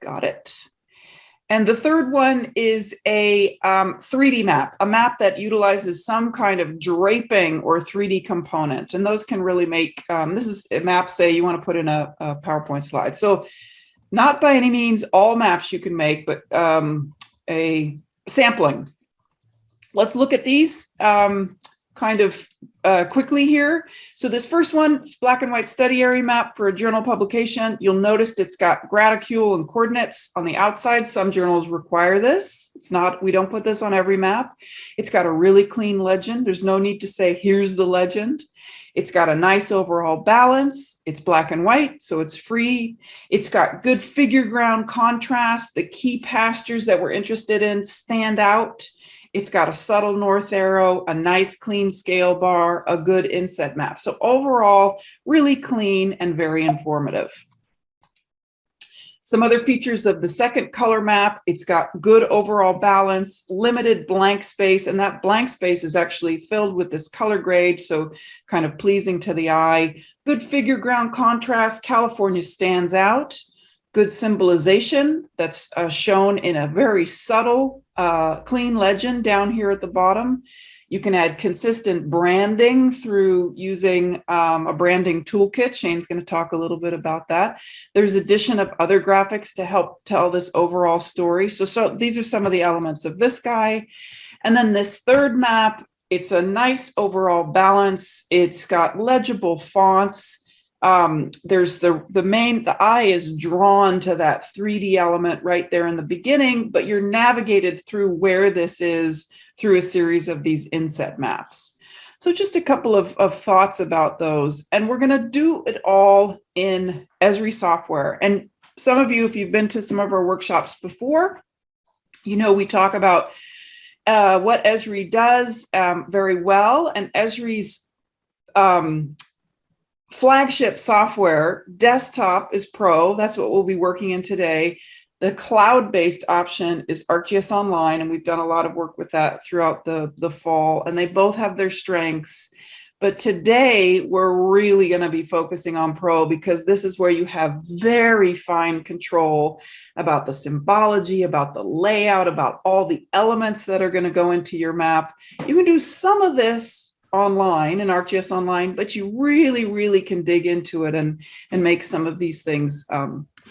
Got it. And the third one is a 3D map, a map that utilizes some kind of draping or 3D component. And those can really make, this is a map, say you want to put in a PowerPoint slide. So not by any means all maps you can make, but a sampling. Let's look at these kind of quickly here. So this first one is black and white study area map for a journal publication. You'll notice it's got graticule and coordinates on the outside. Some journals require this. It's not, we don't put this on every map. It's got a really clean legend. There's no need to say, here's the legend. It's got a nice overall balance. It's black and white, so it's free. It's got good figure ground contrast. The key pastures that we're interested in stand out. It's got a subtle north arrow, a nice clean scale bar, a good inset map. So overall, really clean and very informative. Some other features of the second color map, it's got good overall balance, limited blank space, and that blank space is actually filled with this color grade, so kind of pleasing to the eye. Good figure ground contrast, California stands out. Good symbolization that's shown in a very subtle, clean legend down here at the bottom. You can add consistent branding through using a branding toolkit. Shane's going to talk a little bit about that. There's addition of other graphics to help tell this overall story. So these are some of the elements of this guy. And then this third map, it's a nice overall balance. It's got legible fonts. There's the eye is drawn to that 3D element right there in the beginning, but you're navigated through where this is through a series of these inset maps. So just a couple of thoughts about those. And we're going to do it all in Esri software. And some of you, if you've been to some of our workshops before, you know we talk about what Esri does very well. And Esri's flagship software, desktop, is Pro. That's what we'll be working in today. The cloud-based option is ArcGIS Online, and we've done a lot of work with that throughout the fall, and they both have their strengths. But today, we're really going to be focusing on Pro because this is where you have very fine control about the symbology, about the layout, about all the elements that are going to go into your map. You can do some of this online in ArcGIS Online, but you really can dig into it and make some of these things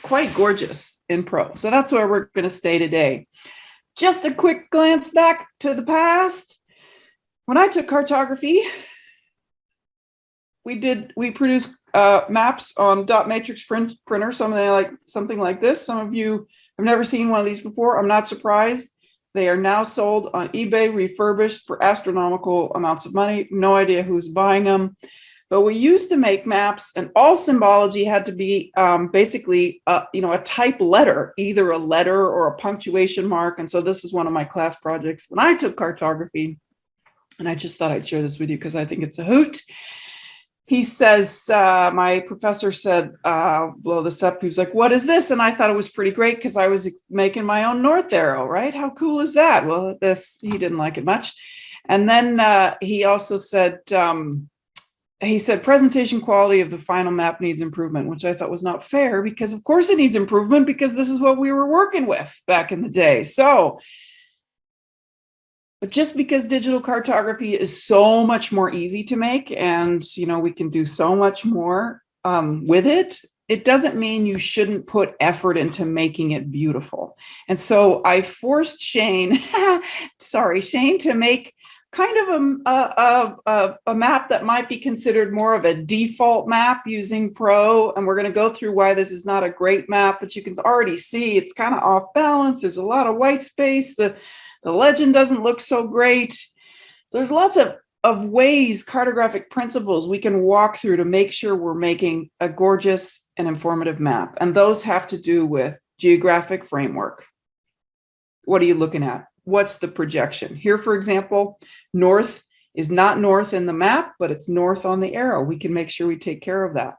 quite gorgeous in Pro. So that's where we're going to stay today. Just a quick glance back to the past. When I took cartography, we produced maps on dot matrix printer, something like this. Some of you have never seen one of these before. I'm not surprised. They are now sold on eBay, refurbished for astronomical amounts of money. No idea who's buying them. But we used to make maps, and all symbology had to be basically, a type letter, either a letter or a punctuation mark. And so this is one of my class projects when I took cartography. And I just thought I'd share this with you because I think it's a hoot. He says, my professor said, blow this up. He was like, what is this? And I thought it was pretty great because I was making my own north arrow, right? How cool is that? Well, he didn't like it much. And then he also said, presentation quality of the final map needs improvement, which I thought was not fair because of course it needs improvement because this is what we were working with back in the day. But just because digital cartography is so much more easy to make and, we can do so much more with it, it doesn't mean you shouldn't put effort into making it beautiful. And so I forced Shane, Shane, to make kind of a map that might be considered more of a default map using Pro. And we're going to go through why this is not a great map, but you can already see it's kind of off balance. There's a lot of white space. The legend doesn't look so great. So there's lots of ways, cartographic principles we can walk through to make sure we're making a gorgeous and informative map. And those have to do with geographic framework. What are you looking at? What's the projection? Here, for example, north is not north in the map, but it's north on the arrow. We can make sure we take care of that.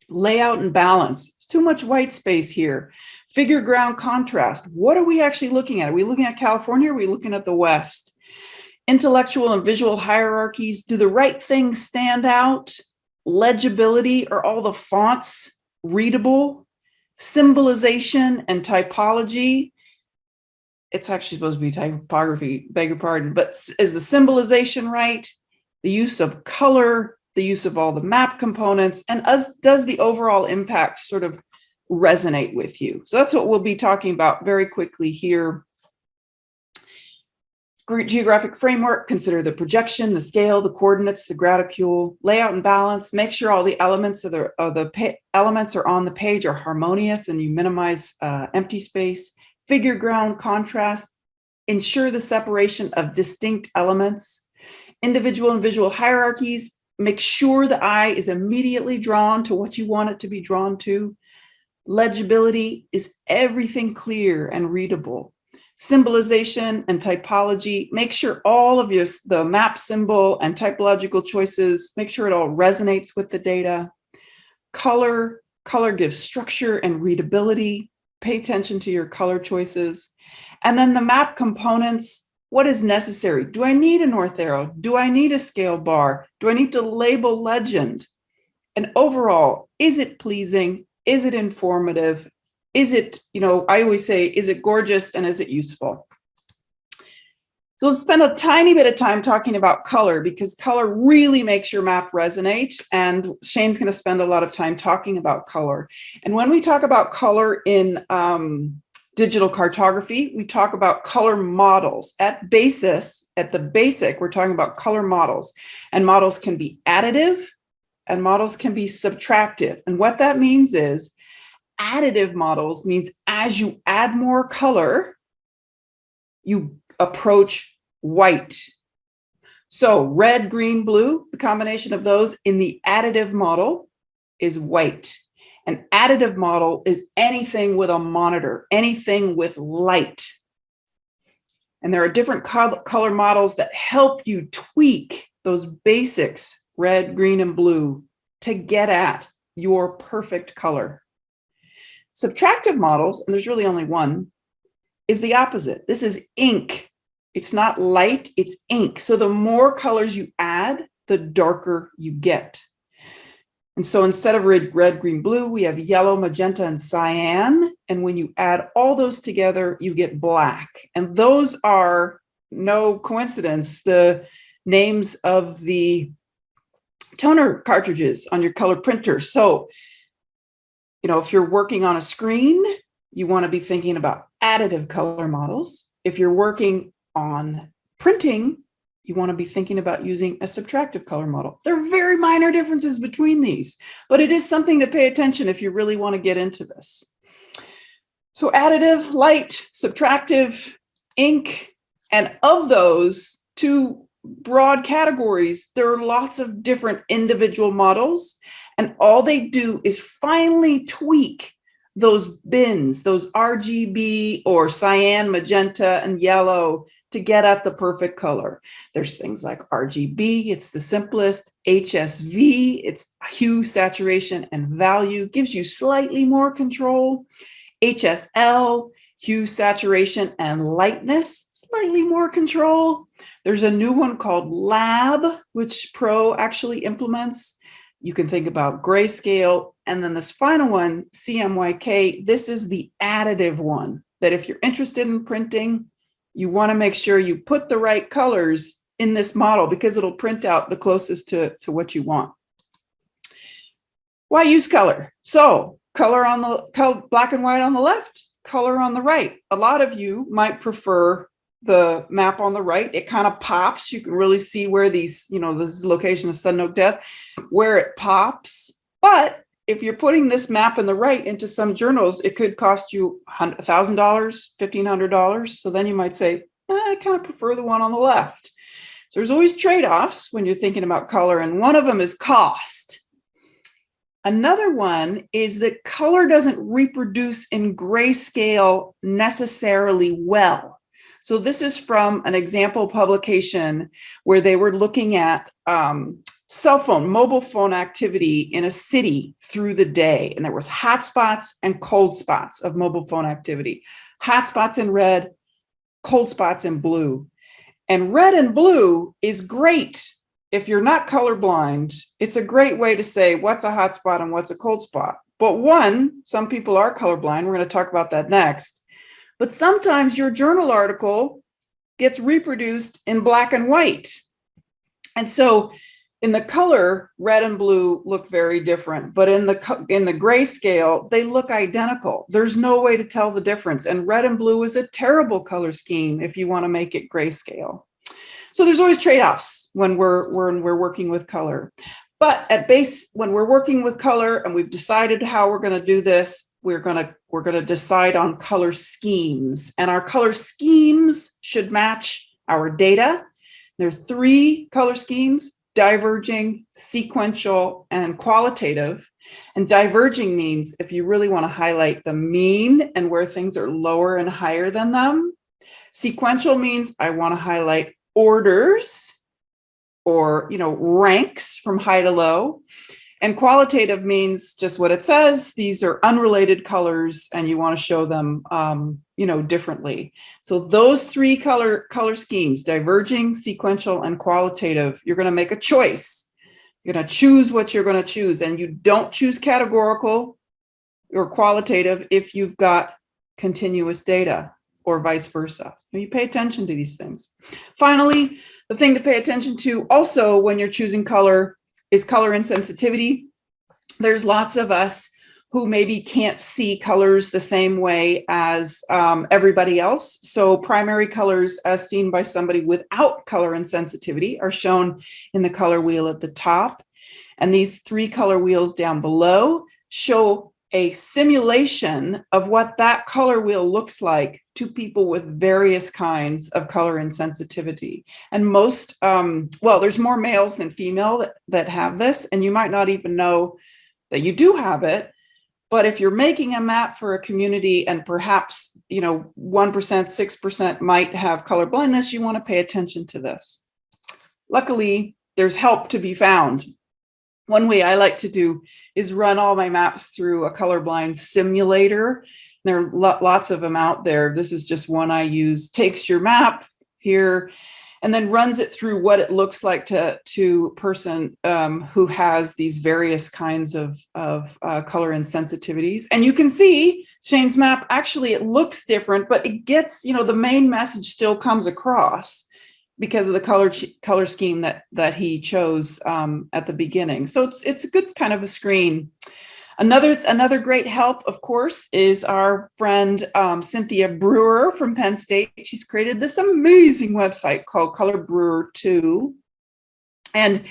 Layout and balance. There's too much white space here. Figure ground contrast. What are we actually looking at? Are we looking at California? Or are we looking at the West? Intellectual and visual hierarchies. Do the right things stand out? Legibility. Are all the fonts readable? Symbolization and typology. It's actually supposed to be typography, beg your pardon, but is the symbolization right? The use of color, the use of all the map components, and does the overall impact sort of resonate with you? So that's what we'll be talking about very quickly here. Geographic framework, consider the projection, the scale, the coordinates, the graticule, layout and balance, make sure all the elements elements are on the page are harmonious and you minimize empty space. Figure ground contrast, ensure the separation of distinct elements. Individual and visual hierarchies, make sure the eye is immediately drawn to what you want it to be drawn to. Legibility, is everything clear and readable? Symbolization and typology, make sure all of the map symbol and typological choices, make sure it all resonates with the data. Color gives structure and readability. Pay attention to your color choices. And then the map components, what is necessary? Do I need a north arrow? Do I need a scale bar? Do I need to label legend? And overall, is it pleasing? Is it informative? Is it, I always say, is it gorgeous and is it useful? So let's spend a tiny bit of time talking about color, because color really makes your map resonate. And Shane's going to spend a lot of time talking about color. And when we talk about color in digital cartography, we talk about color models. At the basic, we're talking about color models. And models can be additive and models can be subtractive. And what that means is additive models means as you add more color, you approach white. So red, green, blue, the combination of those in the additive model is white. An additive model is anything with a monitor, anything with light. And there are different color models that help you tweak those basics, red, green, and blue, to get at your perfect color. Subtractive models, and there's really only one, is the opposite. This is ink. It's not light, it's ink. So the more colors you add, the darker you get. And so instead of red, green, blue, we have yellow, magenta, and cyan. And when you add all those together, you get black. And those are, no coincidence, the names of the toner cartridges on your color printer. So, if you're working on a screen, you want to be thinking about additive color models. If you're working on printing, you want to be thinking about using a subtractive color model. There are very minor differences between these, but it is something to pay attention if you really want to get into this. So additive, light, subtractive, ink, and of those two broad categories, there are lots of different individual models, and all they do is finely tweak those bins, those RGB or cyan, magenta, and yellow to get at the perfect color. There's things like RGB, it's the simplest. HSV, it's hue, saturation, and value, gives you slightly more control. HSL, hue, saturation, and lightness, slightly more control. There's a new one called Lab, which Pro actually implements. You can think about grayscale. And then this final one, CMYK, this is the additive one, that if you're interested in printing, you want to make sure you put the right colors in this model because it'll print out the closest to what you want. Why use color? So color on the black and white on the left, color on the right. A lot of you might prefer the map on the right. It kind of pops. You can really see where these, this is the location of sudden oak death, where it pops. But if you're putting this map in the right into some journals, it could cost you $1,000, $1,500. So then you might say, I kind of prefer the one on the left. So there's always trade-offs when you're thinking about color, and one of them is cost. Another one is that color doesn't reproduce in grayscale necessarily well. So this is from an example publication where they were looking at mobile phone activity in a city through the day. And there was hot spots and cold spots of mobile phone activity. Hot spots in red, cold spots in blue. And red and blue is great. If you're not colorblind, it's a great way to say what's a hot spot and what's a cold spot. But one, some people are colorblind. We're going to talk about that next. But sometimes your journal article gets reproduced in black and white. And so in the color, red and blue look very different, but in the grayscale, they look identical. There's no way to tell the difference. And red and blue is a terrible color scheme if you want to make it grayscale. So there's always trade-offs when we're working with color. But at base, when we're working with color and we've decided how we're going to do this, we're going to decide on color schemes, and our color schemes should match our data. There are 3 color schemes: diverging, sequential, and qualitative. And diverging means if you really want to highlight the mean and where things are lower and higher than them. Sequential means I want to highlight orders or, ranks from high to low. And qualitative means just what it says. These are unrelated colors and you want to show them, differently. So those 3 color schemes, diverging, sequential, and qualitative, you're going to make a choice. You're going to choose what you're going to choose. And you don't choose categorical or qualitative if you've got continuous data or vice versa. You pay attention to these things. Finally, the thing to pay attention to also when you're choosing color is color insensitivity. There's lots of us who maybe can't see colors the same way as everybody else. So primary colors as seen by somebody without color insensitivity are shown in the color wheel at the top. And these 3 color wheels down below show a simulation of what that color wheel looks like to people with various kinds of color insensitivity. And most, there's more males than female that have this, and you might not even know that you do have it. But if you're making a map for a community and perhaps, 1%, 6% might have color blindness, you want to pay attention to this. Luckily, there's help to be found. One way I like to do is run all my maps through a colorblind simulator. There are lots of them out there. This is just one I use. Takes your map here and then runs it through what it looks like to a person who has these various kinds of color insensitivities. And you can see Shane's map, actually it looks different, but it gets, the main message still comes across because of the color scheme that he chose at the beginning. So it's a good kind of a screen. Another great help, of course, is our friend Cynthia Brewer from Penn State. She's created this amazing website called ColorBrewer 2. And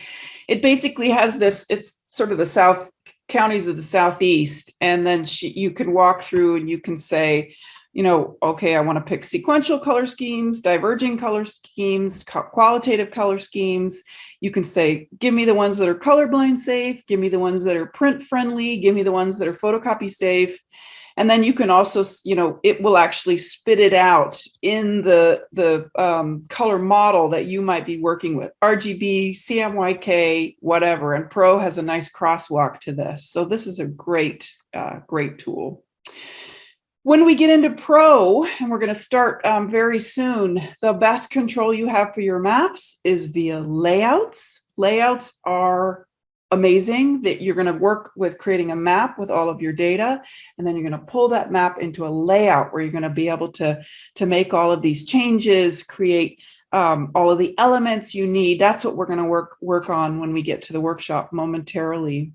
it basically has this, it's sort of the South counties of the Southeast. And then you can walk through and you can say, okay, I want to pick sequential color schemes, diverging color schemes, qualitative color schemes. You can say, give me the ones that are colorblind safe, give me the ones that are print friendly, give me the ones that are photocopy safe. And then you can also, it will actually spit it out in the color model that you might be working with, RGB, CMYK, whatever. And Pro has a nice crosswalk to this. So this is a great tool. When we get into Pro, and we're going to start very soon, the best control you have for your maps is via layouts. Layouts are amazing that you're going to work with creating a map with all of your data, and then you're going to pull that map into a layout where you're going to be able to make all of these changes, create all of the elements you need. That's what we're going to work on when we get to the workshop momentarily.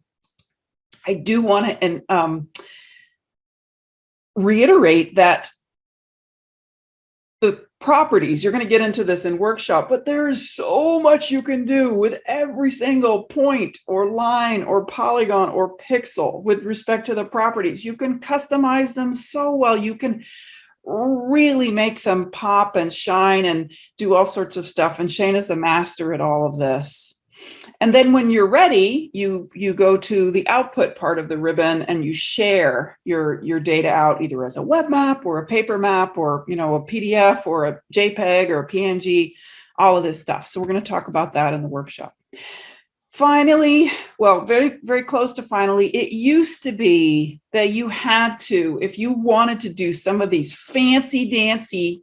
I do want to reiterate that the properties, you're going to get into this in workshop, but there's so much you can do with every single point or line or polygon or pixel with respect to the properties. You can customize them so well. You can really make them pop and shine and do all sorts of stuff. And Shane is a master at all of this. And then when you're ready, you go to the output part of the ribbon and you share your data out either as a web map or a paper map or a PDF or a JPEG or a PNG, all of this stuff. So we're going to talk about that in the workshop. Finally, well, very, very close to finally, it used to be that you had to, if you wanted to do some of these fancy dancy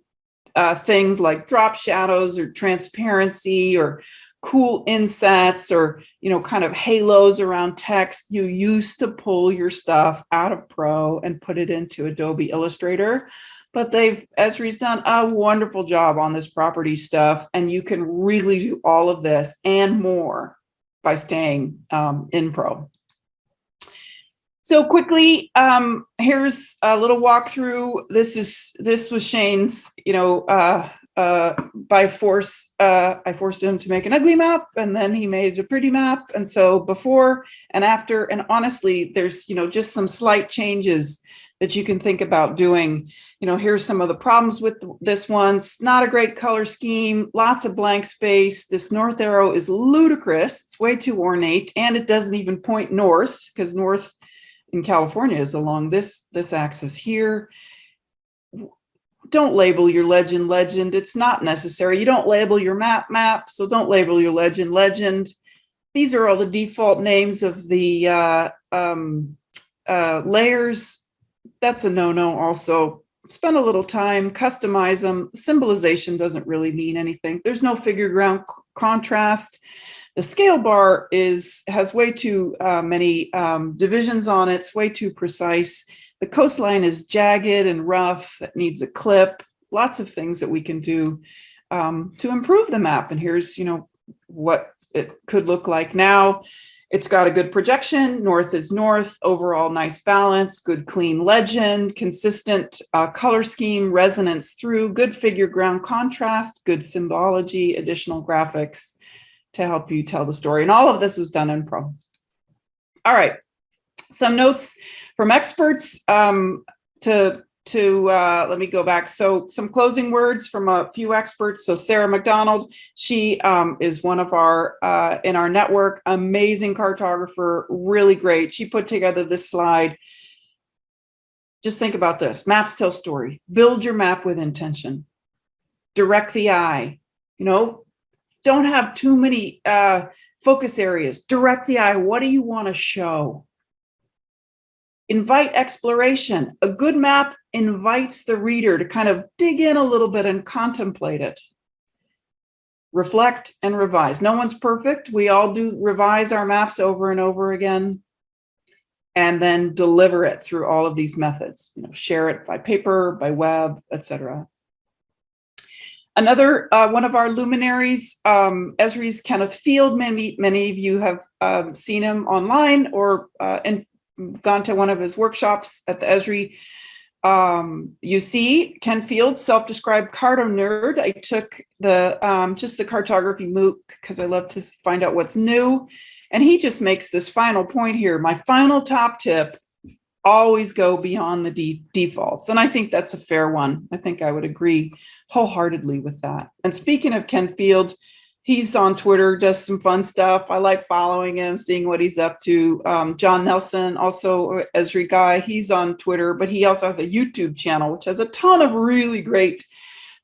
things like drop shadows or transparency or cool insets or, kind of halos around text, you used to pull your stuff out of Pro and put it into Adobe Illustrator. But Esri's done a wonderful job on this property stuff, and you can really do all of this and more by staying in Pro. So quickly, here's a little walkthrough. This was Shane's, by force. I forced him to make an ugly map, and then he made a pretty map. And so before and after, and honestly, there's, just some slight changes that you can think about doing. Here's some of the problems with this one. It's not a great color scheme, lots of blank space. This north arrow is ludicrous. It's way too ornate, and it doesn't even point north, because north in California is along this axis here. Don't label your legend. It's not necessary. You don't label your map, so don't label your legend. These are all the default names of the layers. That's a no-no also. Spend a little time, customize them. Symbolization doesn't really mean anything. There's no figure ground contrast. The scale bar has way too many divisions on it. It's way too precise. The coastline is jagged and rough. It needs a clip. Lots of things that we can do to improve the map. And here's, what it could look like now. It's got a good projection. North is north. Overall, nice balance. Good clean legend. Consistent color scheme. Resonance through. Good figure ground contrast. Good symbology. Additional graphics to help you tell the story. And all of this was done in Pro. All right. Some notes from experts let me go back. So some closing words from a few experts. So Sarah McDonald, she is one of our, in our network, amazing cartographer, really great. She put together this slide. Just think about this. Maps tell story. Build your map with intention. Direct the eye. Don't have too many focus areas. Direct the eye. What do you want to show? Invite exploration. A good map invites the reader to kind of dig in a little bit and contemplate it. Reflect and revise. No one's perfect. We all do revise our maps over and over again, and then deliver it through all of these methods. Share it by paper, by web, etc. Another one of our luminaries, Esri's Kenneth Field. Many of you have seen him online or gone to one of his workshops at the Esri UC. Ken Field, self-described carto nerd. I took the just the cartography MOOC because I love to find out what's new. And he just makes this final point here. My final top tip: always go beyond the defaults. And I think that's a fair one. I think I would agree wholeheartely with that. And speaking of Ken Field, he's on Twitter, does some fun stuff. I like following him, seeing what he's up to. John Nelson, also Esri guy, he's on Twitter, but he also has a YouTube channel, which has a ton of really great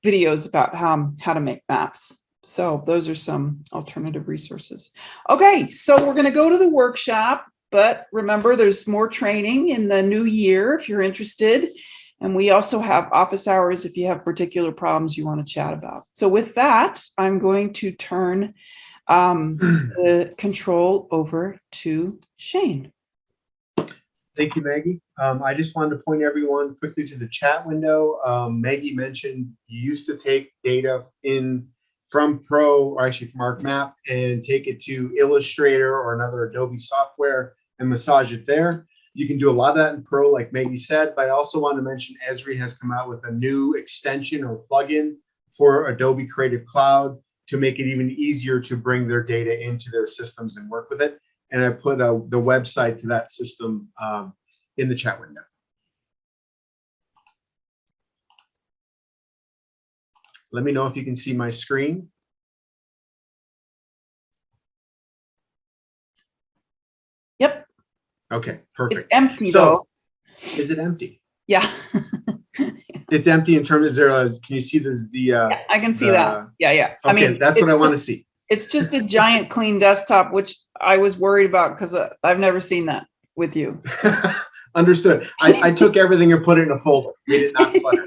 videos about how to make maps. So those are some alternative resources. Okay, so we're going to go to the workshop. But remember, there's more training in the new year if you're interested. And we also have office hours if you have particular problems you want to chat about. So with that, I'm going to turn the control over to Shane. Thank you, Maggie. I just wanted to point everyone quickly to the chat window. Maggie mentioned you used to take data from Pro, or actually from ArcMap, and take it to Illustrator or another Adobe software and massage it there. You can do a lot of that in Pro, like Maggie said, but I also want to mention Esri has come out with a new extension or plugin for Adobe Creative Cloud to make it even easier to bring their data into their systems and work with it. And I put the website to that system in the chat window. Let me know if you can see my screen. Yep. Okay, perfect. It's empty though. Is it empty? Yeah. It's empty in terms of can you see this? Yeah, I can see that. Yeah. Okay, I mean, that's what I want to see. It's just a giant clean desktop, which I was worried about because I've never seen that with you. So. Understood. I took everything and put it in a folder. Made it not clutter.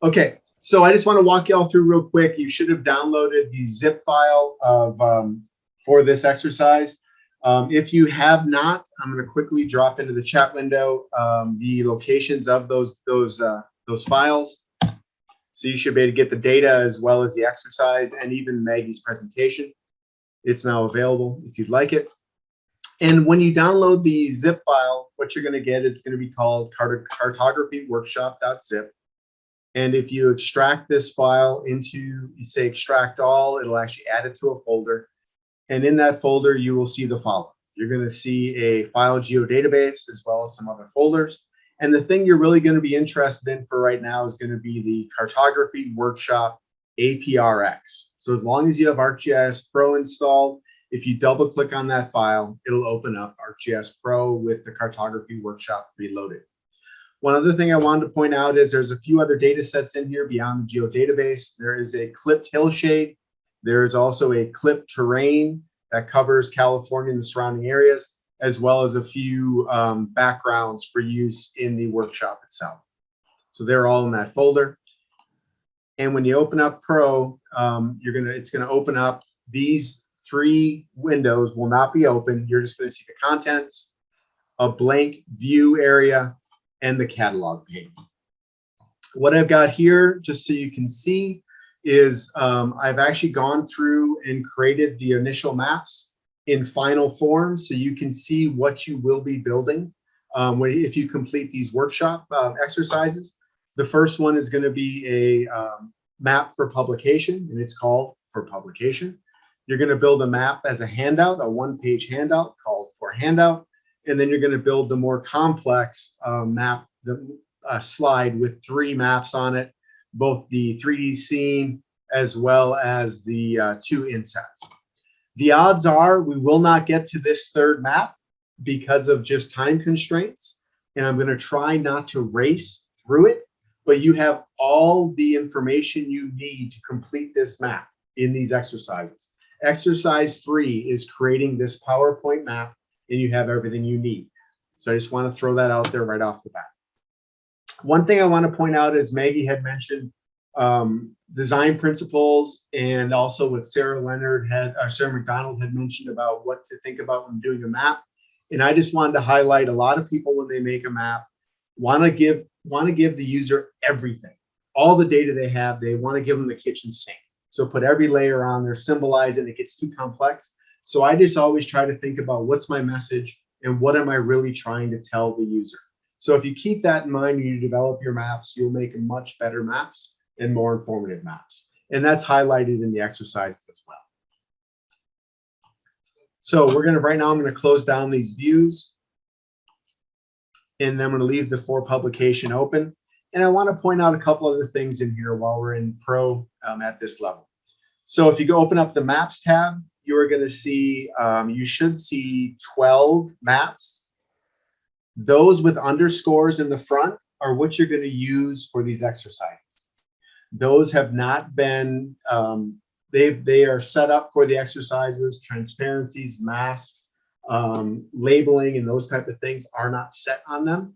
Okay. So I just want to walk you all through real quick. You should have downloaded the zip file of for this exercise. If you have not, I'm going to quickly drop into the chat window the locations of those files. So you should be able to get the data as well as the exercise and even Maggie's presentation. It's now available if you'd like it. And when you download the zip file, what you're going to get, it's going to be called Cartography Workshop.zip. And if you extract this file into, you say extract all, it'll actually add it to a folder. And in that folder, you will see the following. You're going to see a file geodatabase as well as some other folders. And the thing you're really going to be interested in for right now is going to be the Cartography Workshop APRX. So as long as you have ArcGIS Pro installed, if you double click on that file, it'll open up ArcGIS Pro with the Cartography Workshop preloaded. One other thing I wanted to point out is there's a few other data sets in here beyond the geodatabase. There is a clipped hillshade. There is also a clipped terrain that covers California and the surrounding areas, as well as a few backgrounds for use in the workshop itself. So they're all in that folder. And when you open up Pro, it's gonna open up these 3 windows will not be open. You're just gonna see the contents, a blank view area, and the catalog page. What I've got here, just so you can see, is I've actually gone through and created the initial maps in final form so you can see what you will be building if you complete these workshop exercises. The first one is going to be a map for publication, and it's called For Publication. You're going to build a map as a handout, a one-page handout called For Handout, and then you're going to build the more complex map, slide with 3 maps on it, both the 3D scene as well as the 2 insets. The odds are we will not get to this 3rd map because of just time constraints, and I'm going to try not to race through it, but you have all the information you need to complete this map in these exercises. Exercise 3 is creating this PowerPoint map, and you have everything you need. So I just want to throw that out there right off the bat. One thing I want to point out is Maggie had mentioned design principles, and also what Sarah McDonald had mentioned about what to think about when doing a map. And I just wanted to highlight a lot of people when they make a map want to give the user everything, all the data they have. They want to give them the kitchen sink. So put every layer on there, symbolize it. It gets too complex. So I just always try to think about what's my message and what am I really trying to tell the user. So if you keep that in mind when you develop your maps, you'll make much better maps and more informative maps. And that's highlighted in the exercises as well. So right now I'm going to close down these views, and then I'm going to leave the For Publication open. And I want to point out a couple other things in here while we're in Pro at this level. So if you go open up the Maps tab, you are going to see, you should see 12 maps. Those with underscores in the front are what you're going to use for these exercises. Those have not been, they are set up for the exercises. Transparencies, masks, labeling, and those type of things are not set on them.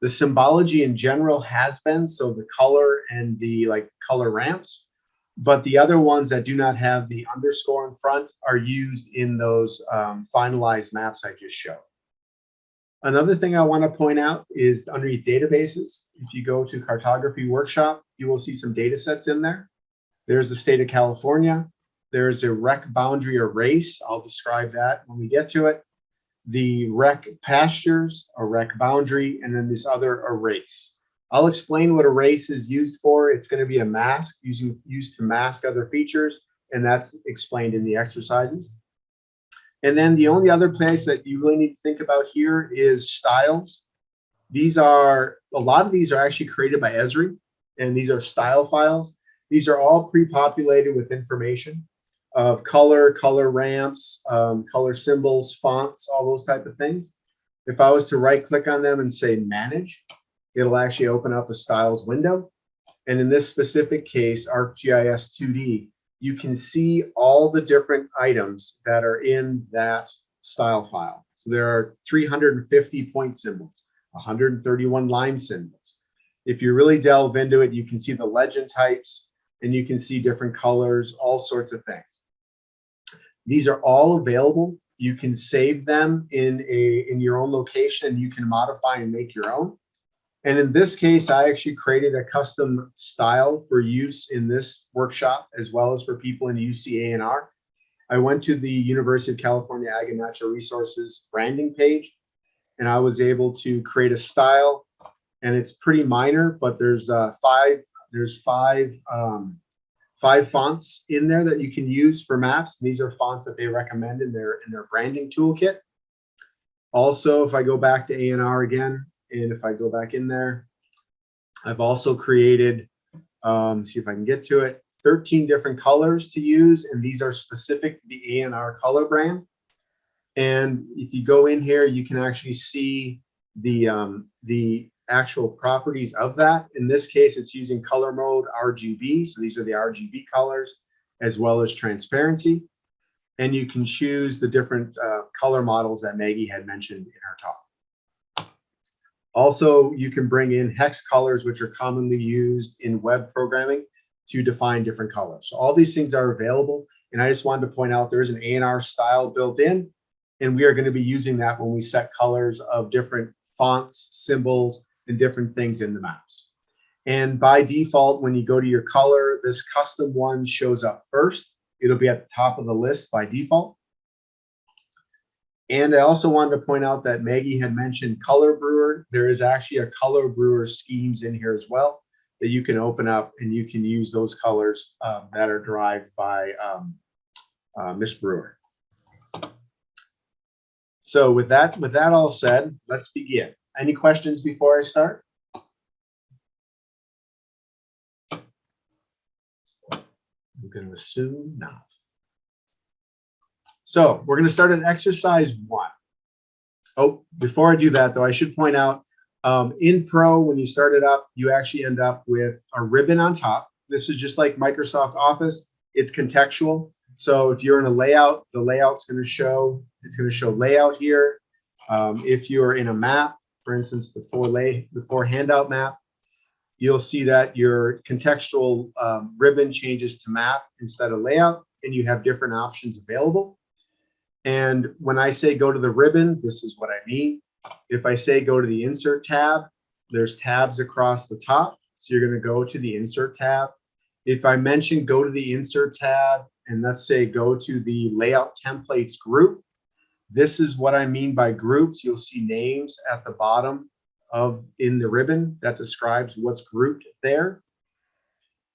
The symbology in general has been, so the color and the color ramps, but the other ones that do not have the underscore in front are used in those finalized maps I just showed. Another thing I want to point out is underneath databases. If you go to Cartography Workshop, you will see some data sets in there. There's the state of California. There's a rec boundary or race. I'll describe that when we get to it. The rec pastures, a rec boundary, and then this other, a race. I'll explain what a race is used for. It's going to be a mask used to mask other features, and that's explained in the exercises. And then the only other place that you really need to think about here is styles. A lot of these are actually created by Esri, and these are style files. These are all pre-populated with information of color ramps, color symbols, fonts, all those type of things. If I was to right click on them and say manage, it'll actually open up a styles window. And in this specific case, ArcGIS 2D, you can see all the different items that are in that style file. So there are 350 point symbols, 131 line symbols. If you really delve into it, you can see the legend types, and you can see different colors, all sorts of things. These are all available. You can save them in your own location. You can modify and make your own. And in this case, I actually created a custom style for use in this workshop, as well as for people in UCANR. I went to the University of California Ag and Natural Resources branding page, and I was able to create a style, and it's pretty minor, but there's five fonts in there that you can use for maps. These are fonts that they recommend in their branding toolkit. Also, if I go back to ANR again, and if I go back in there, I've also created, see if I can get to it, 13 different colors to use, and these are specific to the ANR color brand. And if you go in here, you can actually see the actual properties of that. In this case, it's using color mode RGB. So these are the RGB colors, as well as transparency. And you can choose the different color models that Maggie had mentioned in her talk. Also, you can bring in hex colors, which are commonly used in web programming to define different colors. So all these things are available. And I just wanted to point out there is an ANR style built in, and we are going to be using that when we set colors of different fonts, symbols, and different things in the maps. And by default, when you go to your color, this custom one shows up first. It'll be at the top of the list by default. And I also wanted to point out that Maggie had mentioned ColorBrewer. There is actually a ColorBrewer schemes in here as well that you can open up, and you can use those colors that are derived by Miss Brewer. So with that all said, let's begin. Any questions before I start? I'm going to assume not. So we're going to start at exercise 1. Oh, before I do that, though, I should point out in Pro, when you start it up, you actually end up with a ribbon on top. This is just like Microsoft Office. It's contextual. So if you're in a layout, the layout's going to show, it's going to show layout here. If you're in a map, for instance, the four handout map, you'll see that your contextual ribbon changes to map instead of layout, and you have different options available. And when I say go to the ribbon, this is what I mean. If I say go to the insert tab, there's tabs across the top. So you're going to go to the insert tab. If I mention go to the insert tab, and let's say go to the layout templates group, this is what I mean by groups. You'll see names at the bottom in the ribbon that describes what's grouped there.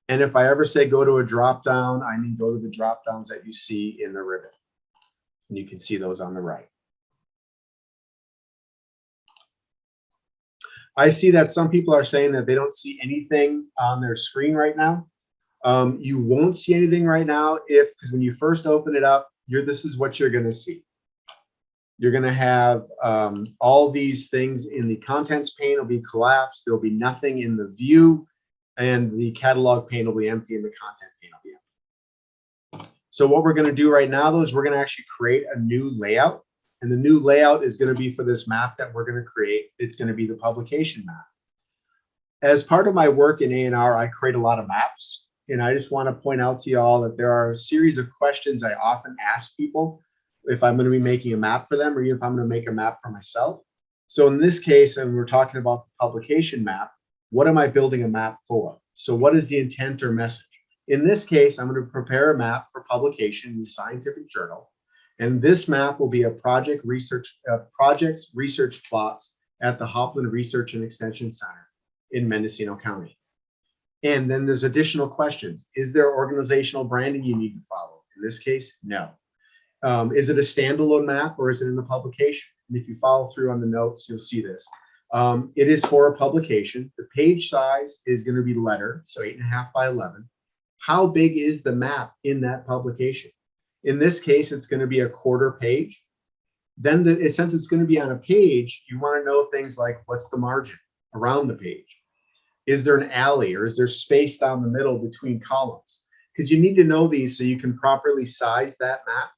And if I ever say go to a drop down, I mean go to the drop downs that you see in the ribbon. And you can see those on the right. I see that some people are saying that they don't see anything on their screen right now. You won't see anything right now because when you first open it up, this is what you're going to see. You're going to have all these things in the contents pane will be collapsed. There'll be nothing in the view, and the catalog pane will be empty, and the content pane will be empty. So what we're going to do right now, though, is we're going to actually create a new layout. And the new layout is going to be for this map that we're going to create. It's going to be the publication map. As part of my work in ANR, I create a lot of maps. And I just want to point out to you all that there are a series of questions I often ask people if I'm going to be making a map for them, or even if I'm going to make a map for myself. So in this case, and we're talking about the publication map, what am I building a map for? So what is the intent or message? In this case, I'm going to prepare a map for publication in the scientific journal. And this map will be a project's research plots at the Hopland Research and Extension Center in Mendocino County. And then there's additional questions. Is there organizational branding you need to follow? In this case, no. Is it a standalone map, or is it in the publication? And if you follow through on the notes, you'll see this. It is for a publication. The page size is going to be letter, so 8.5 by 11. How big is the map in that publication? In this case, it's going to be a 1/4 page. Then since it's going to be on a page, you want to know things like what's the margin around the page? Is there an alley, or is there space down the middle between columns? Because you need to know these so you can properly size that map.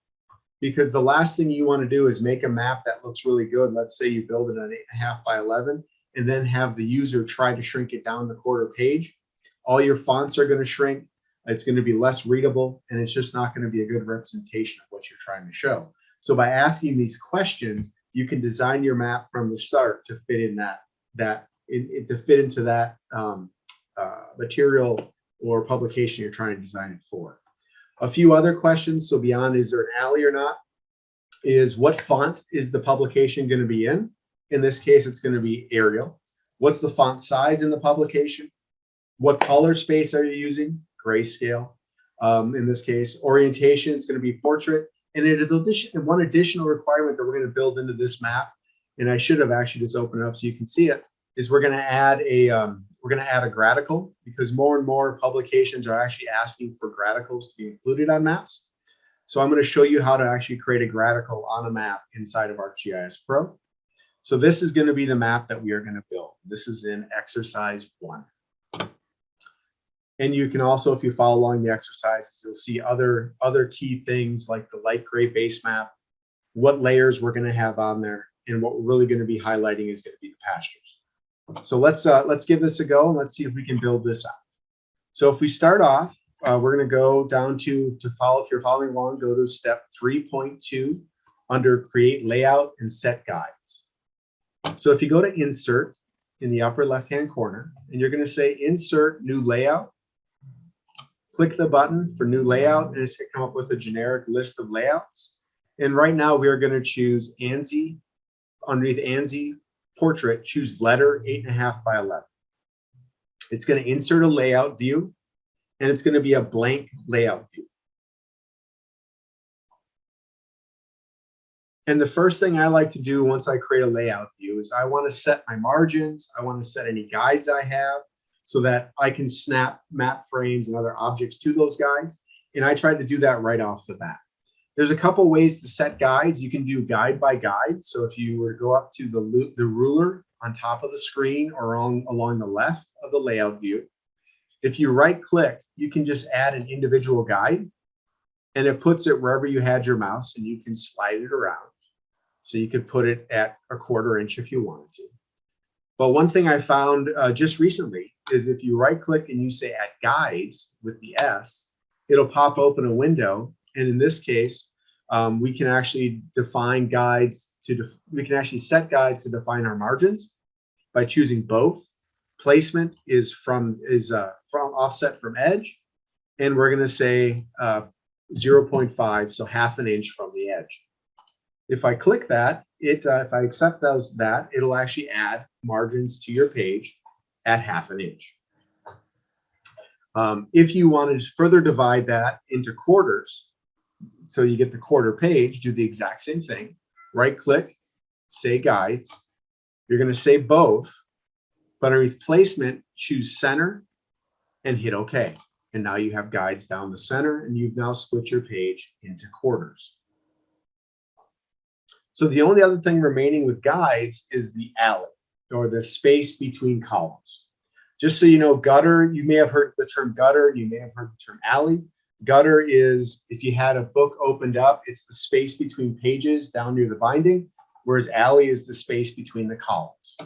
Because the last thing you want to do is make a map that looks really good. Let's say you build it on 8.5 by 11, and then have the user try to shrink it down the 1/4 page. All your fonts are going to shrink. It's going to be less readable, and it's just not going to be a good representation of what you're trying to show. So by asking these questions, you can design your map from the start to fit in to fit into that material or publication you're trying to design it for. A few other questions. So beyond is there an alley or not, is what font is the publication going to be in? In this case, it's going to be Arial. What's the font size in the publication? What color space are you using? Grayscale. In this case, orientation is going to be portrait. And in addition, one additional requirement that we're going to build into this map, and I should have actually just opened it up so you can see it, is we're going to add a gradical, because more and more publications are actually asking for gradicals to be included on maps. So I'm going to show you how to actually create a gradical on a map inside of ArcGIS Pro. So this is going to be the map that we are going to build. This is in exercise 1. And you can also, if you follow along the exercises, you'll see other key things like the light gray base map, what layers we're going to have on there, and what we're really going to be highlighting is going to be the pastures. So let's give this a go, and let's see if we can build this out. So if we start off, we're going to go down to follow. If you're following along, go to step 3.2 under Create Layout and Set Guides. So if you go to Insert in the upper left-hand corner, and you're going to say Insert New Layout, click the button for New Layout, and it's going to come up with a generic list of layouts. And right now we are going to choose ANSI. Underneath ANSI Portrait, choose letter 8.5 by 11. It's going to insert a layout view, and it's going to be a blank layout view. And the first thing I like to do once I create a layout view is I want to set my margins. I want to set any guides I have so that I can snap map frames and other objects to those guides. And I try to do that right off the bat. There's a couple ways to set guides. You can do guide by guide. So if you were to go up to the ruler on top of the screen or along the left of the layout view, if you right click, you can just add an individual guide, and it puts it wherever you had your mouse, and you can slide it around. So you could put it at 1/4 inch if you wanted to. But one thing I found just recently is if you right click and you say add guides with the S, it'll pop open a window. And in this case, we can actually define guides we can actually set guides to define our margins by choosing both. Placement is from offset from edge, and we're going to say 0.5, so 1/2 inch from the edge. If I click that, if I accept that, it'll actually add margins to your page at 1/2 inch. If you want to further divide that into quarters, so you get the quarter page, do the exact same thing. Right click, say guides. You're going to say both, but underneath placement, choose center and hit OK. And now you have guides down the center, and you've now split your page into quarters. So the only other thing remaining with guides is the alley, or the space between columns. Just so you know, gutter, you may have heard the term gutter, you may have heard the term alley. Gutter is, if you had a book opened up, it's the space between pages down near the binding, whereas alley is the space between the columns.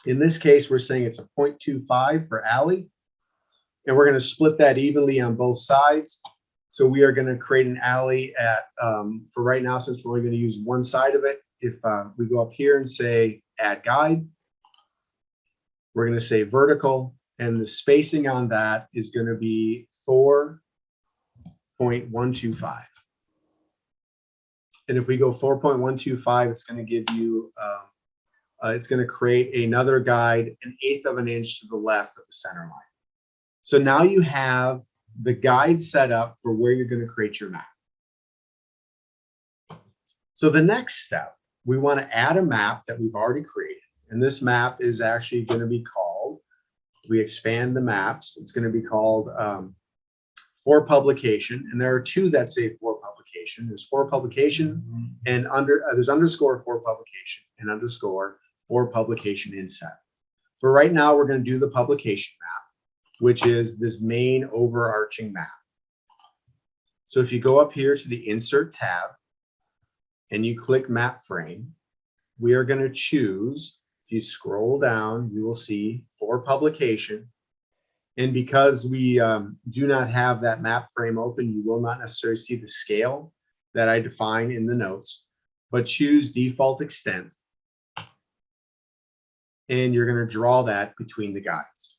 In this case, we're saying it's a 0.25 for alley, and we're going to split that evenly on both sides. So we are going to create an alley at, for right now, since we're only going to use one side of it, if we go up here and say add guide, we're going to say vertical, and the spacing on that is going to be 4.125. And if we go 4.125, it's going to give you, it's going to create another guide 1/8 of an inch to the left of the center line. So now you have the guide set up for where you're going to create your map. So the next step, we want to add a map that we've already created. And this map is actually going to be called, we expand the maps, it's going to be called for publication. And there are two that say for publication. There's for publication and there's underscore for publication and underscore for publication inset. For right now, we're going to do the publication map, which is this main overarching map. So if you go up here to the Insert tab and you click Map Frame, we are going to choose, if you scroll down, you will see for publication. And because we do not have that map frame open, you will not necessarily see the scale that I define in the notes, but choose default extent. And you're going to draw that between the guides.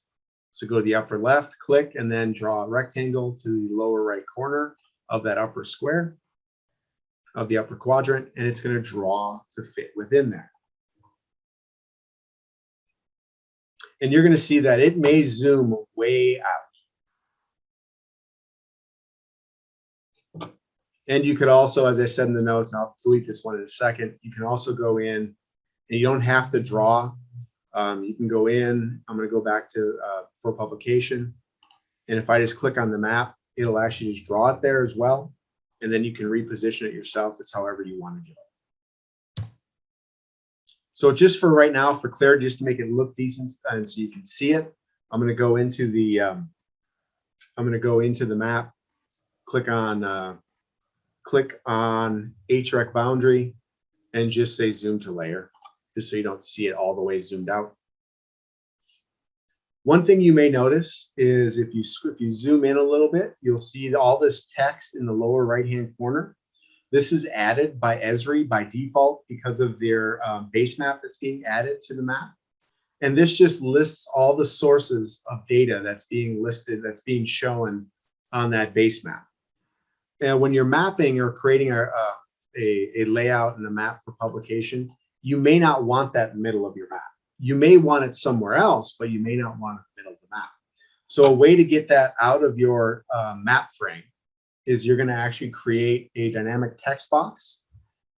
So go to the upper left, click, and then draw a rectangle to the lower right corner of that upper square, of the upper quadrant, and it's going to draw to fit within there. And you're going to see that it may zoom way out. And you could also, as I said in the notes, I'll delete this one in a second, you can also go in, and you don't have to draw. You can go in, I'm going to go back to for publication. And if I just click on the map, it'll actually just draw it there as well. And then you can reposition it yourself. It's however you want to do it. So just for right now, for clarity, just to make it look decent and so you can see it, I'm going to go into the map, click on HREC boundary, and just say zoom to layer, just so you don't see it all the way zoomed out. One thing you may notice is if you zoom in a little bit, you'll see all this text in the lower right-hand corner. This is added by Esri by default because of their base map that's being added to the map. And this just lists all the sources of data that's being listed, that's being shown on that base map. And when you're mapping or creating a layout and a map for publication, you may not want that middle of your map. You may want it somewhere else, but you may not want it in the middle of the map. So a way to get that out of your map frame is you're going to actually create a dynamic text box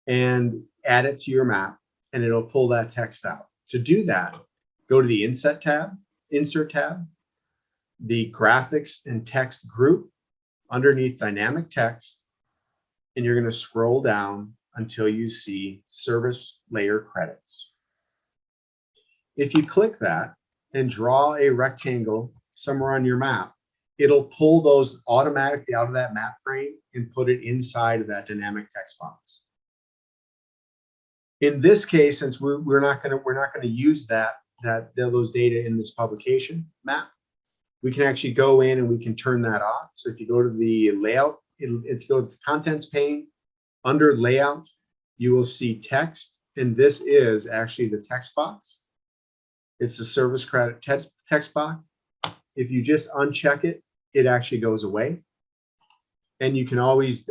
and add it to your map, and it'll pull that text out. To do that, go to the Insert tab, the Graphics and Text group, underneath Dynamic Text, and you're going to scroll down until you see Service Layer Credits. If you click that and draw a rectangle somewhere on your map, it'll pull those automatically out of that map frame and put it inside of that dynamic text box. In this case, since we're not going to use those data in this publication map, we can actually go in and we can turn that off. So if you go to the layout, if you go to the contents pane, under layout, you will see text, and this is actually the text box. It's the service credit text box. If you just uncheck it, it actually goes away. And you can always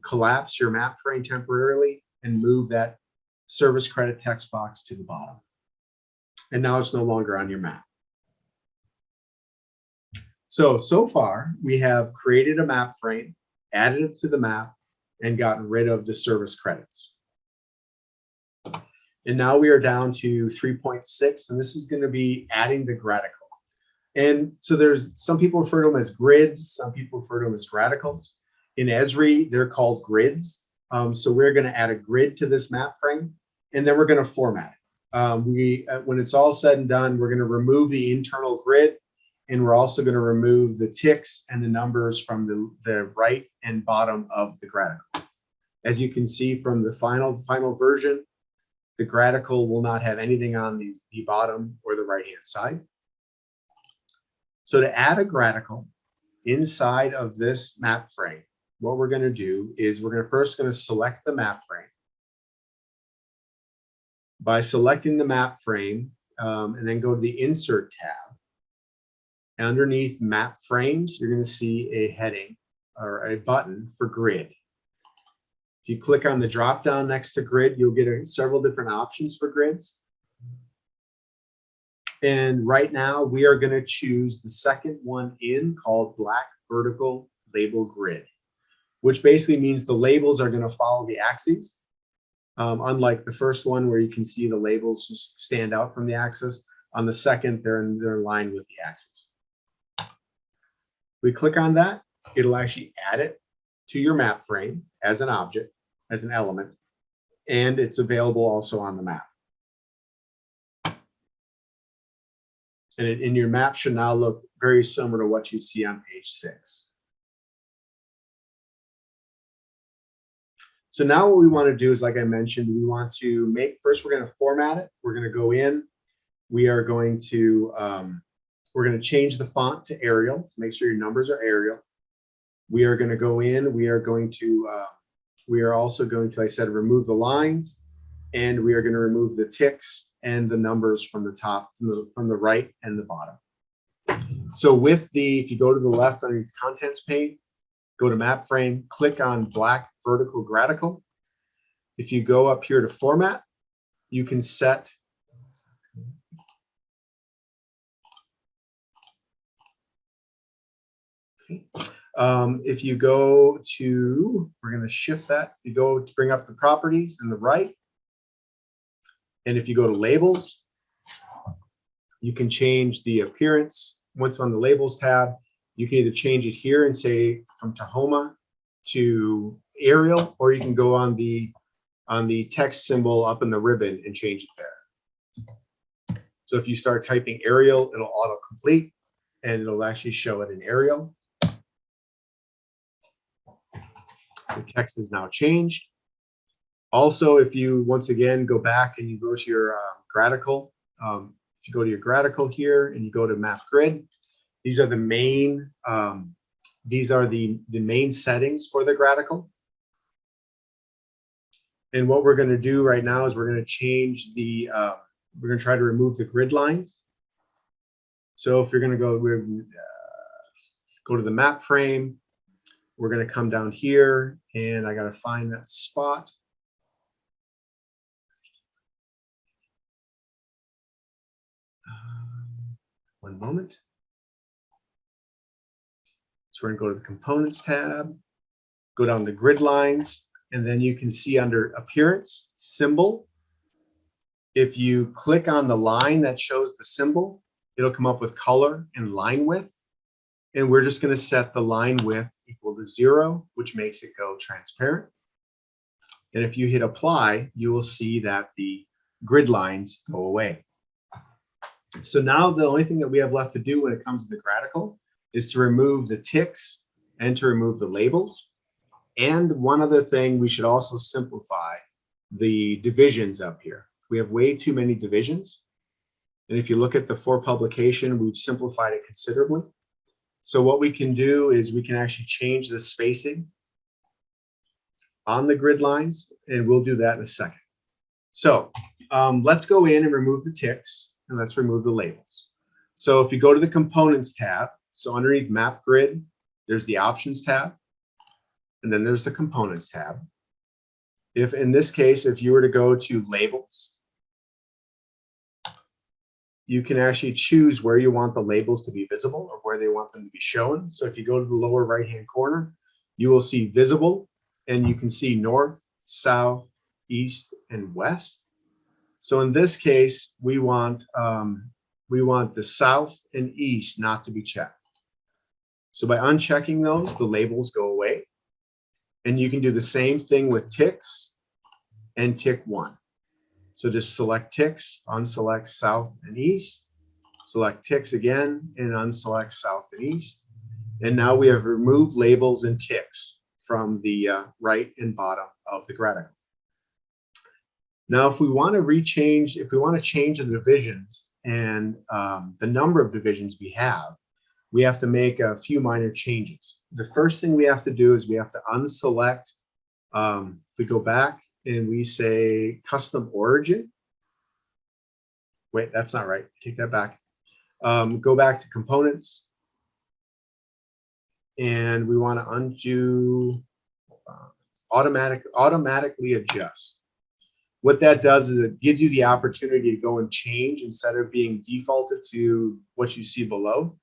collapse your map frame temporarily and move that service credit text box to the bottom. And now it's no longer on your map. So far, we have created a map frame, added it to the map, and gotten rid of the service credits. And now we are down to 3.6, and this is going to be adding the gradical. And so there's some people refer to them as grids, some people refer to them as radicals. In Esri, they're called grids. So we're going to add a grid to this map frame, and then we're going to format it. When it's all said and done, we're going to remove the internal grid, and we're also going to remove the ticks and the numbers from the right and bottom of the gradical. As you can see from the final version, the gradical will not have anything on the bottom or the right-hand side. So to add a gradical inside of this map frame, what we're going to do is we're first going to select the map frame. By selecting the map frame, and then go to the Insert tab. Underneath Map Frames, you're going to see a heading or a button for Grid. If you click on the drop down next to Grid, you'll get several different options for grids. And right now, we are going to choose the second one in, called Black Vertical Label Grid, which basically means the labels are going to follow the axes. Unlike the first one where you can see the labels just stand out from the axis, on the second, they're in line with the axis. If we click on that, it'll actually add it to your map frame as an object, as an element, and it's available also on the map. And in your map should now look very similar to what you see on page 6. So now what we want to do is, like I mentioned, we want to first we're going to format it. We're going to go in. We are going to We're going to change the font to Arial to make sure your numbers are Arial. We are going to go in, we are also going to, like I said, remove the lines, and we are going to remove the ticks and the numbers from the top, from the right and the bottom. So with if you go to the left underneath contents pane, go to map frame, click on black vertical gradical. If you go up here to format, you can set if you go to, we're going to shift that. If you go to bring up the properties in the right, and if you go to labels, you can change the appearance. Once on the labels tab, you can either change it here and say from Tahoma to Arial, or you can go on the text symbol up in the ribbon and change it there. So if you start typing Arial, it'll auto-complete and it'll actually show it in Arial. The text is now changed. Also, if you once again go back and you go to your gradical, if you go to your gradical here and you go to map grid, these are the main main settings for the gradical. And what we're going to do right now is we're going to change the we're going to try to remove the grid lines. So if you're going to go to the map frame, we're going to come down here, and I got to find that spot. One moment. So we're going to go to the components tab, go down to grid lines, and then you can see under appearance symbol. If you click on the line that shows the symbol, it'll come up with color and line width. And we're just going to set the line width equal to 0, which makes it go transparent. And if you hit apply, you will see that the grid lines go away. So now the only thing that we have left to do when it comes to the gradical is to remove the ticks and to remove the labels. And one other thing, we should also simplify the divisions up here. We have way too many divisions. And if you look at the for publication, we've simplified it considerably. So what we can do is we can actually change the spacing on the grid lines, and we'll do that in a second. So let's go in and remove the ticks, and let's remove the labels. So if you go to the components tab, so underneath map grid, there's the options tab, and then there's the components tab. If in this case, if you were to go to labels, you can actually choose where you want the labels to be visible or where they want them to be shown. So if you go to the lower right-hand corner, you will see visible, and you can see north, south, east, and west. So in this case, we want the south and east not to be checked. So by unchecking those, the labels go away. And you can do the same thing with ticks and tick 1. So just select ticks, unselect south and east, select ticks again, and unselect south and east. And now we have removed labels and ticks from the right and bottom of the gradical. Now, if we want to change the divisions and the number of divisions we have to make a few minor changes. The first thing we have to do is we have to unselect, if we go back and we say custom origin, wait, that's not right, take that back. Go back to components, and we want to undo automatically adjust. What that does is it gives you the opportunity to go and change instead of being defaulted to what you see below.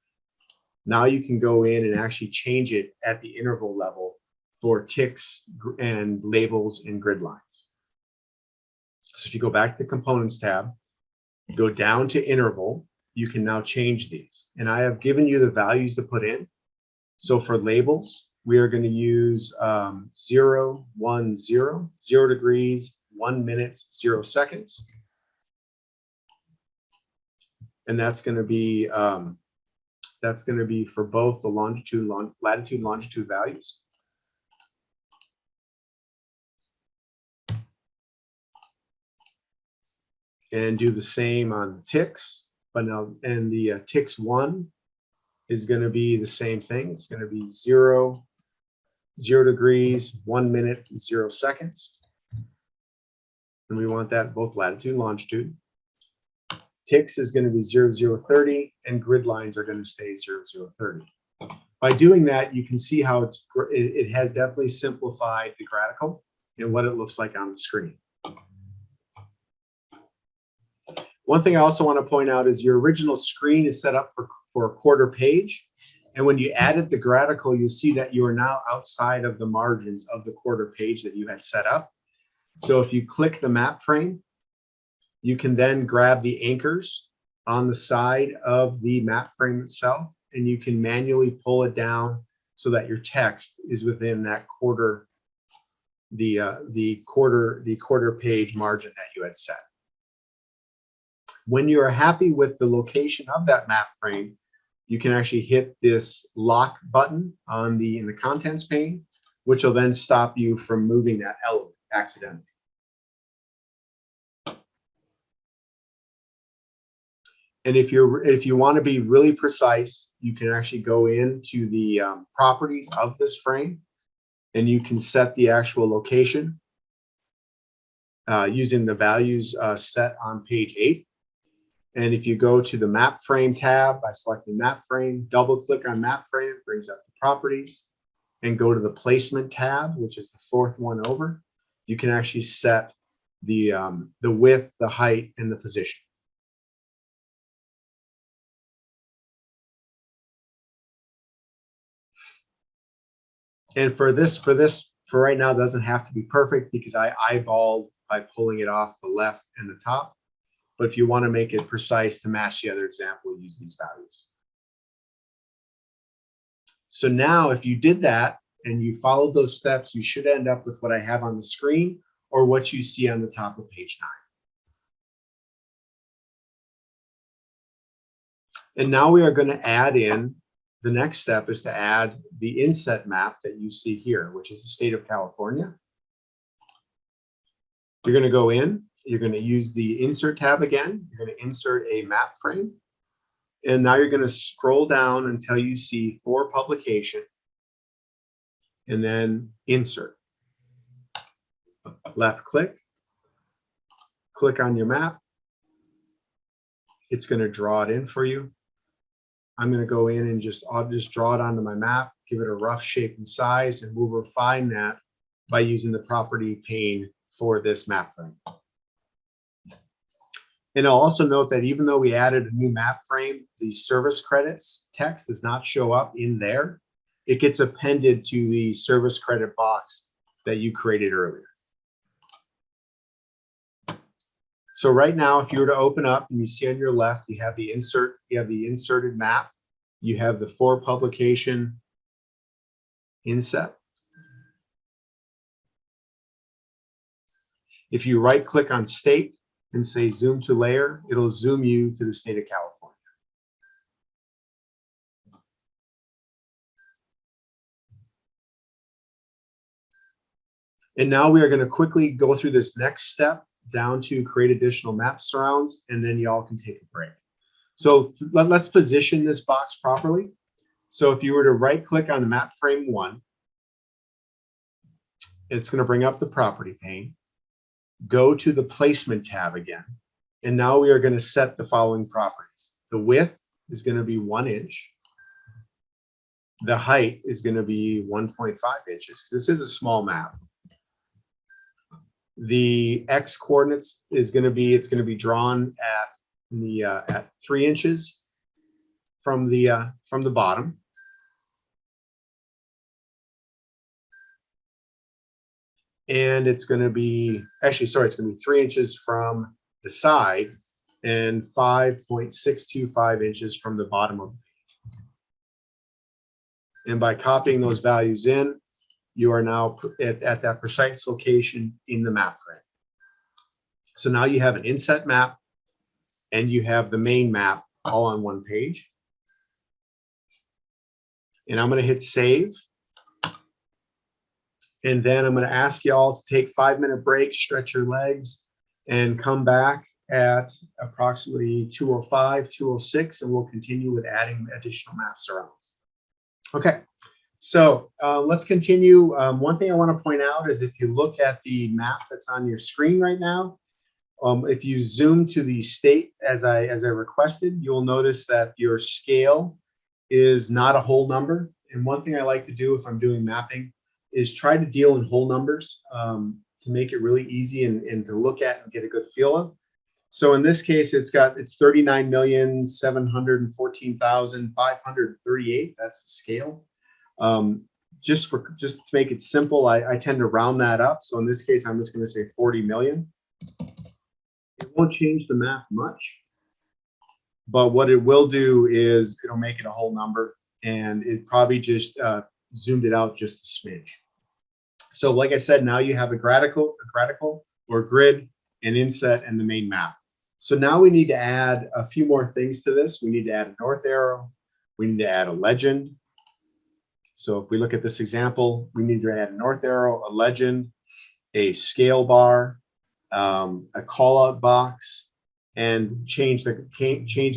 Now you can go in and actually change it at the interval level for ticks and labels and grid lines. So if you go back to the components tab, go down to interval, you can now change these. And I have given you the values to put in. So for labels, we are going to use 0, 1, 0, 0 degrees, 1 minute, 0 seconds. And that's going to be for both the longitude, latitude, longitude values. And do the same on the ticks. but now, and the TIX1 is going to be the same thing. It's going to be 0 degrees, 1 minute, 0 seconds. And we want that both latitude and longitude. TIX is going to be 0030, and grid lines are going to stay 0030. By doing that, you can see how it has definitely simplified the graphical and what it looks like on the screen. One thing I also want to point out is your original screen is set up for a quarter page. And when you added the graphical, you'll see that you are now outside of the margins of the quarter page that you had set up. So if you click the map frame, you can then grab the anchors on the side of the map frame itself, and you can manually pull it down so that your text is within that quarter, the quarter page margin that you had set. When you are happy with the location of that map frame, you can actually hit this lock button in the contents pane, which will then stop you from moving that element accidentally. And if you want to be really precise, you can actually go into the properties of this frame, and you can set the actual location using the values set on page 8. And if you go to the map frame tab by selecting map frame, double click on map frame, it brings up the properties, and go to the placement tab, which is the 4th one over. You can actually set the width, the height, and the position. And for right now, it doesn't have to be perfect because I eyeballed by pulling it off the left and the top. But if you want to make it precise to match the other example, use these values. So now if you did that and you followed those steps, you should end up with what I have on the screen or what you see on the top of page 9. And now we are going to add in, the next step is to add the inset map that you see here, which is the state of California. You're going to go in, you're going to use the insert tab again. You're going to insert a map frame. And now you're going to scroll down until you see for publication and then insert. Left click, click on your map. It's going to draw it in for you. I'm going to go in and I'll just draw it onto my map, give it a rough shape and size, and we'll refine that by using the property pane for this map frame. And I'll also note that even though we added a new map frame, the service credits text does not show up in there. It gets appended to the service credit box that you created earlier. So right now, if you were to open up and you see on your left, you have the inserted map, you have the for publication inset. If you right click on state and say zoom to layer, it'll zoom you to the state of California. And now we are going to quickly go through this next step down to create additional map surrounds, and then y'all can take a break. So let's position this box properly. So if you were to right click on the map frame 1, it's going to bring up the property pane. Go to the placement tab again. And now we are going to set the following properties. The width is going to be 1 inch. The height is going to be 1.5 inches. This is a small map. The X coordinates is going to be drawn at 3 inches from the bottom. And it's going to be, it's going to be 3 inches from the side and 5.625 inches from the bottom of the page. And by copying those values in, you are now at that precise location in the map frame. So now you have an inset map and you have the main map all on one page. And I'm going to hit save. And then I'm going to ask you all to take 5-minute break, stretch your legs, and come back at approximately 2:05, 2:06, and we'll continue with adding additional map surrounds. Okay, so let's continue. One thing I want to point out is if you look at the map that's on your screen right now, if you zoom to the state as I requested, you'll notice that your scale is not a whole number. And one thing I like to do if I'm doing mapping is try to deal in whole numbers to make it really easy and to look at and get a good feel of. So in this case, it's 39,714,538. That's the scale. Just to make it simple, I tend to round that up. So in this case, I'm just going to say 40 million. It won't change the map much, but what it will do is it'll make it a whole number, and it probably just zoomed it out just a smidge. So like I said, now you have a gradical or grid, an inset, and the main map. So now we need to add a few more things to this. We need to add a north arrow. We need to add a legend. So if we look at this example, we need to add a north arrow, a legend, a scale bar, a call out box, and change the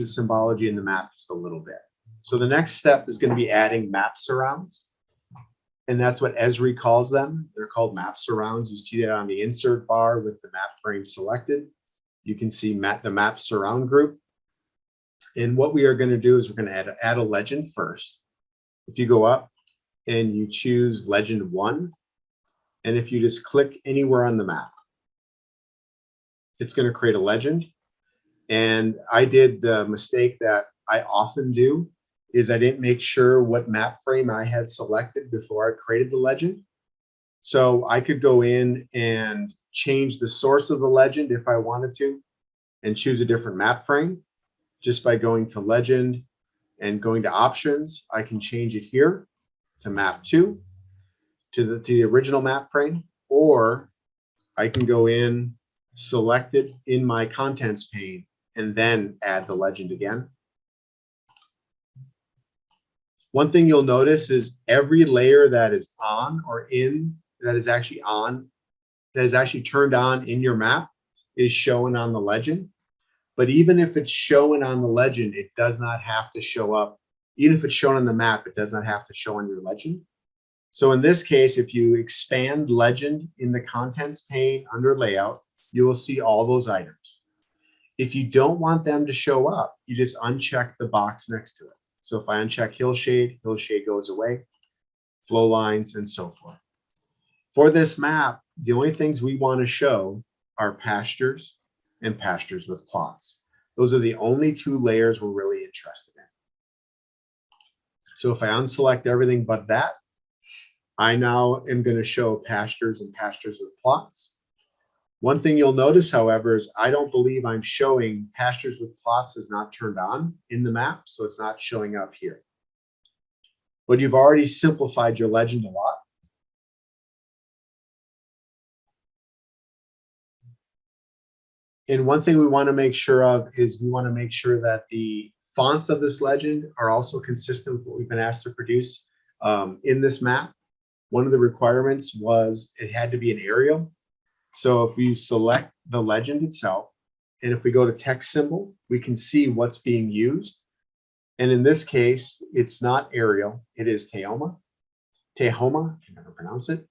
symbology in the map just a little bit. So the next step is going to be adding map surrounds. And that's what Esri calls them. They're called map surrounds. You see that on the insert bar with the map frame selected. You can see the map surround group. And what we are going to do is we're going to add a legend first. If you go up and you choose legend 1, and if you just click anywhere on the map, it's going to create a legend. And I did the mistake that I often do is I didn't make sure what map frame I had selected before I created the legend. So I could go in and change the source of the legend if I wanted to and choose a different map frame just by going to legend and going to options. I can change it here to map 2 to the original map frame, or I can go in, select it in my contents pane, and then add the legend again. One thing you'll notice is every layer that is on or in, that is actually turned on in your map is shown on the legend. But even if it's shown on the legend, it does not have to show up. Even if it's shown on the map, it does not have to show on your legend. So in this case, if you expand legend in the contents pane under layout, you will see all those items. If you don't want them to show up, you just uncheck the box next to it. So if I uncheck hillshade, hillshade goes away, flow lines, and so forth. For this map, the only things we want to show are pastures and pastures with plots. Those are the only 2 layers we're really interested in. So if I unselect everything but that, I now am going to show pastures and pastures with plots. One thing you'll notice, however, is I don't believe I'm showing pastures with plots is not turned on in the map, so it's not showing up here. But you've already simplified your legend a lot. And one thing we want to make sure of is we want to make sure that the fonts of this legend are also consistent with what we've been asked to produce in this map. One of the requirements was it had to be an Arial. So if we select the legend itself, and if we go to text symbol, we can see what's being used. And in this case, it's not Arial, it is Tehoma. Tehoma, I can never pronounce it.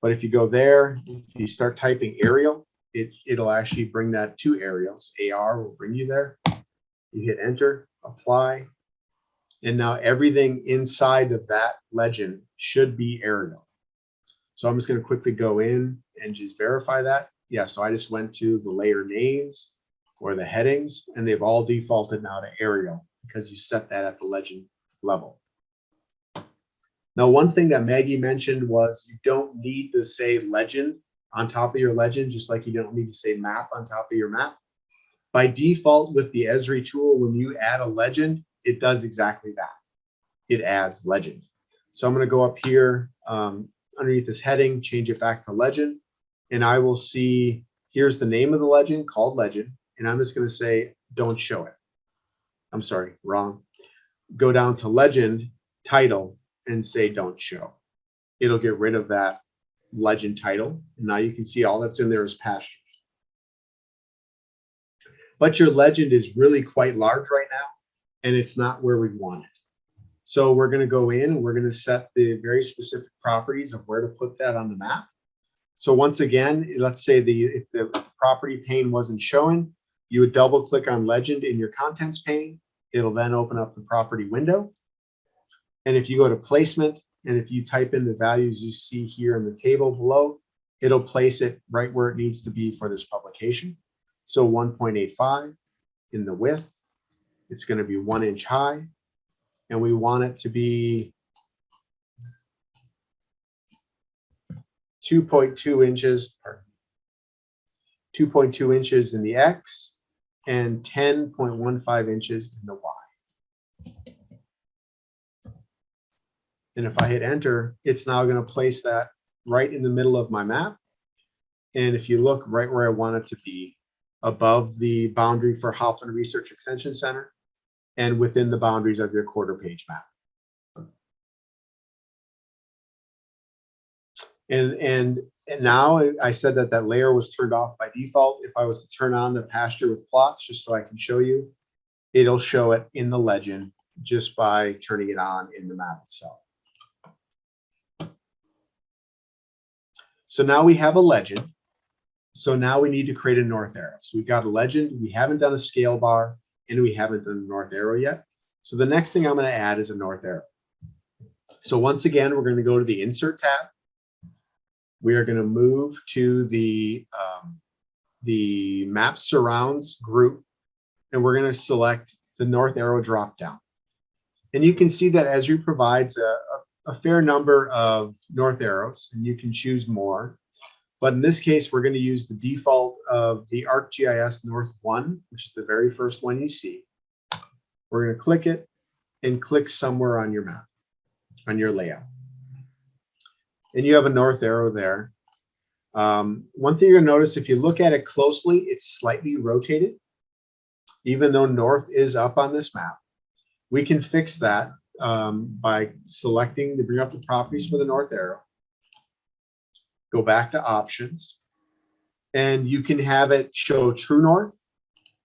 But if you go there, if you start typing Arial, it'll actually bring that to Arials. AR will bring you there. You hit enter, apply. And now everything inside of that legend should be Arial. So I'm just going to quickly go in and just verify that. Yeah, so I just went to the layer names or the headings, and they've all defaulted now to Arial because you set that at the legend level. Now, one thing that Maggie mentioned was you don't need to say legend on top of your legend, just like you don't need to say map on top of your map. By default with the Esri tool, when you add a legend, it does exactly that. It adds legend. So I'm going to go up here underneath this heading, change it back to legend, and I will see here's the name of the legend called legend, and I'm just going to say don't show it. I'm sorry, wrong. Go down to legend title and say don't show. It'll get rid of that legend title, and now you can see all that's in there is pastures. but your legend is really quite large right now, and it's not where we want it. So we're going to go in and we're going to set the very specific properties of where to put that on the map. So once again, let's say if the property pane wasn't showing, you would double click on legend in your contents pane. It'll then open up the property window. And if you go to placement, and if you type in the values you see here in the table below, it'll place it right where it needs to be for this publication. So 1.85 in the width, it's going to be 1 inch high, and we want it to be 2.2 inches, 2.2 inches in the X and 10.15 inches in the Y. And if I hit enter, it's now going to place that right in the middle of my map. And if you look right where I want it to be, above the boundary for Hopland Research Extension Center and within the boundaries of your quarter page map. And now I said that that layer was turned off by default. If I was to turn on the pasture with plots, just so I can show you, it'll show it in the legend just by turning it on in the map itself. So now we have a legend. So now we need to create a north arrow. So we've got a legend, we haven't done a scale bar, and we haven't done a north arrow yet. So the next thing I'm going to add is a north arrow. So once again, we're going to go to the Insert tab. We are going to move to the Map Surrounds group, and we're going to select the north arrow drop down. And you can see that Esri provides a fair number of north arrows, and you can choose more. But in this case, we're going to use the default of the ArcGIS North 1, which is the very first one you see. We're going to click it and click somewhere on your map, on your layout. And you have a north arrow there. One thing you're going to notice, if you look at it closely, it's slightly rotated. Even though north is up on this map, we can fix that by selecting to bring up the properties for the north arrow. Go back to options, and you can have it show true north.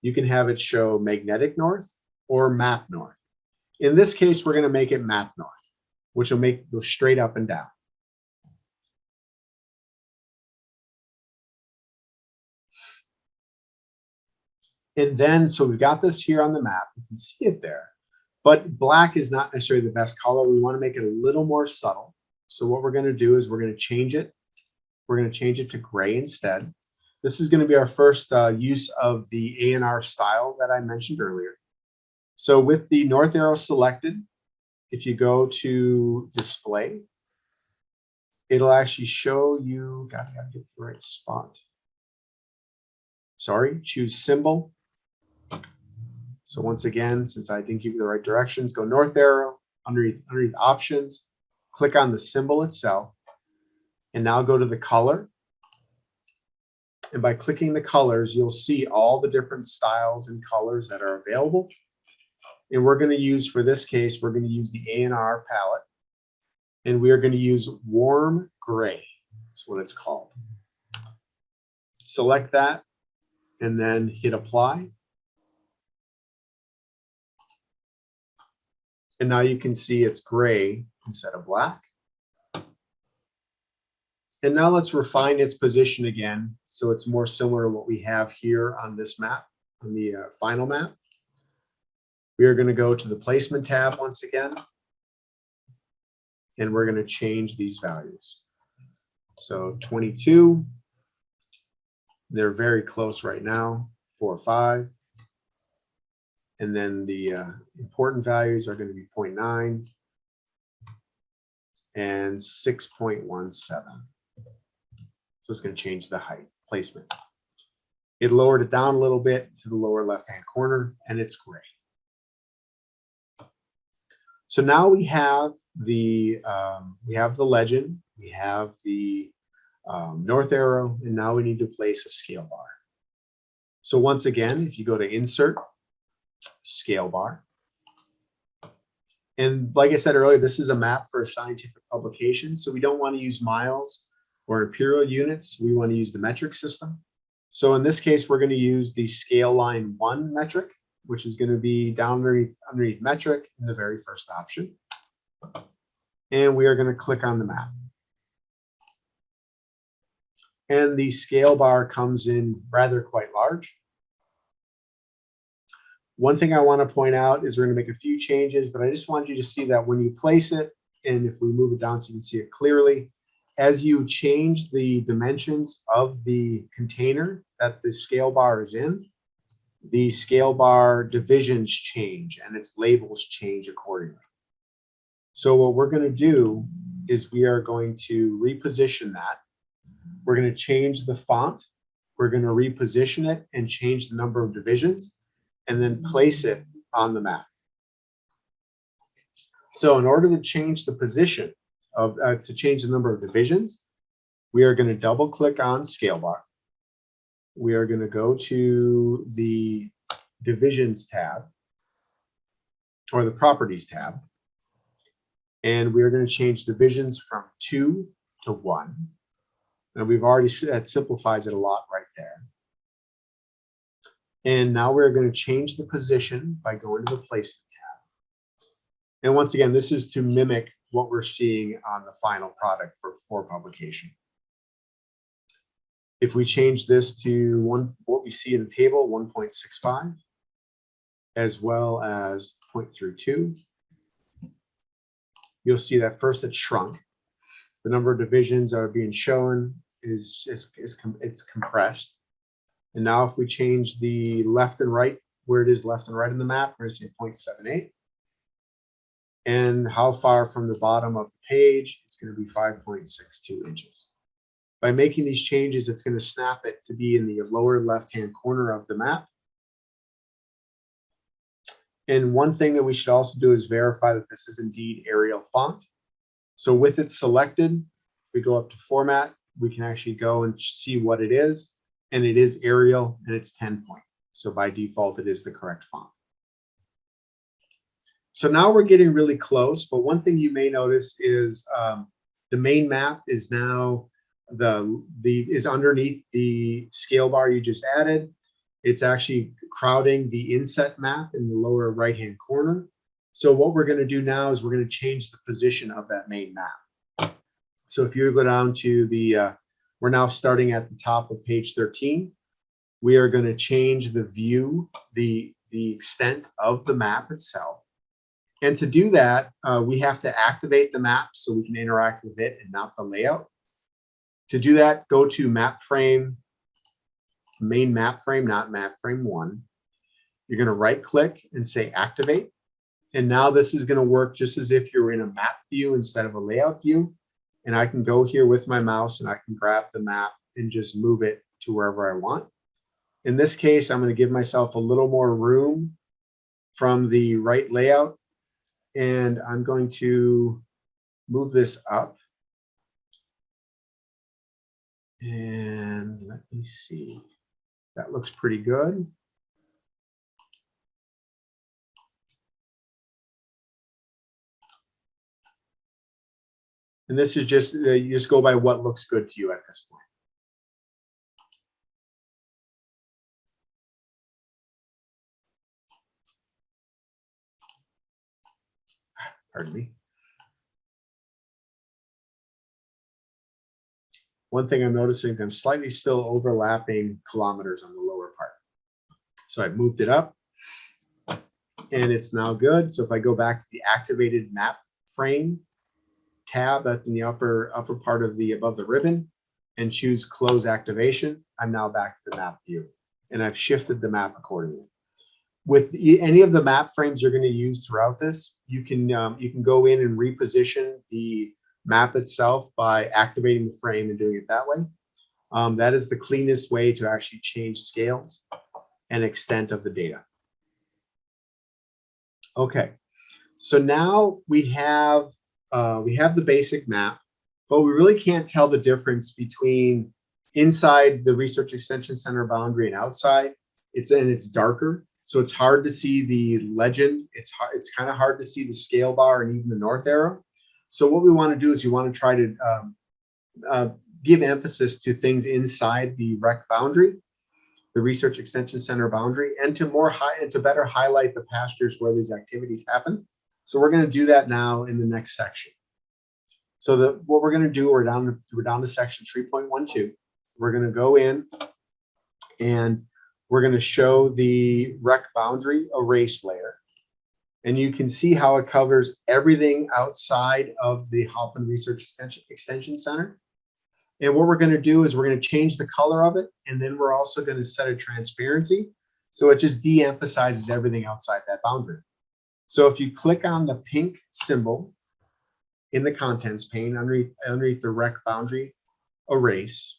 You can have it show magnetic north or map north. In this case, we're going to make it map north, which will make go straight up and down. And then, so we've got this here on the map. You can see it there, but black is not necessarily the best color. We want to make it a little more subtle. So what we're going to do is we're going to change it. We're going to change it to gray instead. This is going to be our first use of the ANR style that I mentioned earlier. So with the north arrow selected, if you go to display, it'll actually show you, gotta get the right spot. Sorry, choose symbol. So once again, since I didn't give you the right directions, go north arrow, underneath options, click on the symbol itself, and now go to the color. And by clicking the colors, you'll see all the different styles and colors that are available. And we're going to use, for this case, we're going to use the ANR palette. And we are going to use warm gray. That's what it's called. Select that and then hit apply. And now you can see it's gray instead of black. And now let's refine its position again, so it's more similar to what we have here on this map, on the final map. We are going to go to the placement tab once again, and we're going to change these values. So 22, they're very close right now, 4, 5. And then the important values are going to be 0.9 and 6.17. So it's going to change the height placement. It lowered it down a little bit to the lower left-hand corner, and it's gray. So now we have the legend, we have the north arrow, and now we need to place a scale bar. So once again, if you go to Insert, Scale Bar, and like I said earlier, this is a map for a scientific publication, so we don't want to use miles or imperial units. We want to use the metric system. So in this case, we're going to use the scale line 1 metric, which is going to be down underneath metric in the very first option. And we are going to click on the map. And the scale bar comes in rather quite large. One thing I want to point out is we're going to make a few changes, but I just want you to see that when you place it, and if we move it down so you can see it clearly, as you change the dimensions of the container that the scale bar is in, the scale bar divisions change and its labels change accordingly. So what we're going to do is we are going to reposition that. We're going to change the font. We're going to reposition it and change the number of divisions and then place it on the map. So in order to change the position of, to change the number of divisions, we are going to double click on scale bar. We are going to go to the divisions tab or the properties tab. And we're going to change divisions from 2 to 1. And we've already said that simplifies it a lot right there. And now we're going to change the position by going to the placement tab. And once again, this is to mimic what we're seeing on the final product for publication. If we change this to what we see in the table, 1.65, as well as 0.32, you'll see that first it shrunk. The number of divisions are being shown is compressed. And now if we change the left and right, where it is left and right in the map, we're going to see 0.78. And how far from the bottom of the page, it's going to be 5.62 inches. By making these changes, it's going to snap it to be in the lower left-hand corner of the map. And one thing that we should also do is verify that this is indeed Arial font. So with it selected, if we go up to format, we can actually go and see what it is. And it is Arial and it's 10 point. So by default, it is the correct font. So now we're getting really close. But one thing you may notice is the main map is now is underneath the scale bar you just added. It's actually crowding the inset map in the lower right-hand corner. So what we're going to do now is we're going to change the position of that main map. So if you go down to the, we're now starting at the top of page 13. We are going to change the view, the extent of the map itself. And to do that, we have to activate the map so we can interact with it and not the layout. To do that, go to map frame, main map frame, not map frame 1. You're going to right click and say activate. And now this is going to work just as if you're in a map view instead of a layout view. And I can go here with my mouse and I can grab the map and just move it to wherever I want. In this case, I'm going to give myself a little more room from the right layout. And I'm going to move this up. And let me see. That looks pretty good. And this is just, you just go by what looks good to you at this point. Pardon me. One thing I'm noticing, I'm slightly still overlapping kilometers on the lower part. So I've moved it up and it's now good. So if I go back to the activated map frame tab up in the upper part of the above the ribbon and choose close activation, I'm now back to the map view and I've shifted the map accordingly. With any of the map frames you're going to use throughout this, you can go in and reposition the map itself by activating the frame and doing it that way. That is the cleanest way to actually change scales and extent of the data. Okay, so now we have the basic map, but we really can't tell the difference between inside the Research Extension Center boundary and outside. It's darker, so it's hard to see the legend. It's kind of hard to see the scale bar and even the north arrow. So what we want to do is we want to try to give emphasis to things inside the rec boundary. the Research Extension Center boundary, and to better highlight the pastures where these activities happen. So we're going to do that now in the next section. So what we're going to do, we're down to section 3.12. We're going to go in and we're going to show the rec boundary erase layer. And you can see how it covers everything outside of the Hoffman Research Extension Center. And what we're going to do is we're going to change the color of it. And then we're also going to set a transparency. So it just de-emphasizes everything outside that boundary. So if you click on the pink symbol in the contents pane underneath the rec boundary erase,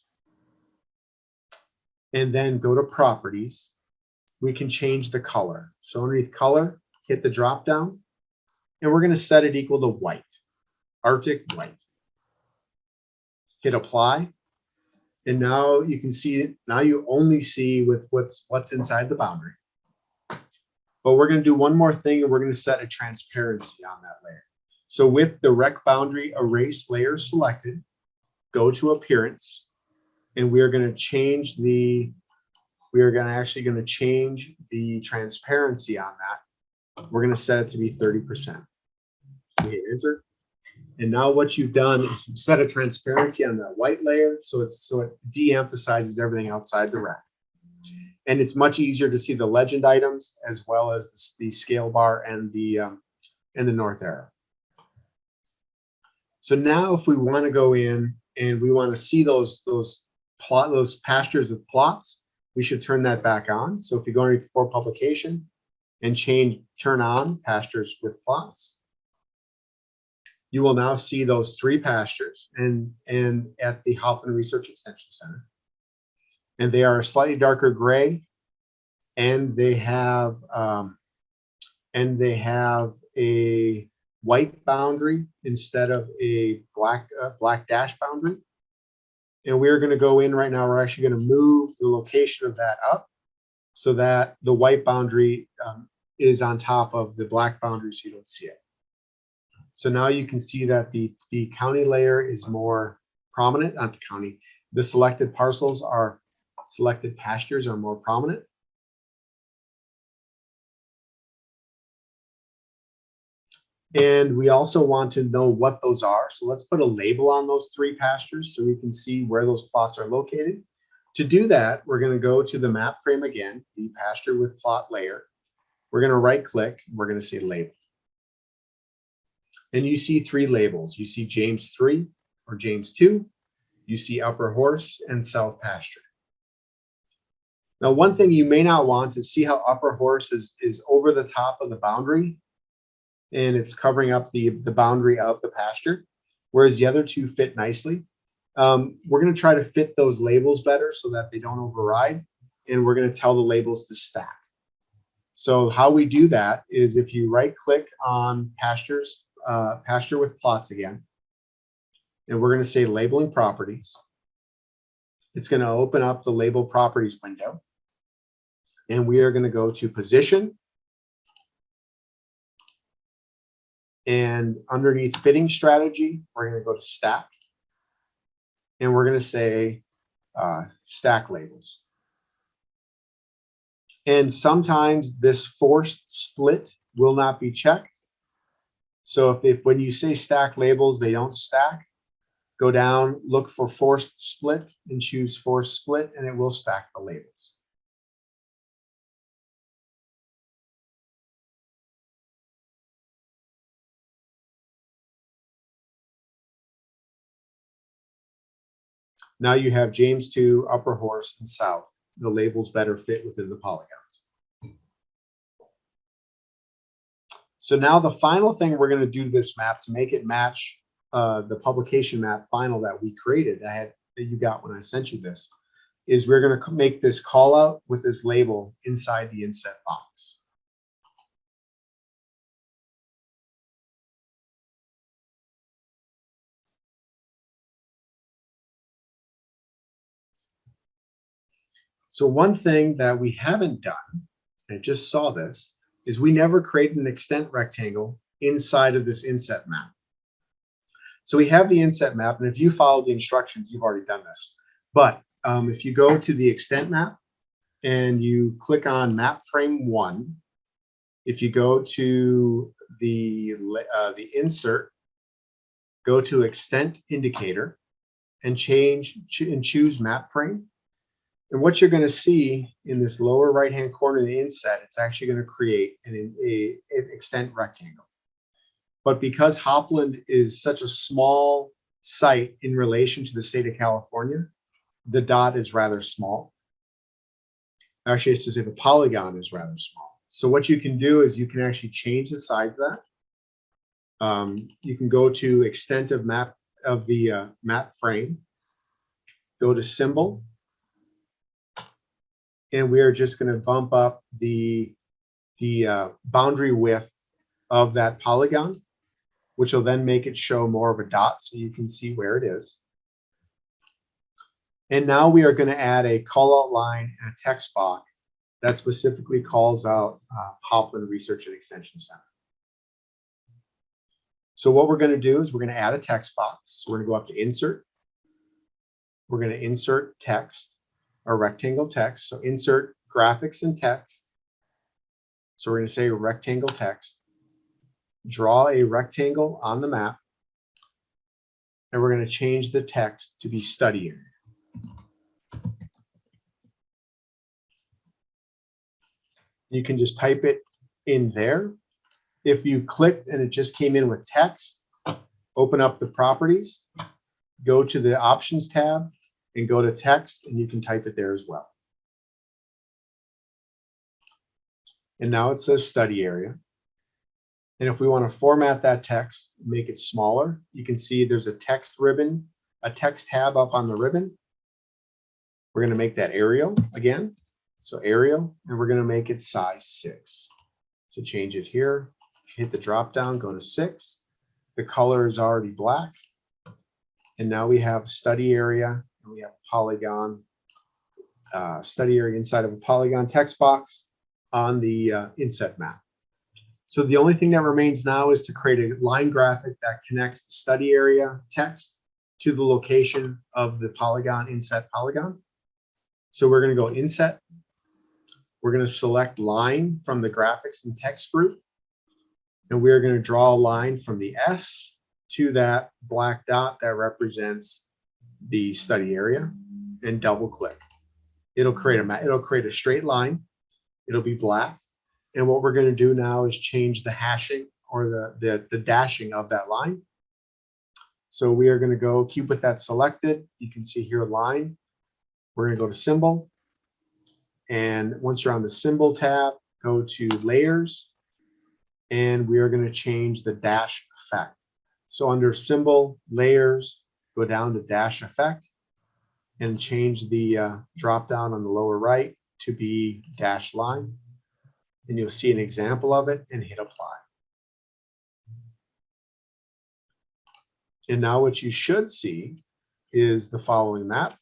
and then go to properties, we can change the color. So underneath color, hit the drop down, and we're going to set it equal to white, Arctic white. Hit apply, and now you can see, now you only see with what's inside the boundary. But we're going to do one more thing, and we're going to set a transparency on that layer. So with the rec boundary erase layer selected, go to appearance, and we are going to change the, actually going to change the transparency on that. We're going to set it to be 30%. Hit enter. And now what you've done is you set a transparency on that white layer, so it de-emphasizes everything outside the rec. And it's much easier to see the legend items as well as the scale bar and the north arrow. So now if we want to go in and we want to see those pastures with plots, we should turn that back on. So if you go underneath for publication and turn on pastures with plots, you will now see those 3 pastures and at the Hoffman Research Extension Center. And they are a slightly darker gray, and they have a white boundary instead of a black dash boundary. And we're going to go in right now. We're actually going to move the location of that up so that the white boundary is on top of the black boundary, so you don't see it. So now you can see that the county layer is more prominent, not the county. The selected pastures are more prominent. And we also want to know what those are. So let's put a label on those 3 pastures so we can see where those plots are located. To do that, we're going to go to the map frame again, the pasture with plot layer. We're going to right click. We're going to say label. And you see 3 labels. You see James 3 or James 2. You see Upper Horse and South Pasture. Now, one thing you may not want to see how Upper Horse is over the top of the boundary, and it's covering up the boundary of the pasture, whereas the other 2 fit nicely. We're going to try to fit those labels better so that they don't override, and we're going to tell the labels to stack. So how we do that is if you right click on pasture with plots again, and we're going to say labeling properties, it's going to open up the label properties window, and we are going to go to position, and underneath fitting strategy, we're going to go to stack, and we're going to say stack labels. And sometimes this forced split will not be checked. So if when you say stack labels, they don't stack, go down, look for forced split and choose forced split, and it will stack the labels. Now you have James 2, Upper Horse, and South. The labels better fit within the polygons. So now the final thing we're going to do to this map to make it match the publication map final that we created, that you got when I sent you this, is we're going to make this call out with this label inside the inset box. So one thing that we haven't done, and I just saw this, is we never created an extent rectangle inside of this inset map. So we have the inset map, and if you follow the instructions, you've already done this. But if you go to the extent map and you click on map frame 1, if you go to the insert, go to extent indicator and choose map frame. And what you're going to see in this lower right-hand corner of the inset, it's actually going to create an extent rectangle. But because Hopland is such a small site in relation to the state of California, the dot is rather small. Actually, it's to say the polygon is rather small. So what you can do is you can actually change the size of that. You can go to extent of map of the map frame, go to symbol, and we are just going to bump up the boundary width of that polygon, which will then make it show more of a dot so you can see where it is. And now we are going to add a call out line and a text box that specifically calls out Hopland Research and Extension Center. So what we're going to do is we're going to add a text box. We're going to go up to insert. We're going to insert text, or rectangle text. So insert graphics and text. So we're going to say rectangle text. Draw a rectangle on the map. And we're going to change the text to be study area. You can just type it in there. If you clicked and it just came in with text, open up the properties, go to the options tab and go to text, and you can type it there as well. And now it says study area. And if we want to format that text, make it smaller, you can see there's a text ribbon, a text tab up on the ribbon. We're going to make that Arial again. So Arial, and we're going to make it size 6. So change it here, hit the drop down, go to 6. The color is already black. And now we have study area, and we have polygon, study area inside of a polygon text box on the inset map. So the only thing that remains now is to create a line graphic that connects the study area text to the location of the polygon, inset polygon. So we're going to go inset. We're going to select line from the graphics and text group. And we're going to draw a line from the S to that black dot that represents the study area and double click. It'll create a straight line. It'll be black. And what we're going to do now is change the hashing or the dashing of that line. So we are going to go keep with that selected. You can see here line. We're going to go to symbol. And once you're on the symbol tab, go to layers. And we are going to change the dash effect. So under symbol, layers, go down to dash effect and change the drop down on the lower right to be dash line. And you'll see an example of it and hit apply. And now what you should see is the following map,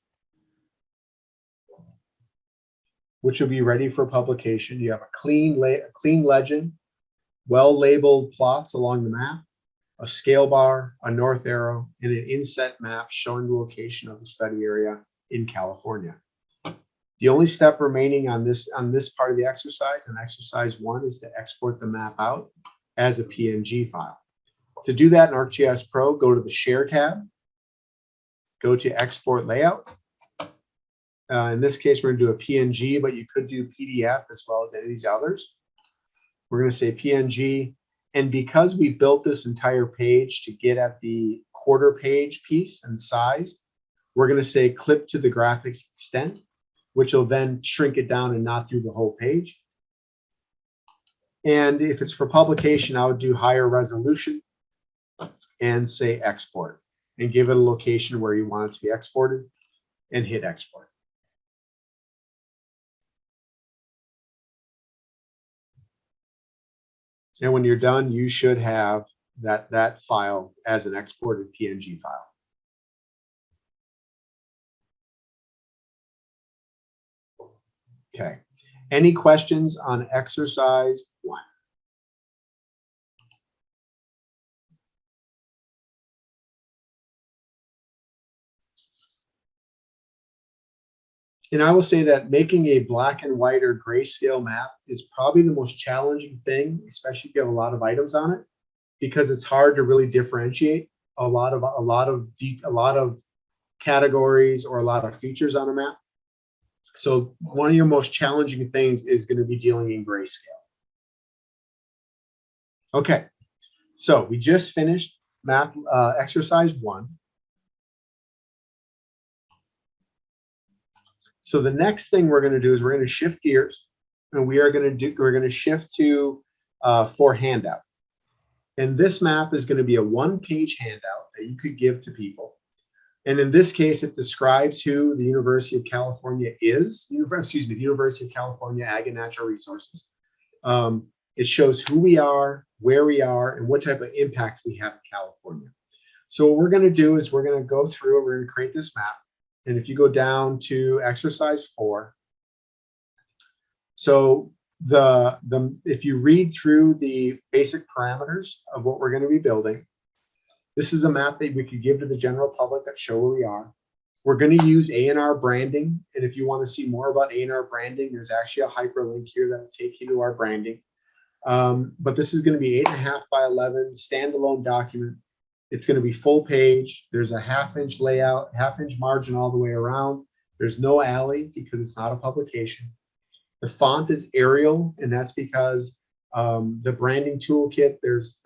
which will be ready for publication. You have a clean legend, well-labeled plots along the map, a scale bar, a north arrow, and an inset map showing the location of the study area in California. The only step remaining on this part of the exercise, and exercise 1, is to export the map out as a PNG file. To do that in ArcGIS Pro, go to the Share tab, go to Export Layout. In this case, we're going to do a PNG, but you could do PDF as well as any of these others. We're going to say PNG, and because we built this entire page to get at the quarter page piece and size, we're going to say clip to the graphics extent, which will then shrink it down and not do the whole page. And if it's for publication, I would do higher resolution and say export and give it a location where you want it to be exported and hit export. And when you're done, you should have that file as an exported PNG file. Okay. Any questions on exercise 1? And I will say that making a black and white or grayscale map is probably the most challenging thing, especially if you have a lot of items on it, because it's hard to really differentiate a lot of categories or a lot of features on a map. So one of your most challenging things is going to be dealing in grayscale. Okay, so we just finished map exercise 1. So the next thing we're going to do is we're going to shift gears, and we're going to shift to for handout. And this map is going to be a one-page handout that you could give to people. And in this case, it describes who the University of California is. The University of California Ag and Natural Resources. It shows who we are, where we are, and what type of impact we have in California. So what we're going to do is we're going to go through, we're going to create this map. And if you go down to exercise 4, so if you read through the basic parameters of what we're going to be building, this is a map that we could give to the general public that show where we are. We're going to use ANR branding. And if you want to see more about ANR branding, there's actually a hyperlink here that will take you to our branding. But this is going to be 8.5 by 11 standalone document. It's going to be full page. There's a 1/2 inch layout, 1/2 inch margin all the way around. There's no alley because it's not a publication. The font is Arial, and that's because the branding toolkit, there's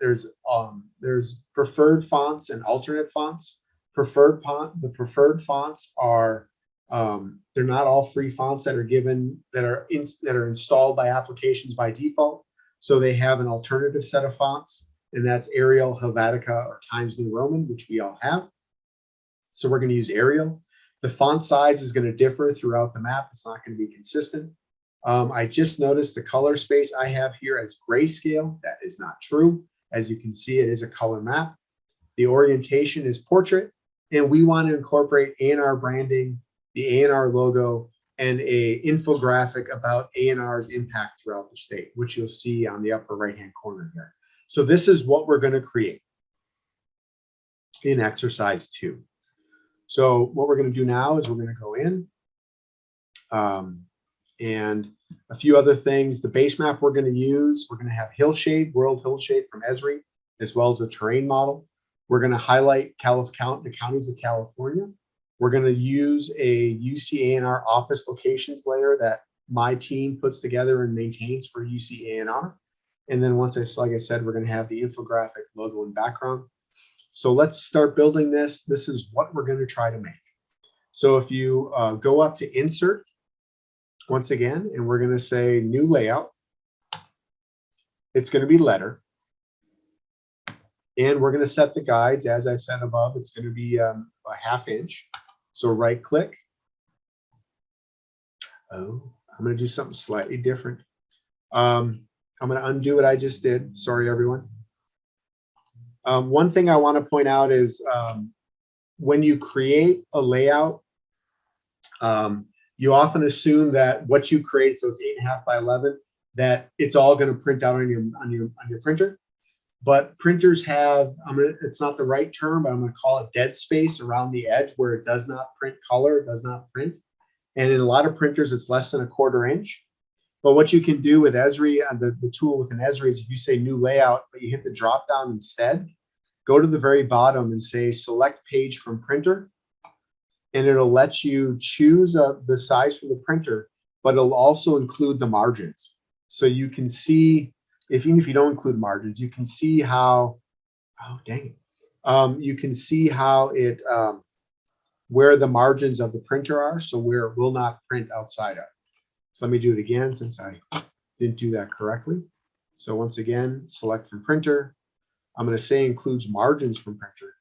preferred fonts and alternate fonts. The preferred fonts are they're not all free fonts that are given that are installed by applications by default. So they have an alternative set of fonts, and that's Arial, Helvetica, or Times New Roman, which we all have. So we're going to use Arial. The font size is going to differ throughout the map. It's not going to be consistent. I just noticed the color space I have here as grayscale. That is not true. As you can see, it is a color map. The orientation is portrait, and we want to incorporate ANR branding, the ANR logo, and a infographic about ANR's impact throughout the state, which you'll see on the upper right-hand corner there. So this is what we're going to create in exercise 2. So what we're going to do now is we're going to go in and a few other things. The base map we're going to use, we're going to have hillshade, world hillshade from Esri, as well as a terrain model. We're going to highlight the counties of California. We're going to use a UCANR office locations layer that my team puts together and maintains for UCANR. And then once like I said, we're going to have the infographic logo and background. So let's start building this. This is what we're going to try to make. So if you go up to insert once again, and we're going to say new layout, it's going to be letter. And we're going to set the guides, as I said above, it's going to be a 1/2 inch. So right click. Oh, I'm going to do something slightly different. I'm going to undo what I just did. Sorry, everyone. One thing I want to point out is when you create a layout, you often assume that what you create, so it's 8.5 by 11, that it's all going to print out on your printer. But printers have, it's not the right term, but I'm going to call it dead space around the edge where it does not print color, it does not print. And in a lot of printers, it's less than 1/4 inch. But what you can do with Esri, the tool within Esri, is if you say new layout, but you hit the drop down instead, go to the very bottom and say select page from printer. And it'll let you choose the size for the printer, but it'll also include the margins. So you can see, even if you don't include margins, you can see how, oh, dang it. You can see how it, where the margins of the printer are, so where it will not print outside of. So let me do it again since I didn't do that correctly. So once again, select from printer. I'm going to say includes margins from printer.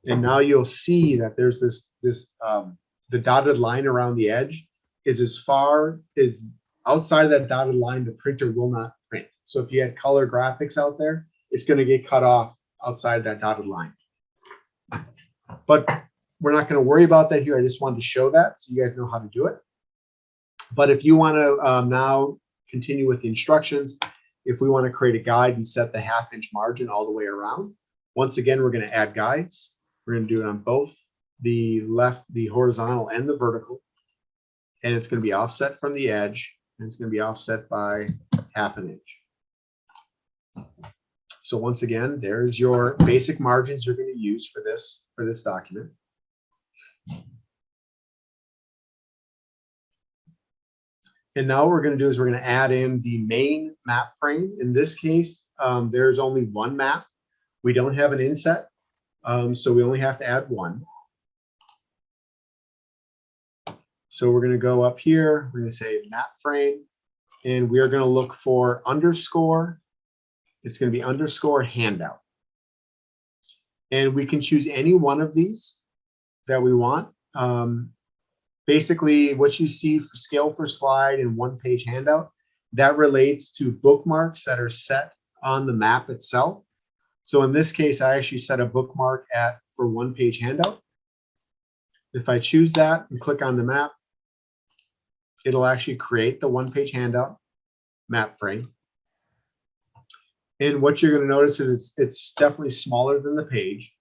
And now you'll see that there's the dotted line around the edge is as far as outside of that dotted line, the printer will not print. So if you had color graphics out there, it's going to get cut off outside that dotted line. But we're not going to worry about that here. I just wanted to show that so you guys know how to do it. But if you want to now continue with the instructions, if we want to create a guide and set the 1/2 inch margin all the way around, once again, we're going to add guides. We're going to do it on both the horizontal and the vertical. and it's going to be offset from the edge, and it's going to be offset by 1/2 inch. So once again, there's your basic margins you're going to use for this document. And now what we're going to do is we're going to add in the main map frame. In this case, there's only one map. We don't have an inset, so we only have to add one. So we're going to go up here. We're going to say map frame, and we are going to look for underscore. It's going to be underscore handout. And we can choose any one of these that we want. Basically, what you see for scale for slide and one-page handout, that relates to bookmarks that are set on the map itself. So in this case, I actually set a bookmark for one-page handout. If I choose that and click on the map, it'll actually create the one-page handout map frame. And what you're going to notice is it's definitely smaller than the page.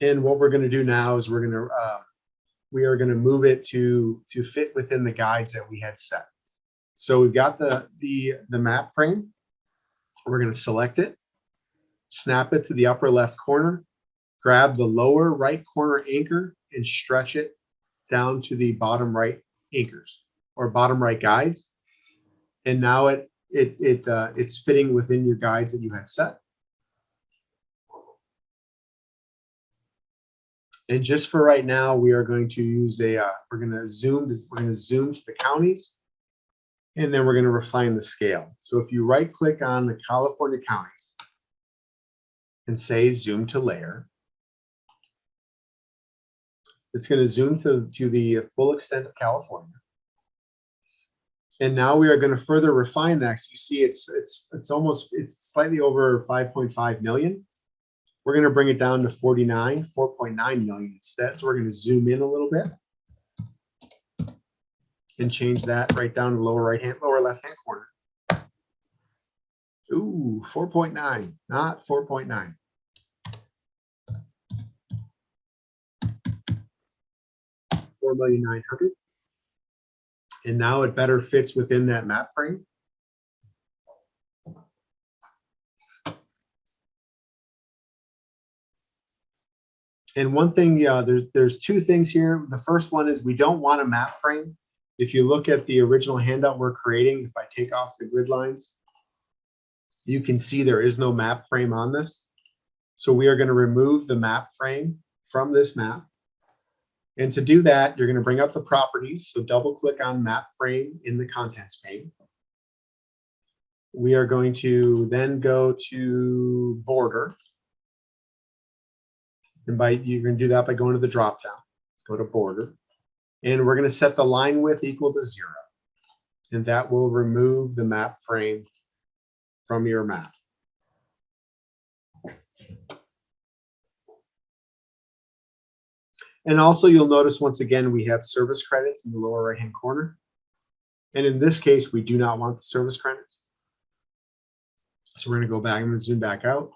And what we're going to do now is we are going to move it to fit within the guides that we had set. So we've got the map frame. We're going to select it, snap it to the upper left corner, grab the lower right corner anchor and stretch it down to the bottom right anchors or bottom right guides. And now it's fitting within your guides that you had set. And just for right now, we are going to use we're going to zoom to the counties, and then we're going to refine the scale. So if you right click on the California counties and say zoom to layer, it's going to zoom to the full extent of California. And now we are going to further refine that. So you see it's slightly over 5.5 million. We're going to bring it down to 4.9 million instead. So we're going to zoom in a little bit and change that right down to the lower left-hand corner. Ooh, 4.9, not 4.9. $4,900,000. And now it better fits within that map frame. And one thing, there's two things here. The first one is we don't want a map frame. If you look at the original handout we're creating, if I take off the grid lines, you can see there is no map frame on this. So we are going to remove the map frame from this map. And to do that, you're going to bring up the properties. So double click on map frame in the contents pane. We are going to then go to border. And you're going to do that by going to the drop down, go to border, and we're going to set the line width equal to 0. And that will remove the map frame from your map. And also you'll notice once again, we have service credits in the lower right-hand corner. And in this case, we do not want the service credits. So we're going to go back and zoom back out.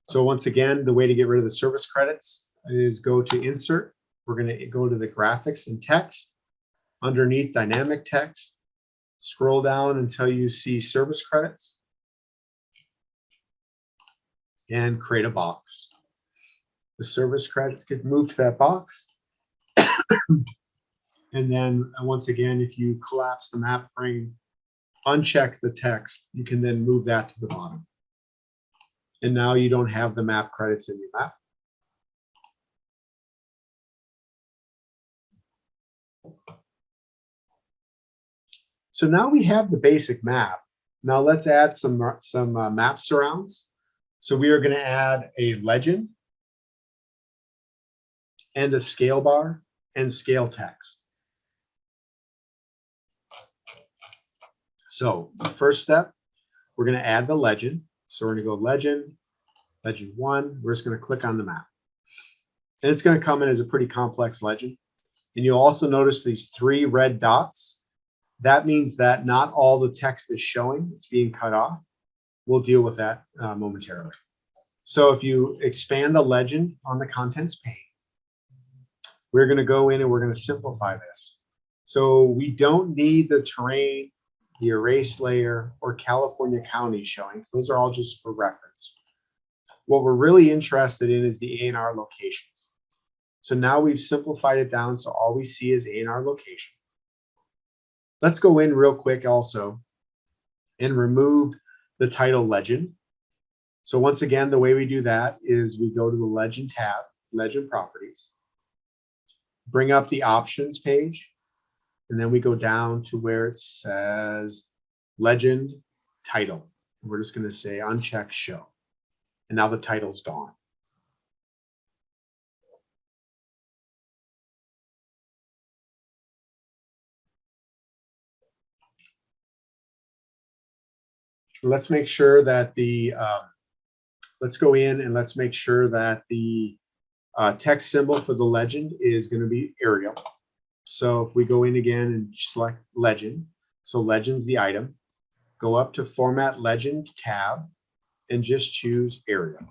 So once again, the way to get rid of the service credits is go to insert. We're going to go to the graphics and text. Underneath dynamic text, scroll down until you see service credits and create a box. The service credits get moved to that box. And then once again, if you collapse the map frame, uncheck the text, you can then move that to the bottom. And now you don't have the map credits in your map. So now we have the basic map. Now let's add some map surrounds. So we are going to add a legend and a scale bar and scale text. So the first step, we're going to add the legend. So we're going to go legend 1. We're just going to click on the map. And it's going to come in as a pretty complex legend. And you'll also notice these 3 red dots. That means that not all the text is showing. It's being cut off. We'll deal with that momentarily. So if you expand the legend on the contents pane, we're going to go in and we're going to simplify this. So we don't need the terrain, the erase layer, or California county showing. Those are all just for reference. What we're really interested in is the ANR locations. So now we've simplified it down so all we see is ANR locations. Let's go in real quick also and remove the title legend. So once again, the way we do that is we go to the legend tab, legend properties, bring up the options page, and then we go down to where it says legend title. We're just going to say uncheck show. And now the title's gone. Let's make sure that the, let's go in and let's make sure that the text symbol for the legend is going to be Arial. So if we go in again and select legend, so legend's the item, go up to format legend tab and just choose Arial.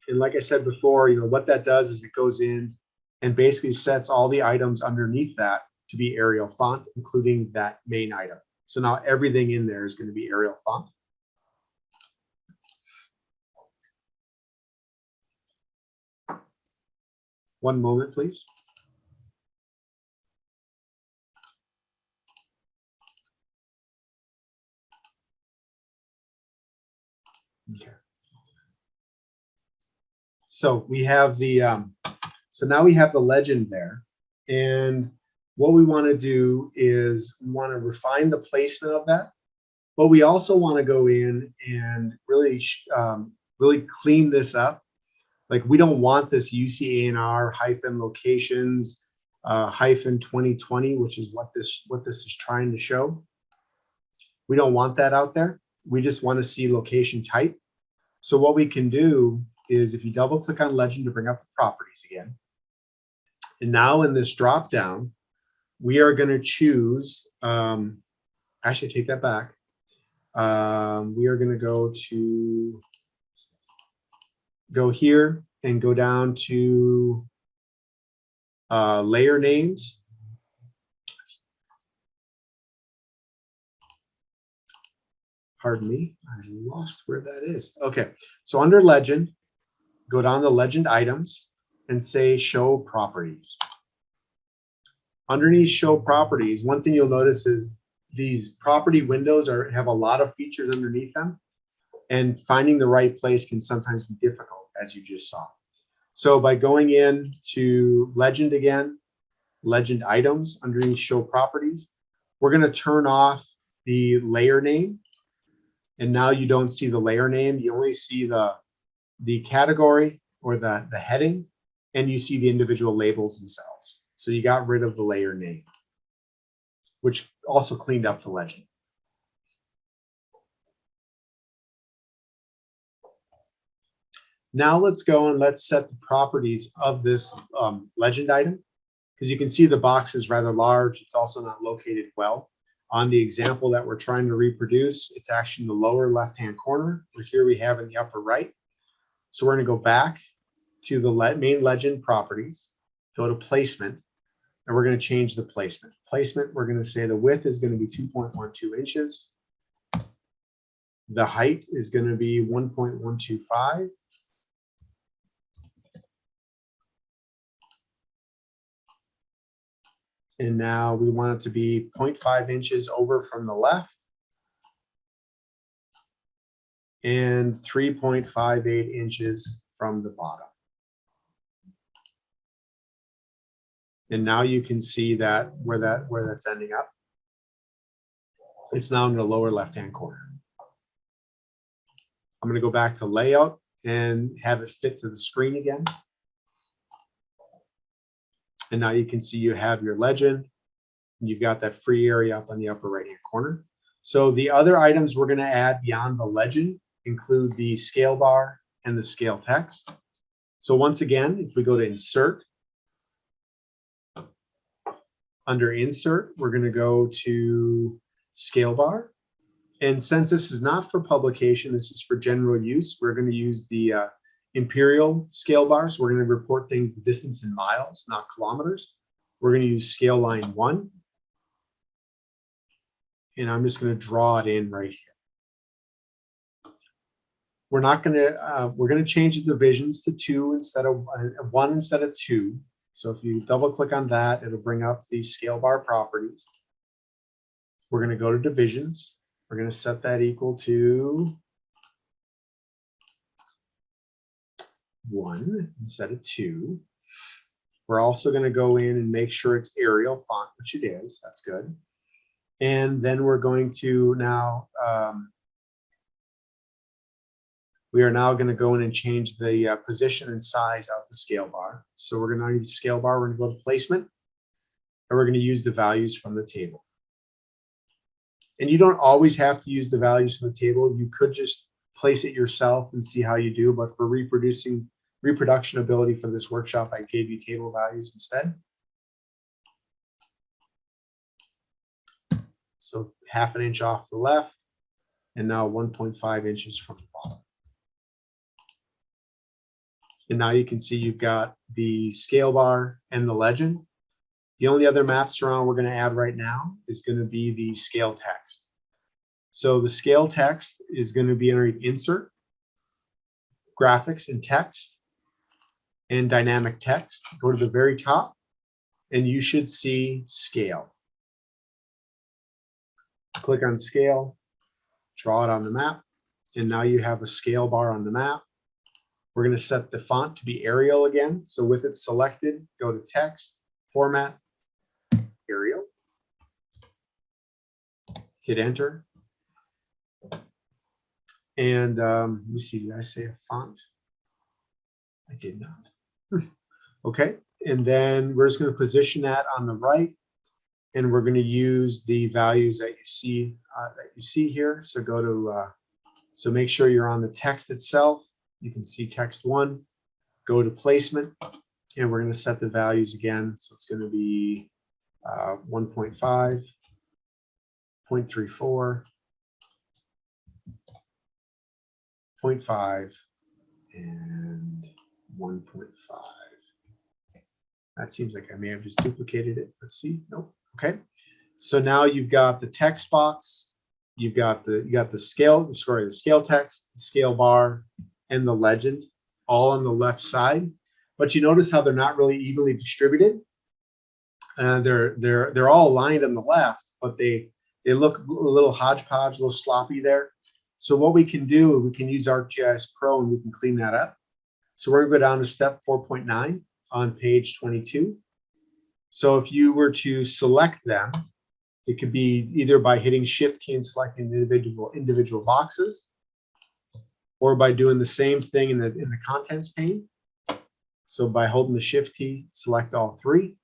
And like I said before, what that does is it goes in and basically sets all the items underneath that to be Arial font, including that main item. So now everything in there is going to be Arial font. One moment, please. Okay. So we have the, so now we have the legend there. And what we want to do is we want to refine the placement of that, but we also want to go in and really, really clean this up. Like we don't want this UCANR hyphen locations hyphen 2020, which is what this is trying to show. We don't want that out there. We just want to see location type. So what we can do is if you double click on legend to bring up the properties again, and now in this drop down, we are going to choose, actually take that back. We are going to go here and go down to layer names. Pardon me, I lost where that is. Okay, so under legend, go down to legend items and say show properties. Underneath show properties, one thing you'll notice is these property windows have a lot of features underneath them, and finding the right place can sometimes be difficult, as you just saw. So by going in to legend again, legend items underneath show properties, we're going to turn off the layer name. And now you don't see the layer name. You only see the category or the heading, and you see the individual labels themselves. So you got rid of the layer name, which also cleaned up the legend. Now let's go and let's set the properties of this legend item, because you can see the box is rather large. It's also not located well. On the example that we're trying to reproduce, it's actually in the lower left-hand corner, where here we have in the upper right. So we're going to go back to the main legend properties, go to placement, and we're going to change the placement. Placement, we're going to say the width is going to be 2.12 inches. The height is going to be 1.125. And now we want it to be 0.5 inches over from the left and 3.58 inches from the bottom. And now you can see that where that's ending up. It's now in the lower left-hand corner. I'm going to go back to layout and have it fit to the screen again. And now you can see you have your legend. You've got that free area up on the upper right-hand corner. So the other items we're going to add beyond the legend include the scale bar and the scale text. So once again, if we go to insert, under insert, we're going to go to scale bar. And since this is not for publication, this is for general use, we're going to use the imperial scale bar. So we're going to report things the distance in miles, not kilometers. We're going to use scale line 1. And I'm just going to draw it in right here. We're not going to, we're going to change the divisions to 2 instead of 1 instead of 2. So if you double click on that, it'll bring up these scale bar properties. We're going to go to divisions. We're going to set that equal to 1 instead of 2. We're also going to go in and make sure it's Arial font, which it is. That's good. And then we're going to now, we are now going to go in and change the position and size of the scale bar. So we're going to use scale bar. We're going to go to placement, and we're going to use the values from the table. And you don't always have to use the values from the table. You could just place it yourself and see how you do. But for reproduction ability for this workshop, I gave you table values instead. So 1/2 inch off the left, and now 1.5 inches from the bottom. And now you can see you've got the scale bar and the legend. The only other map surround we're going to add right now is going to be the scale text. So the scale text is going to be underneath insert, graphics and text, and dynamic text. Go to the very top, and you should see scale. Click on scale, draw it on the map, and now you have a scale bar on the map. We're going to set the font to be Arial again. So with it selected, go to text, format, Arial, hit enter. And let me see, did I say a font? I did not. Okay, and then we're just going to position that on the right, and we're going to use the values that you see here. So go to so make sure you're on the text itself. You can see text 1. Go to placement, and we're going to set the values again. So it's going to be 1.5, 0.34, 0.5, and 1.5. That seems like I may have just duplicated it. Let's see. Nope. Okay. So now you've got the text box, you've got the scale, sorry, the scale text, the scale bar, and the legend all on the left side. But you notice how they're not really evenly distributed. They're all aligned on the left, but they look a little hodgepodge, a little sloppy there. So what we can do, we can use ArcGIS Pro and we can clean that up. So we're going to go down to step 4.9 on page 22. So if you were to select them, it could be either by hitting Shift key and selecting the individual boxes, or by doing the same thing in the contents pane. So by holding the Shift key, select all 3.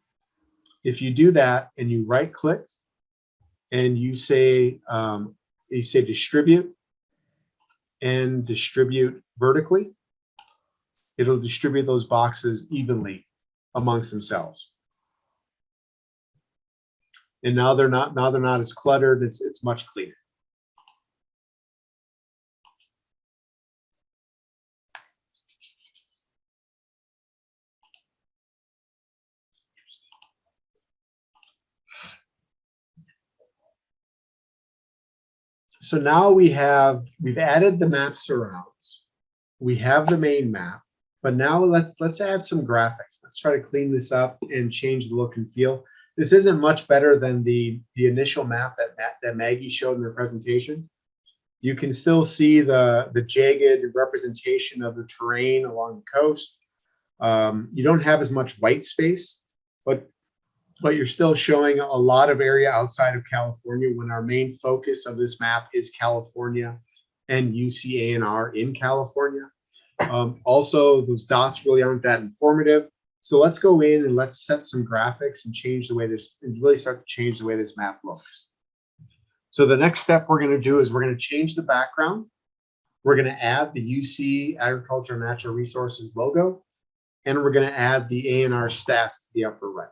If you do that and you right click and you say distribute and distribute vertically, it'll distribute those boxes evenly amongst themselves. And now they're not as cluttered. It's much cleaner. So now we've added the map surrounds. We have the main map, but now let's add some graphics. Let's try to clean this up and change the look and feel. This isn't much better than the initial map that Maggie showed in her presentation. You can still see the jagged representation of the terrain along the coast. You don't have as much white space, but you're still showing a lot of area outside of California when our main focus of this map is California and UCANR in California. Also, those dots really aren't that informative. So let's go in and let's set some graphics and change the way really start to change the way this map looks. So the next step we're going to do is we're going to change the background. We're going to add the UC Agriculture and Natural Resources logo, and we're going to add the ANR stats to the upper right.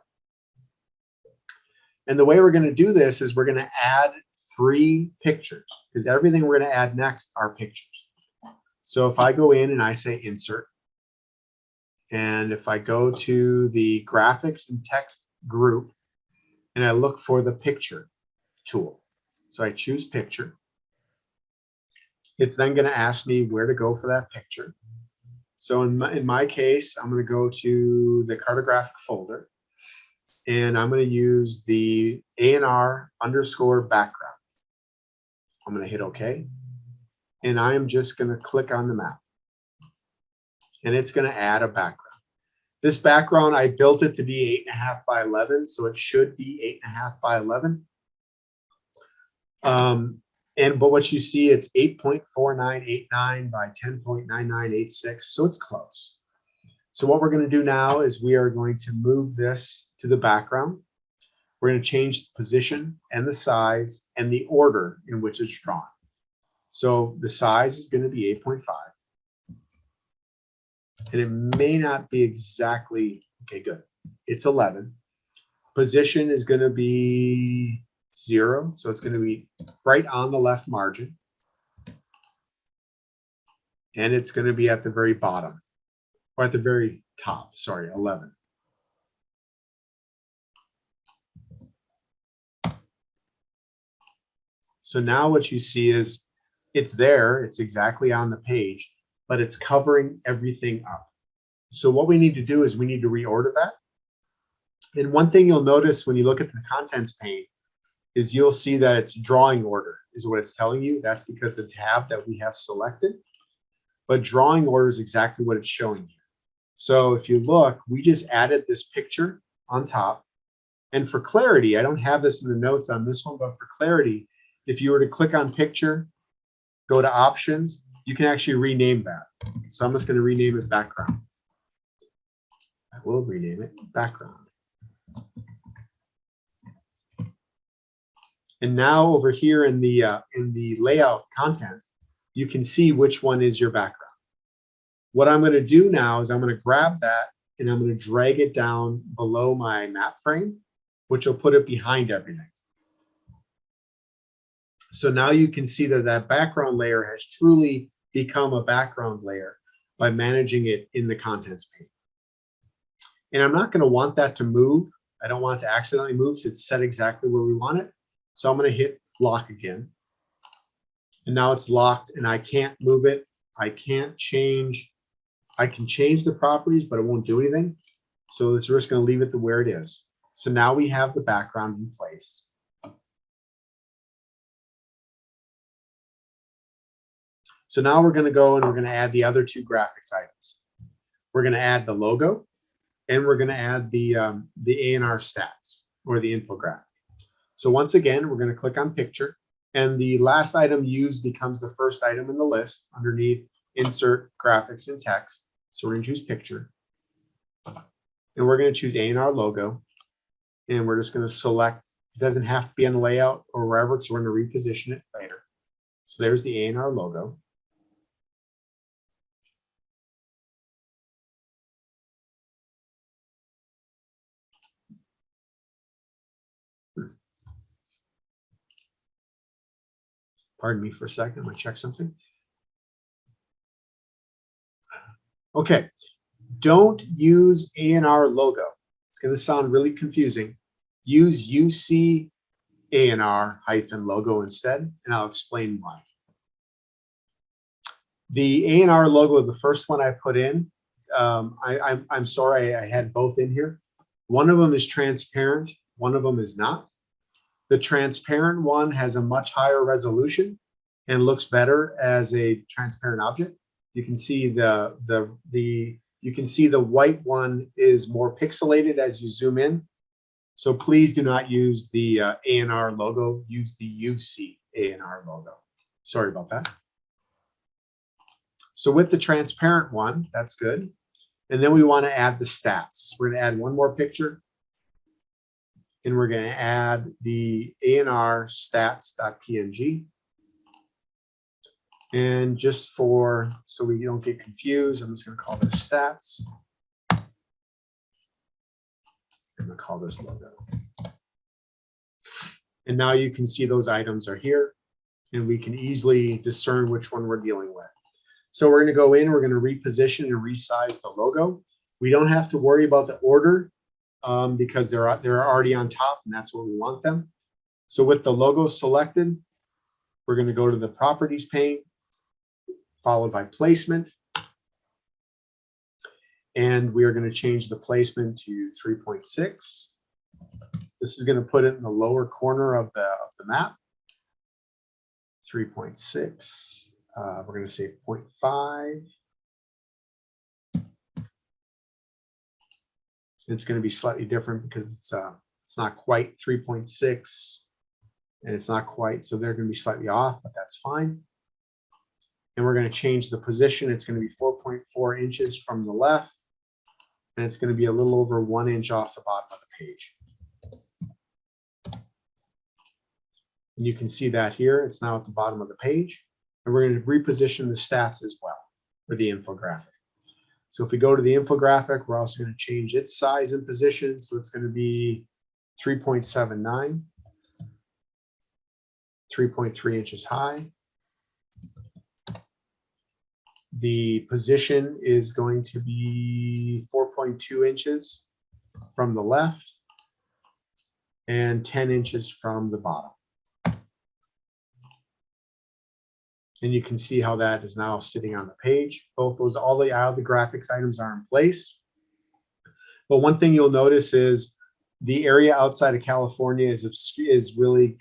And the way we're going to do this is we're going to add 3 pictures because everything we're going to add next are pictures. So if I go in and I say insert, and if I go to the graphics and text group and I look for the picture tool, so I choose picture, it's then going to ask me where to go for that picture. So in my case, I'm going to go to the cartographic folder and I'm going to use the ANR_background. I'm going to hit OK. And I am just going to click on the map. And it's going to add a background. This background, I built it to be 8.5 by 11, so it should be 8.5 by 11. But what you see, it's 8.4989 by 10.9986, so it's close. So what we're going to do now is we are going to move this to the background. We're going to change the position and the size and the order in which it's drawn. So the size is going to be 8.5. And it may not be exactly, okay, good. It's 11. Position is going to be 0. So it's going to be right on the left margin. And it's going to be at the very bottom, or at the very top, sorry, 11. So now what you see is it's there, it's exactly on the page, but it's covering everything up. So what we need to do is we need to reorder that. And one thing you'll notice when you look at the contents pane is you'll see that it's drawing order is what it's telling you. That's because the tab that we have selected. But drawing order is exactly what it's showing you. So if you look, we just added this picture on top. And for clarity, I don't have this in the notes on this one, but for clarity, if you were to click on picture, go to options, you can actually rename that. So I'm just going to rename it background. I will rename it background. And now over here in the layout content, you can see which one is your background. What I'm going to do now is I'm going to grab that and I'm going to drag it down below my map frame, which will put it behind everything. So now you can see that that background layer has truly become a background layer by managing it in the contents pane. And I'm not going to want that to move. I don't want it to accidentally move, so it's set exactly where we want it. So I'm going to hit lock again. And now it's locked and I can't move it. I can't change. I can change the properties, but it won't do anything. So it's just going to leave it to where it is. So now we have the background in place. So now we're going to go and we're going to add the other 2 graphics items. We're going to add the logo and we're going to add the ANR stats or the infographic. So once again, we're going to click on picture and the last item used becomes the first item in the list underneath insert graphics and text. So we're going to choose picture and we're going to choose ANR logo and we're just going to select, it doesn't have to be on the layout or wherever, so we're going to reposition it later. So there's the ANR logo. Pardon me for a second, I'm going to check something. Okay, don't use ANR logo. It's going to sound really confusing. Use UCANR-logo instead, and I'll explain why. The ANR logo, the first one I put in, I'm sorry I had both in here. One of them is transparent, one of them is not. The transparent one has a much higher resolution and looks better as a transparent object. You can see the white one is more pixelated as you zoom in. So please do not use the ANR logo. Use the UCANR logo. Sorry about that. So with the transparent one, that's good. And then we want to add the stats. We're going to add one more picture. And we're going to add the ANR stats.png. And just so we don't get confused, I'm just going to call this stats. I'm going to call this logo. And now you can see those items are here, and we can easily discern which one we're dealing with. So we're going to go in, we're going to reposition and resize the logo. We don't have to worry about the order because they're already on top, and that's where we want them. So with the logo selected, we're going to go to the properties pane, followed by placement. And we are going to change the placement to 3.6. This is going to put it in the lower corner of the map. 3.6. We're going to say 0.5. It's going to be slightly different because it's not quite 3.6, and it's not quite, so they're going to be slightly off, but that's fine. And we're going to change the position. It's going to be 4.4 inches from the left, and it's going to be a little over 1 inch off the bottom of the page. And you can see that here. It's now at the bottom of the page. And we're going to reposition the stats as well for the infographic. So if we go to the infographic, we're also going to change its size and position. So it's going to be 3.79, 3.3 inches high. The position is going to be 4.2 inches from the left and 10 inches from the bottom. And you can see how that is now sitting on the page. Both those, all the graphics items are in place. But one thing you'll notice is the area outside of California is really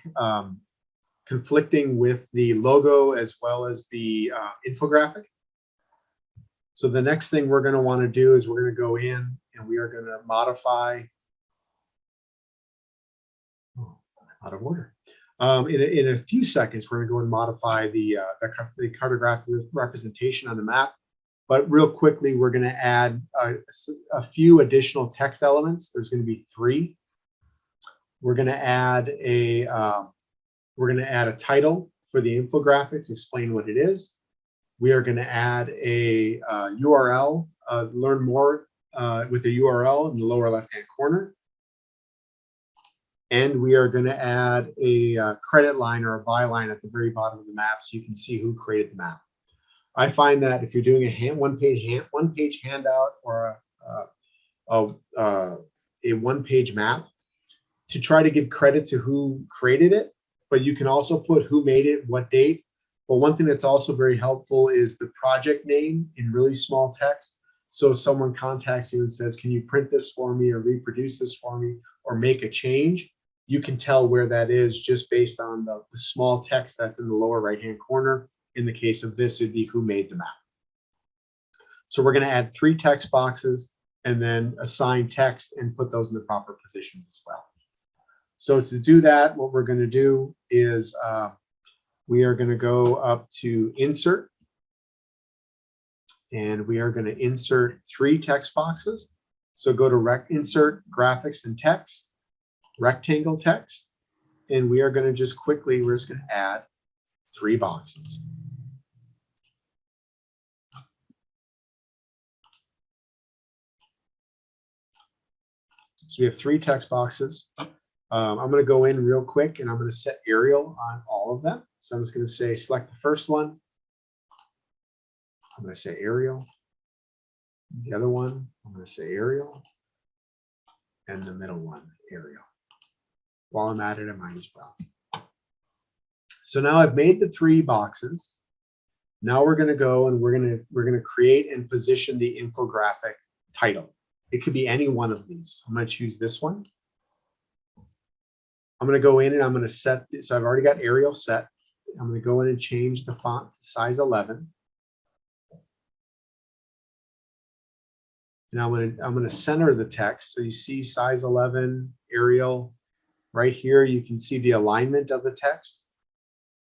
conflicting with the logo as well as the infographic. So the next thing we're going to want to do is we're going to go in and we are going to modify. Oh, out of order. In a few seconds, we're going to go and modify the cartographic representation on the map. But real quickly, we're going to add a few additional text elements. There's going to be 3. We're going to add a title for the infographic to explain what it is. We are going to add a URL, learn more with a URL in the lower left-hand corner. And we are going to add a credit line or a byline at the very bottom of the map so you can see who created the map. I find that if you're doing a one-page handout or a one-page map, to try to give credit to who created it, but you can also put who made it, what date. But one thing that's also very helpful is the project name in really small text. So if someone contacts you and says, can you print this for me or reproduce this for me or make a change, you can tell where that is just based on the small text that's in the lower right-hand corner. In the case of this, it'd be who made the map. So we're going to add 3 text boxes and then assign text and put those in the proper positions as well. So to do that, what we're going to do is we are going to go up to Insert. And we are going to insert 3 text boxes. So go to Insert, Graphics and Text, Rectangle Text. And we are going to just quickly, we're just going to add 3 boxes. So we have 3 text boxes. I'm going to go in real quick and I'm going to set Arial on all of them. So I'm just going to say, select the first one. I'm going to say Arial. The other one, I'm going to say Arial. And the middle one, Arial. While I'm at it, I might as well. So now I've made the 3 boxes. Now we're going to go and we're going to create and position the infographic title. It could be any one of these. I'm going to choose this one. I'm going to go in and I'm going to set, so I've already got Arial set. I'm going to go in and change the font to size 11. And I'm going to center the text. So you see size 11, Arial. Right here, you can see the alignment of the text.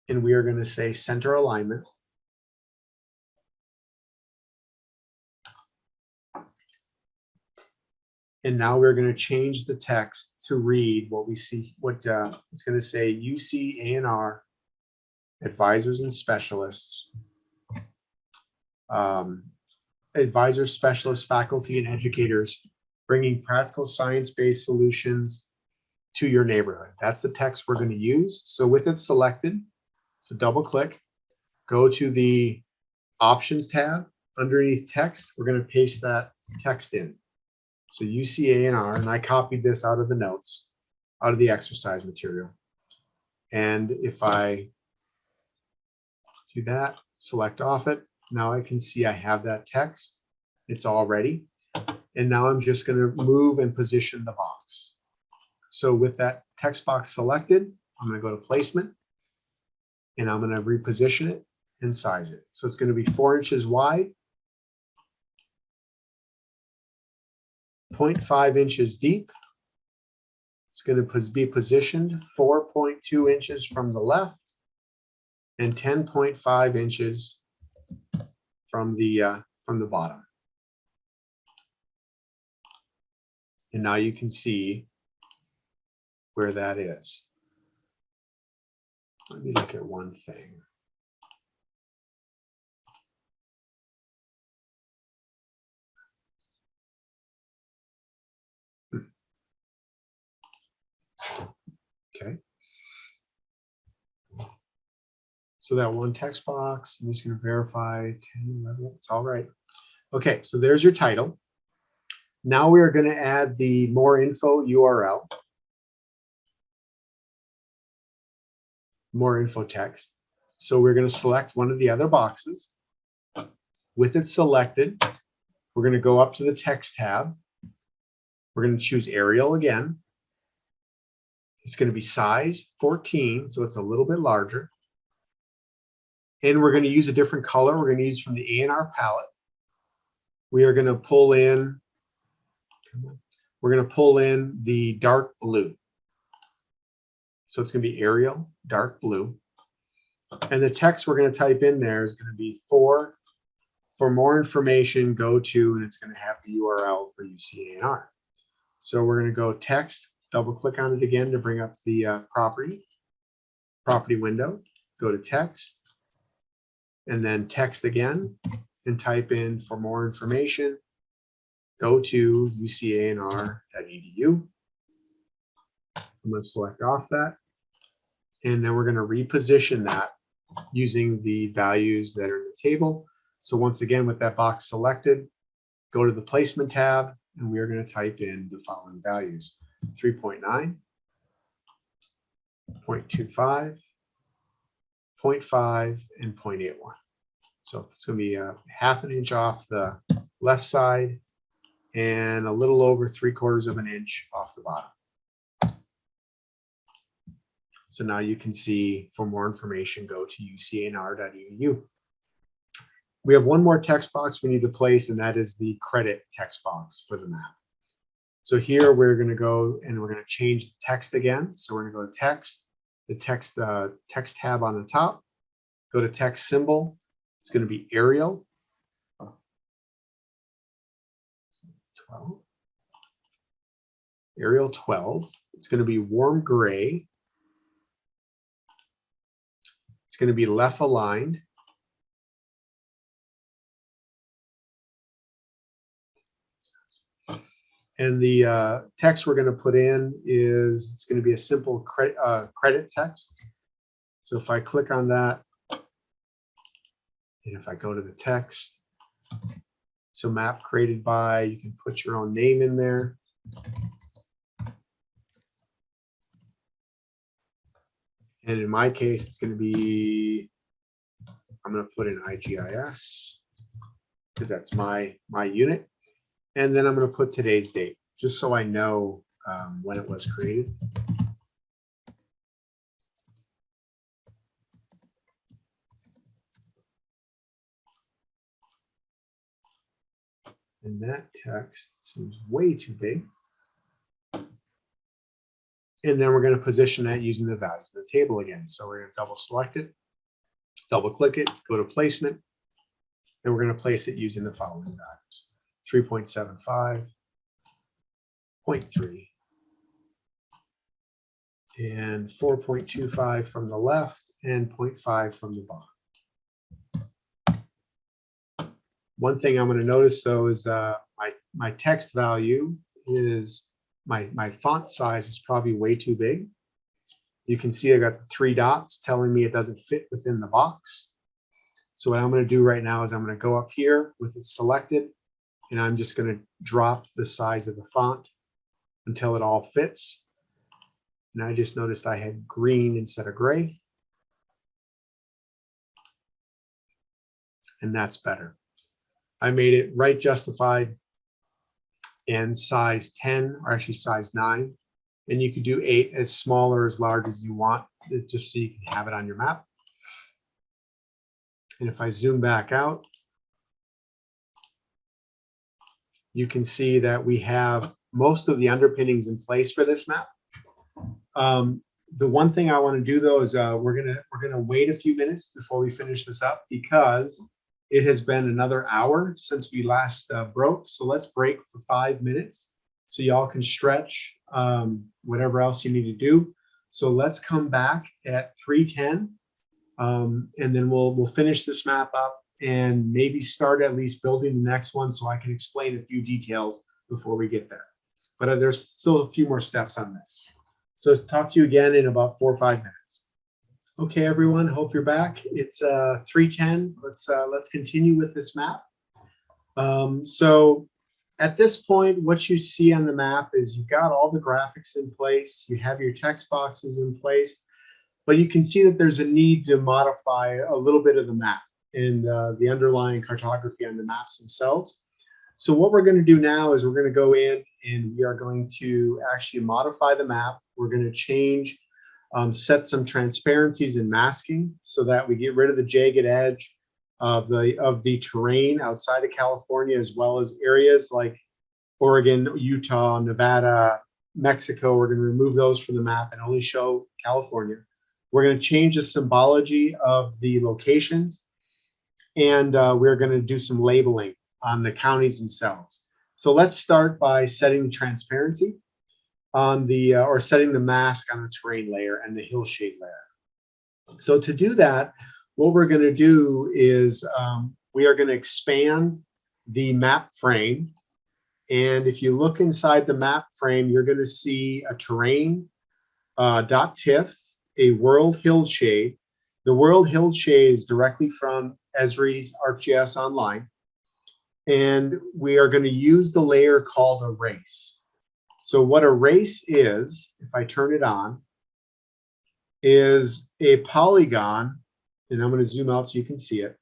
And we are going to say center alignment. And now we're going to change the text to read what we see, what it's going to say UCANR advisors and specialists, advisors, specialists, faculty, and educators, bringing practical science-based solutions to your neighborhood. That's the text we're going to use. So with it selected, so double click, go to the Options tab. Underneath text, we're going to paste that text in. So UCANR, and I copied this out of the notes, out of the exercise material. And if I do that, select off it, now I can see I have that text. It's all ready. And now I'm just going to move and position the box. So with that text box selected, I'm going to go to placement and I'm going to reposition it and size it. So it's going to be 4 inches wide, 0.5 inches deep. It's going to be positioned 4.2 inches from the left and 10.5 inches from the bottom. And now you can see where that is. Let me look at one thing. Okay. So that one text box, I'm just going to verify 10, 11, it's all right. Okay, so there's your title. Now we're going to add the more info URL. More info text. So we're going to select one of the other boxes. With it selected, we're going to go up to the text tab. We're going to choose Arial again. It's going to be size 14, so it's a little bit larger. And we're going to use a different color. We're going to use from the ANR palette. We are going to pull in, the dark blue. So it's going to be Arial, dark blue. And the text we're going to type in there is going to be for more information, go to, and it's going to have the URL for UCANR. So we're going to go text, double click on it again to bring up the property window, go to text, and then text again and type in for more information, go to ucanr.edu. I'm going to select off that. And then we're going to reposition that using the values that are in the table. So once again, with that box selected, go to the placement tab, and we are going to type in the following values: 3.9, 0.25, 0.5, and 0.81. So it's going to be a ½ an inch off the left side and a little over 3/4 of an inch off the bottom. So now you can see, for more information, go to ucanr.edu. We have one more text box we need to place, and that is the credit text box for the map. So here we're going to go and we're going to change the text again. So we're going to go to text, the text tab on the top, go to text symbol. It's going to be Arial 12. Arial 12. It's going to be warm gray. It's going to be left aligned. And the text we're going to put in is, it's going to be a simple credit text. So if I click on that, and if I go to the text, so map created by, you can put your own name in there. And in my case, it's going to be, I'm going to put in IGIS because that's my unit. And then I'm going to put today's date, just so I know when it was created. And that text seems way too big. And then we're going to position that using the values of the table again. So we're going to double select it, double click it, go to placement, and we're going to place it using the following values: 3.75, 0.3, and 4.25 from the left and 0.5 from the bottom. One thing I'm going to notice though is my text value is my font size is probably way too big. You can see I got the 3 dots telling me it doesn't fit within the box. So what I'm going to do right now is I'm going to go up here with it selected, and I'm just going to drop the size of the font until it all fits. And I just noticed I had green instead of gray. And that's better. I made it right justified and size 10, or actually size 9. And you could do 8 as small or as large as you want, just so you can have it on your map. And if I zoom back out, you can see that we have most of the underpinnings in place for this map. The one thing I want to do though is we're gonna wait a few minutes before we finish this up, because it has been another hour since we last broke. So let's break for 5 minutes so y'all can stretch, whatever else you need to do. So let's come back at 3:10, and then we'll finish this map up and maybe start at least building the next one so I can explain a few details before we get there. But there's still a few more steps on this. So talk to you again in about 4 or 5 minutes. Okay, everyone, hope you're back. It's 3:10. Let's continue with this map. So at this point, what you see on the map is you've got all the graphics in place, you have your text boxes in place, but you can see that there's a need to modify a little bit of the map and the underlying cartography on the maps themselves. So what we're going to do now is we're going to go in and we are going to actually modify the map. We're going to change, set some transparencies and masking so that we get rid of the jagged edge of the terrain outside of California, as well as areas like Oregon, Utah, Nevada, Mexico. We're going to remove those from the map and only show California. We're going to change the symbology of the locations, and we're going to do some labeling on the counties themselves. So let's start by setting the transparency on the, or setting the mask on the terrain layer and the hill shade layer. So to do that, what we're going to do is we are going to expand the map frame. And if you look inside the map frame, you're going to see a terrain .tiff, a world hill shade. The world hill shade is directly from Esri's ArcGIS Online. And we are going to use the layer called erase. So what erase is, if I turn it on, is a polygon, and I'm going to zoom out so you can see it.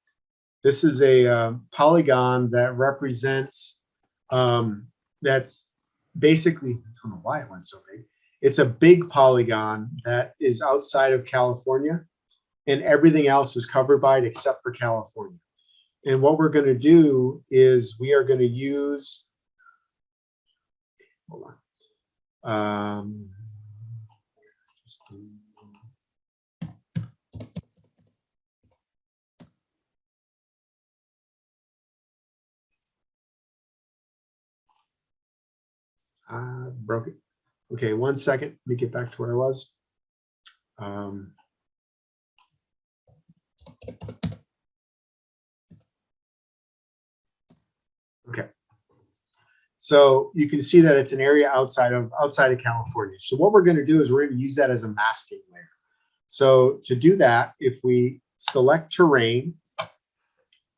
This is a polygon that represents, that's basically, I don't know why it went so big. It's a big polygon that is outside of California, and everything else is covered by it except for California. And what we're going to do is we are going to use, hold on. Broke it. Okay, 1 second. Let me get back to where I was. Okay. So you can see that it's an area outside of California. So what we're going to do is we're going to use that as a masking layer. So to do that, if we select terrain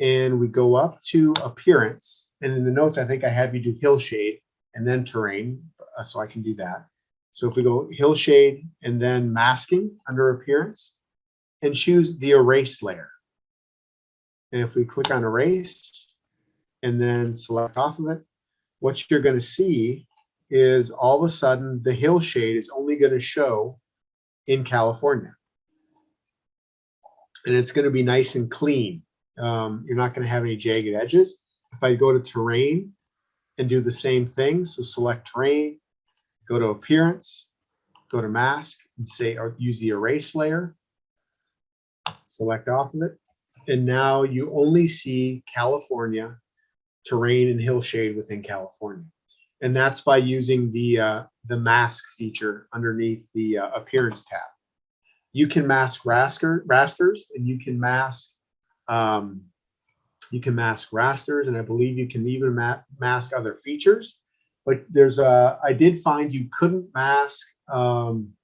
and we go up to appearance, and in the notes, I think I have you do hill shade and then terrain, so I can do that. So if we go hill shade and then masking under appearance and choose the erase layer. And if we click on erase and then select off of it, what you're going to see is all of a sudden the hill shade is only going to show in California. And it's going to be nice and clean. You're not going to have any jagged edges. If I go to terrain and do the same thing, so select terrain, go to appearance, go to mask, and say, or use the erase layer, select off of it. And now you only see California, terrain, and hill shade within California. And that's by using the mask feature underneath the appearance tab. You can mask rasters, and you can mask rasters, and I believe you can even mask other features. but I did find you couldn't mask, trying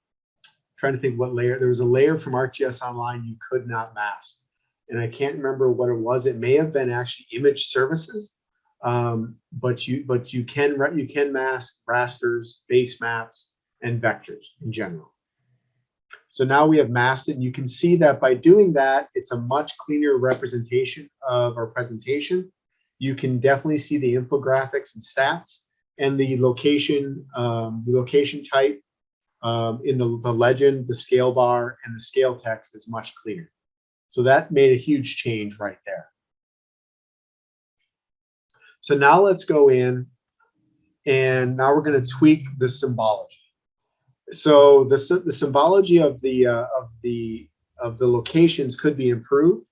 to think what layer, there was a layer from ArcGIS Online you could not mask. And I can't remember what it was. It may have been actually image services, but you can mask rasters, base maps, and vectors in general. So now we have masked it, and you can see that by doing that, it's a much cleaner representation of our presentation. You can definitely see the infographics and stats and the location type in the legend, the scale bar, and the scale text is much clearer. So that made a huge change right there. So now let's go in, and now we're going to tweak the symbology. So the symbology of the locations could be improved.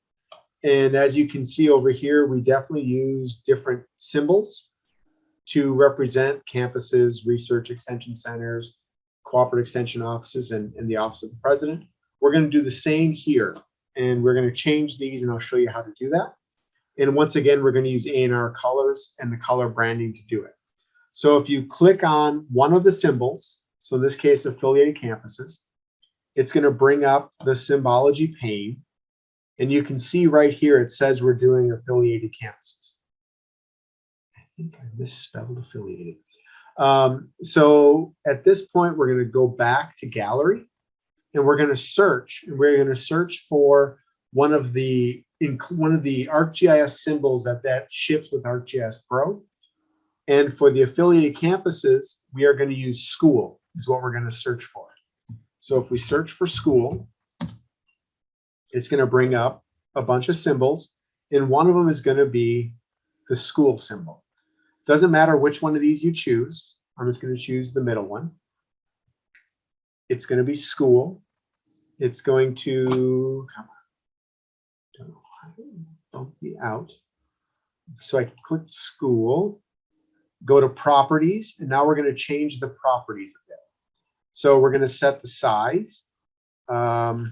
And as you can see over here, we definitely use different symbols to represent campuses, research extension centers, cooperative extension offices, and the office of the president. We're going to do the same here, and we're going to change these, and I'll show you how to do that. And once again, we're going to use ANR colors and the color branding to do it. So if you click on one of the symbols, so in this case, affiliated campuses, it's going to bring up the symbology pane. And you can see right here, it says we're doing affiliated campuses. I think I misspelled affiliated. So at this point, we're going to go back to gallery, and we're going to search. And we're going to search for one of the ArcGIS symbols that ships with ArcGIS Pro. And for the affiliated campuses, we are going to use school is what we're going to search for. So if we search for school, it's going to bring up a bunch of symbols, and one of them is going to be the school symbol. Doesn't matter which one of these you choose. I'm just going to choose the middle one. It's going to be school. It's going to, come on, don't be out. So I can click school, go to properties, and now we're going to change the properties a bit. So we're going to set the size. We're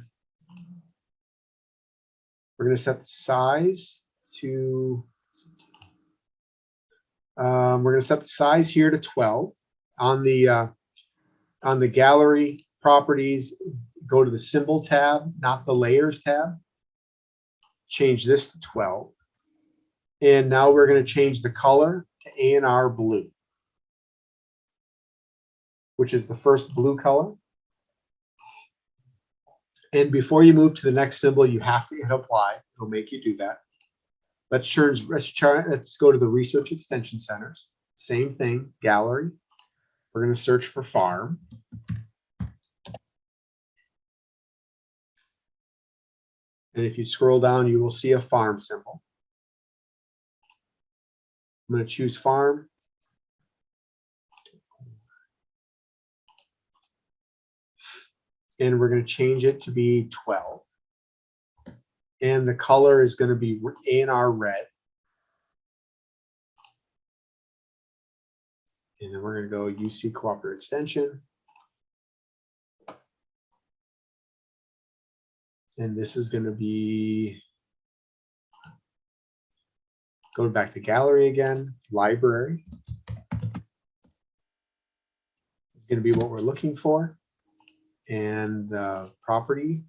going to set the size to, we're going to set the size here to 12. On the gallery properties, go to the symbol tab, not the layers tab. Change this to 12. And now we're going to change the color to ANR blue, which is the first blue color. And before you move to the next symbol, you have to hit apply. It'll make you do that. Let's go to the research extension centers. Same thing, gallery. We're going to search for farm. And if you scroll down, you will see a farm symbol. I'm going to choose farm. And we're going to change it to be 12. And the color is going to be ANR red. And then we're going to go UC Cooperative Extension. And this is going to be, go back to gallery again, library. It's going to be what we're looking for. And property.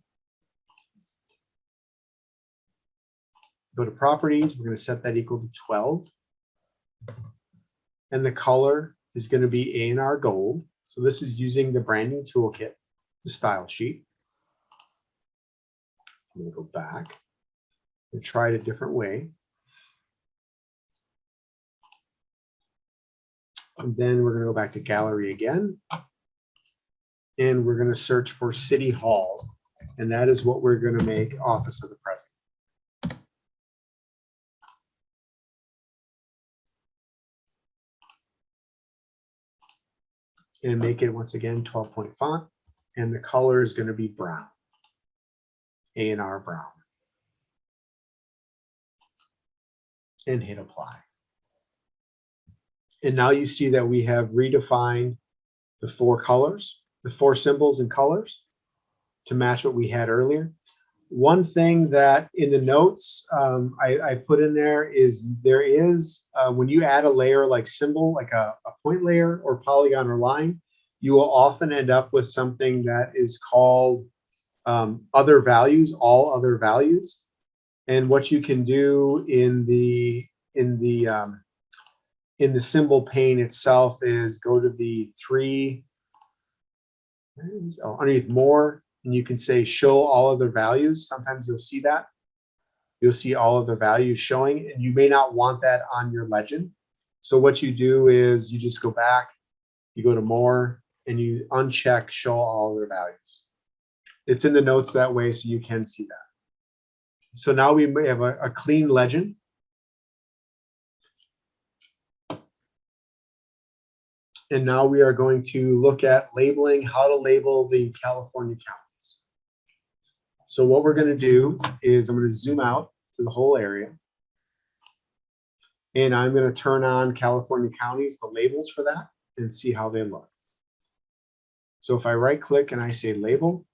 Go to properties, we're going to set that equal to 12. And the color is going to be ANR gold. So this is using the branding toolkit, the style sheet. I'm going to go back and try it a different way. And then we're going to go back to gallery again. And we're going to search for City Hall. And that is what we're going to make Office of the President. And make it once again 12-point font. And the color is going to be brown. ANR brown. And hit apply. And now you see that we have redefined the four colors, the four symbols and colors to match what we had earlier. One thing that in the notes I put in there is when you add a layer like symbol, like a point layer or polygon or line, you will often end up with something that is called other values, all other values. And what you can do in the symbol pane itself is go to the underneath more, and you can say show all other values. Sometimes you'll see that. You'll see all of the values showing, and you may not want that on your legend. So what you do is you just go back, you go to more, and you uncheck show all other values. It's in the notes that way, so you can see that. So now we have a clean legend. And now we are going to look at labeling, how to label the California counties. So what we're going to do is I'm going to zoom out to the whole area. And I'm going to turn on California counties, the labels for that, and see how they look. So if I right click and I say label,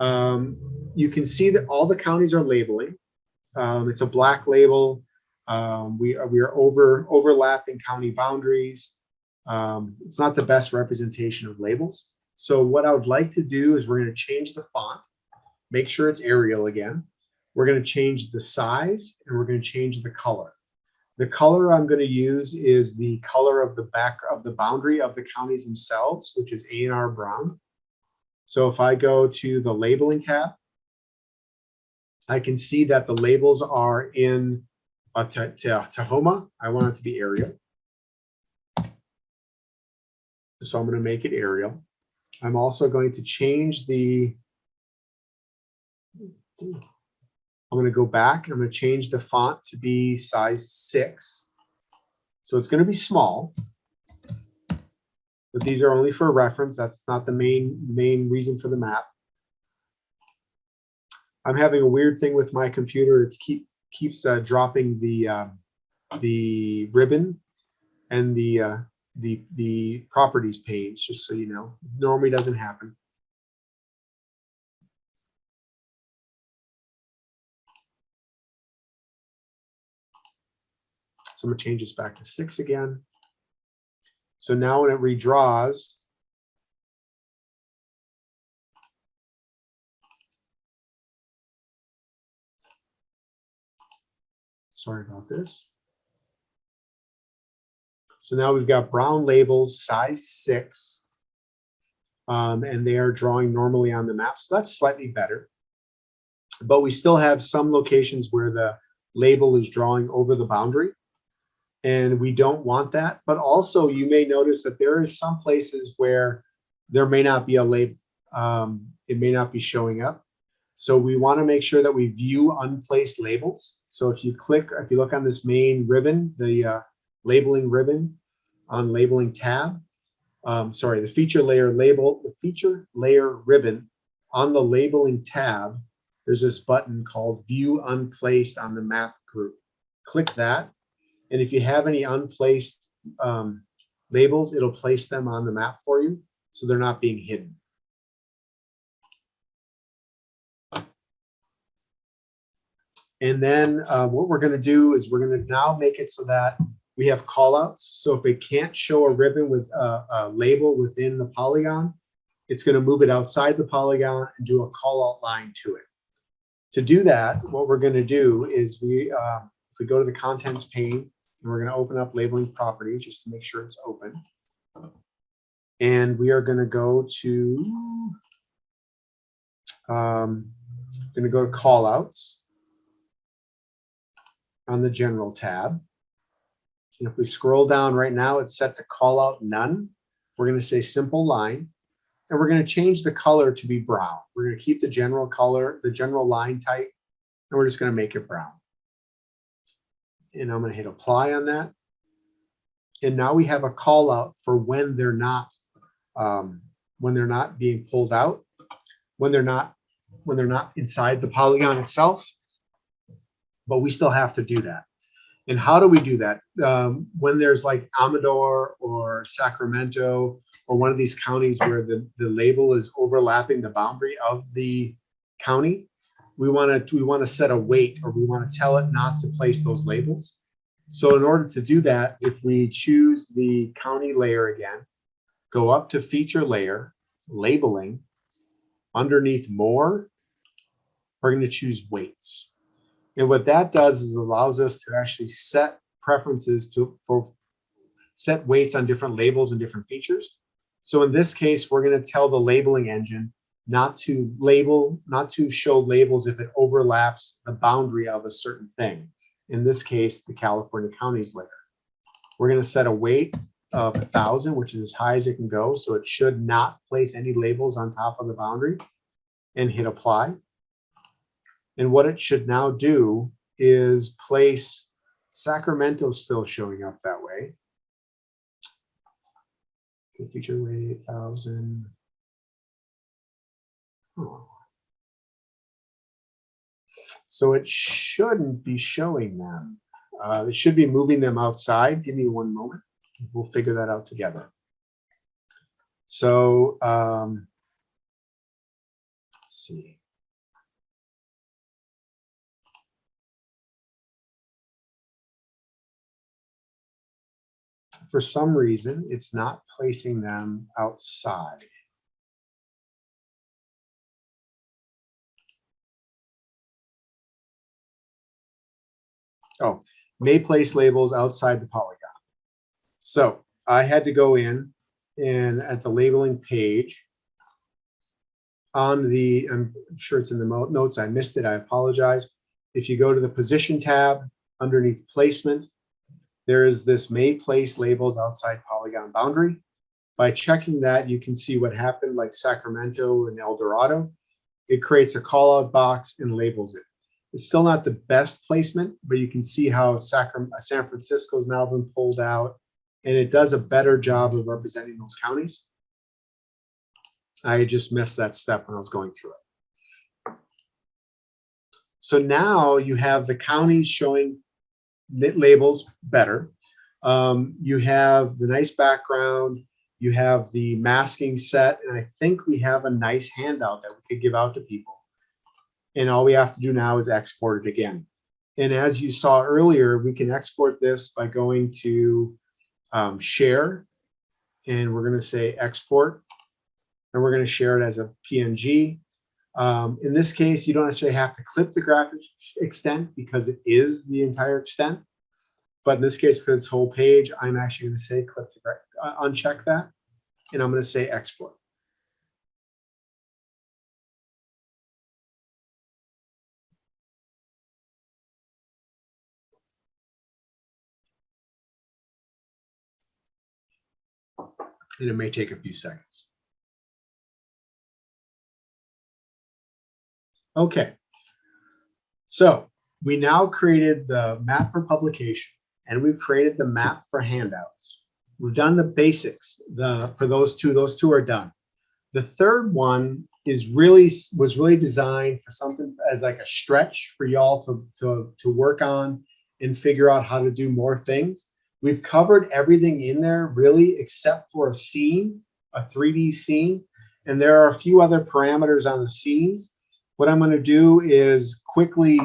you can see that all the counties are labeling. It's a black label. We are overlapping county boundaries. It's not the best representation of labels. So what I would like to do is we're going to change the font, make sure it's Arial again. We're going to change the size, and we're going to change the color. The color I'm going to use is the color of the back of the boundary of the counties themselves, which is A&R brown. So if I go to the labeling tab, I can see that the labels are in Tahoma. I want it to be Arial. So I'm going to make it Arial. I'm also going to change I'm going to go back. I'm going to change the font to be size 6. So it's going to be small, but these are only for reference. That's not the main reason for the map. I'm having a weird thing with my computer. It keeps dropping the ribbon and the properties page, just so you know. Normally doesn't happen. So I'm going to change this back to 6 again. So now when it redraws, sorry about this. So now we've got brown labels, size 6, and they are drawing normally on the map. So that's slightly better. But we still have some locations where the label is drawing over the boundary, and we don't want that. But also you may notice that there is some places where there may not be a label. It may not be showing up. So we want to make sure that we view unplaced labels. So if you look on this main ribbon, the labeling ribbon on labeling tab, the feature layer ribbon on the labeling tab, there's this button called View Unplaced on the map group. Click that, and if you have any unplaced labels, it'll place them on the map for you, so they're not being hidden. And then what we're going to do is we're going to now make it so that we have callouts. So if it can't show a ribbon with a label within the polygon, it's going to move it outside the polygon and do a callout line to it. To do that, what we're going to do is if we go to the contents pane, and we're going to open up labeling property just to make sure it's open. And we are going to go to callouts on the general tab. And if we scroll down right now, it's set to call out none. We're going to say simple line, and we're going to change the color to be brown. We're going to keep the general color, the general line type, and we're just going to make it brown. And I'm going to hit apply on that. And now we have a call out for when they're not being pulled out, when they're not inside the polygon itself. But we still have to do that. And how do we do that? When there's like Amador or Sacramento or one of these counties where the label is overlapping the boundary of the county, we want to set a weight, or we want to tell it not to place those labels. So in order to do that, if we choose the county layer again, go up to feature layer, labeling, underneath more, we're going to choose weights. And what that does is allows us to actually set preferences for set weights on different labels and different features. So in this case, we're going to tell the labeling engine not to show labels if it overlaps the boundary of a certain thing. In this case, the California counties layer. We're going to set a weight of 1,000, which is as high as it can go. So it should not place any labels on top of the boundary, and hit apply. And what it should now do is place Sacramento still showing up that way. Okay, feature weight 1,000. Oh. So it shouldn't be showing them. It should be moving them outside. Give me one moment. We'll figure that out together. So let's see. For some reason, it's not placing them outside. Oh, may place labels outside the polygon. So I had to go in and at the labeling page on the, I'm sure it's in the notes, I missed it, I apologize. If you go to the position tab underneath placement, there is this may place labels outside polygon boundary. By checking that, you can see what happened, like Sacramento and El Dorado. It creates a call out box and labels it. It's still not the best placement, but you can see how San Francisco has now been pulled out, and it does a better job of representing those counties. I just missed that step when I was going through it. So now you have the counties showing labels better. You have the nice background. You have the masking set, and I think we have a nice handout that we could give out to people. And all we have to do now is export it again. And as you saw earlier, we can export this by going to share, and we're going to say export, and we're going to share it as a PNG. In this case, you don't necessarily have to clip the graphics extent because it is the entire extent. But in this case, for this whole page, I'm actually going to say clip the uncheck that, and I'm going to say export. And it may take a few seconds. Okay, so we now created the map for publication, and we've created the map for handouts. We've done the basics for those two are done. The third one was really designed for something as like a stretch for y'all to work on and figure out how to do more things. We've covered everything in there really except for a scene, a 3D scene, and there are a few other parameters on the scenes. What I'm going to do is quickly,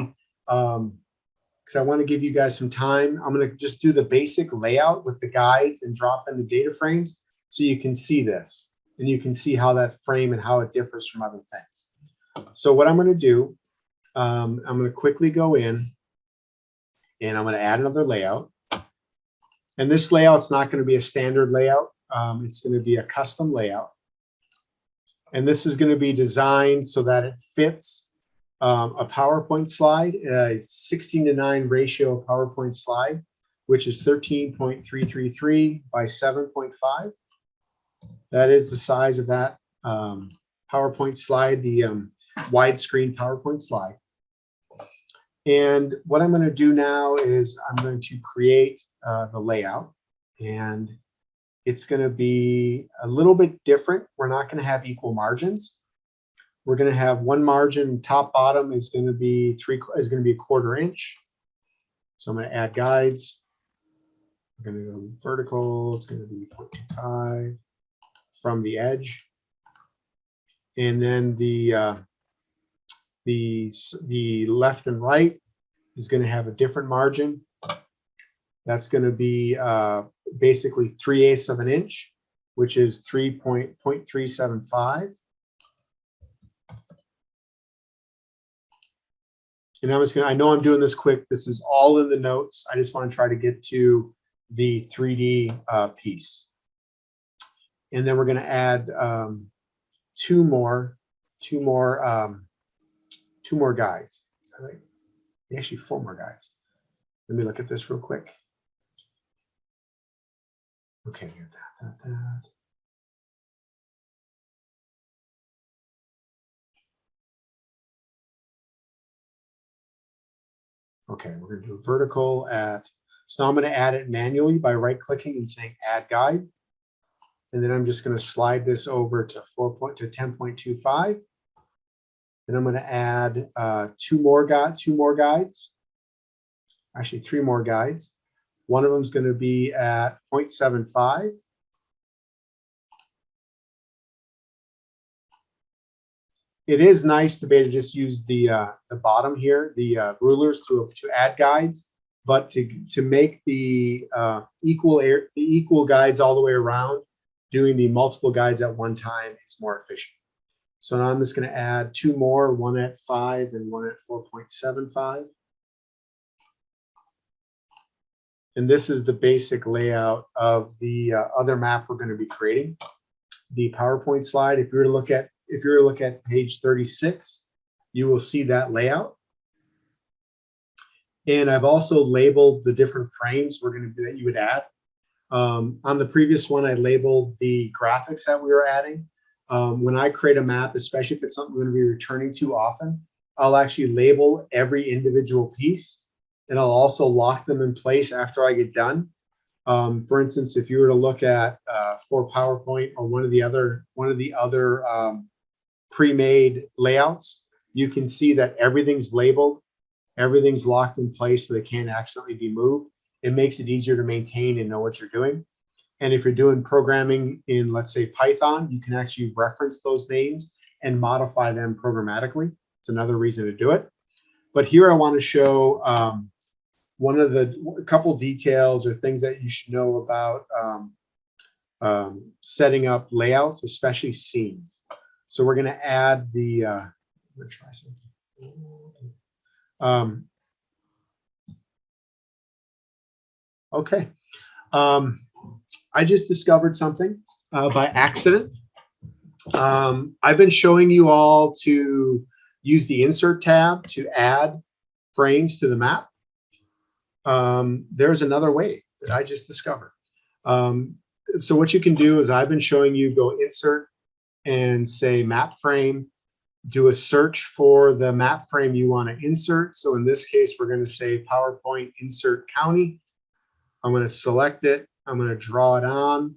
because I want to give you guys some time, I'm going to just do the basic layout with the guides and drop in the data frames so you can see this and you can see how that frame and how it differs from other things. So what I'm going to do, I'm going to quickly go in and I'm going to add another layout. And this layout's not going to be a standard layout. It's going to be a custom layout. And this is going to be designed so that it fits a PowerPoint slide, a 16:9 ratio PowerPoint slide, which is 13.333 by 7.5. That is the size of that PowerPoint slide, the widescreen PowerPoint slide. And what I'm going to do now is I'm going to create the layout, and it's going to be a little bit different. We're not going to have equal margins. We're going to have one margin, top bottom is going to be a 1/4 inch. So I'm going to add guides. I'm going to go vertical. It's going to be 0.25 from the edge. And then the The left and right is going to have a different margin. That's going to be basically 3/8 of an inch, which is 3.375. And I know I'm doing this quick. This is all in the notes. I just want to try to get to the 3D piece. And then we're going to add two more guides. Is that right? Actually, 4 more guides. Let me look at this real quick. Okay, we got that. Okay, we're going to do a vertical at, so I'm going to add it manually by right-clicking and saying Add Guide. And then I'm just going to slide this over to 10.25. Then I'm going to add 2 more guides. Actually, 3 more guides. One of them is going to be at 0.75. It is nice to be able to just use the bottom here, the rulers to add guides, but to make the equal guides all the way around, doing the multiple guides at one time, it's more efficient. So now I'm just going to add 2 more, one at 5 and one at 4.75. And this is the basic layout of the other map we're going to be creating. The PowerPoint slide, if you were to look at page 36, you will see that layout. And I've also labeled the different frames that you would add. On the previous one, I labeled the graphics that we were adding. When I create a map, especially if it's something we're going to be returning to often, I'll actually label every individual piece, and I'll also lock them in place after I get done. For instance, if you were to look at for PowerPoint or one of the other pre-made layouts, you can see that everything's labeled, everything's locked in place so they can't accidentally be moved. It makes it easier to maintain and know what you're doing. And if you're doing programming in, let's say, Python, you can actually reference those names and modify them programmatically. It's another reason to do it. But here I want to show a couple details or things that you should know about setting up layouts, especially scenes. So we're going to add the, I'm going to try something. Okay. I just discovered something by accident. I've been showing you all to use the Insert tab to add frames to the map. There's another way that I just discovered. So what you can do is I've been showing you go Insert and say Map Frame. Do a search for the map frame you want to insert. So in this case, we're going to say PowerPoint Insert County. I'm going to select it. I'm going to draw it on.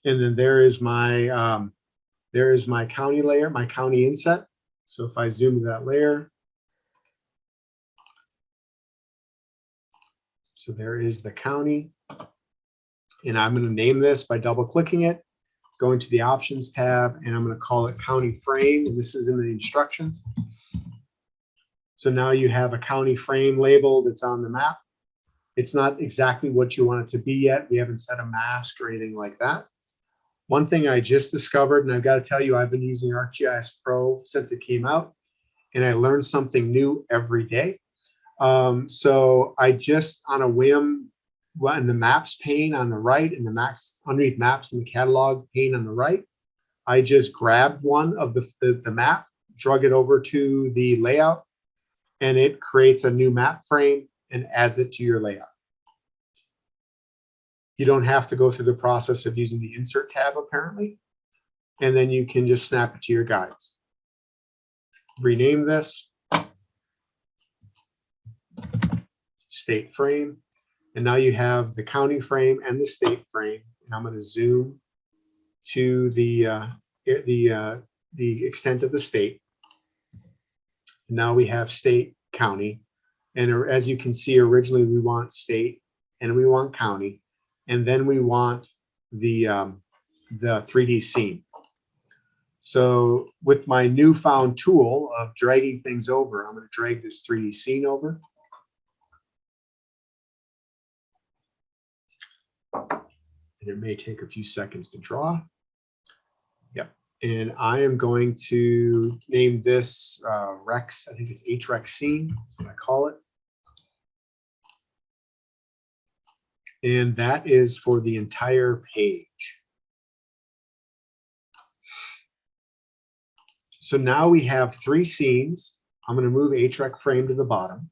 And then there is my county layer, my county inset. So if I zoom to that layer, so there is the county. And I'm going to name this by double clicking it, go into the options tab, and I'm going to call it county frame. And this is in the instructions. So now you have a county frame labeled. It's on the map. It's not exactly what you want it to be yet. We haven't set a mask or anything like that. One thing I just discovered, and I've got to tell you, I've been using ArcGIS Pro since it came out, and I learn something new every day. So I just, on a whim, in the maps pane on the right and the maps underneath maps in the catalog pane on the right, I just grabbed one of the map, drug it over to the layout, and it creates a new map frame and adds it to your layout. You don't have to go through the process of using the Insert tab, apparently. And then you can just snap it to your guides. Rename this State Frame. And now you have the county frame and the state frame. And I'm going to zoom to the extent of the state. And now we have state, county. And as you can see, originally we want state and we want county. And then we want the 3D scene. So with my newfound tool of dragging things over, I'm going to drag this 3D scene over. And it may take a few seconds to draw. Yep. And I am going to name this Rex, I think it's HREX scene, that's what I call it. And that is for the entire page. So now we have 3 scenes. I'm going to move HREC frame to the bottom.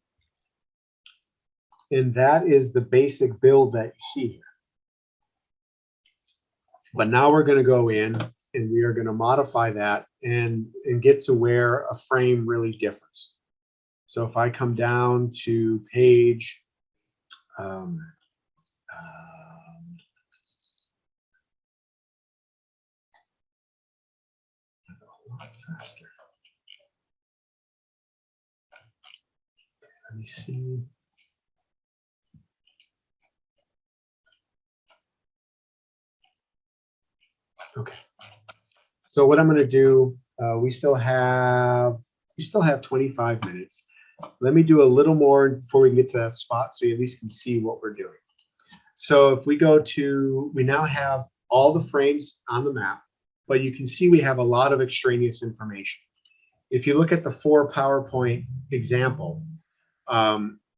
And that is the basic build that you see here. But now we're going to go in and we are going to modify that and get to where a frame really differs. So if I come down to page, faster. Let me see. Okay. So what I'm going to do, we still have 25 minutes. Let me do a little more before we can get to that spot, so you at least can see what we're doing. So if we go to, we now have all the frames on the map, but you can see we have a lot of extraneous information. If you look at the 4 PowerPoint example,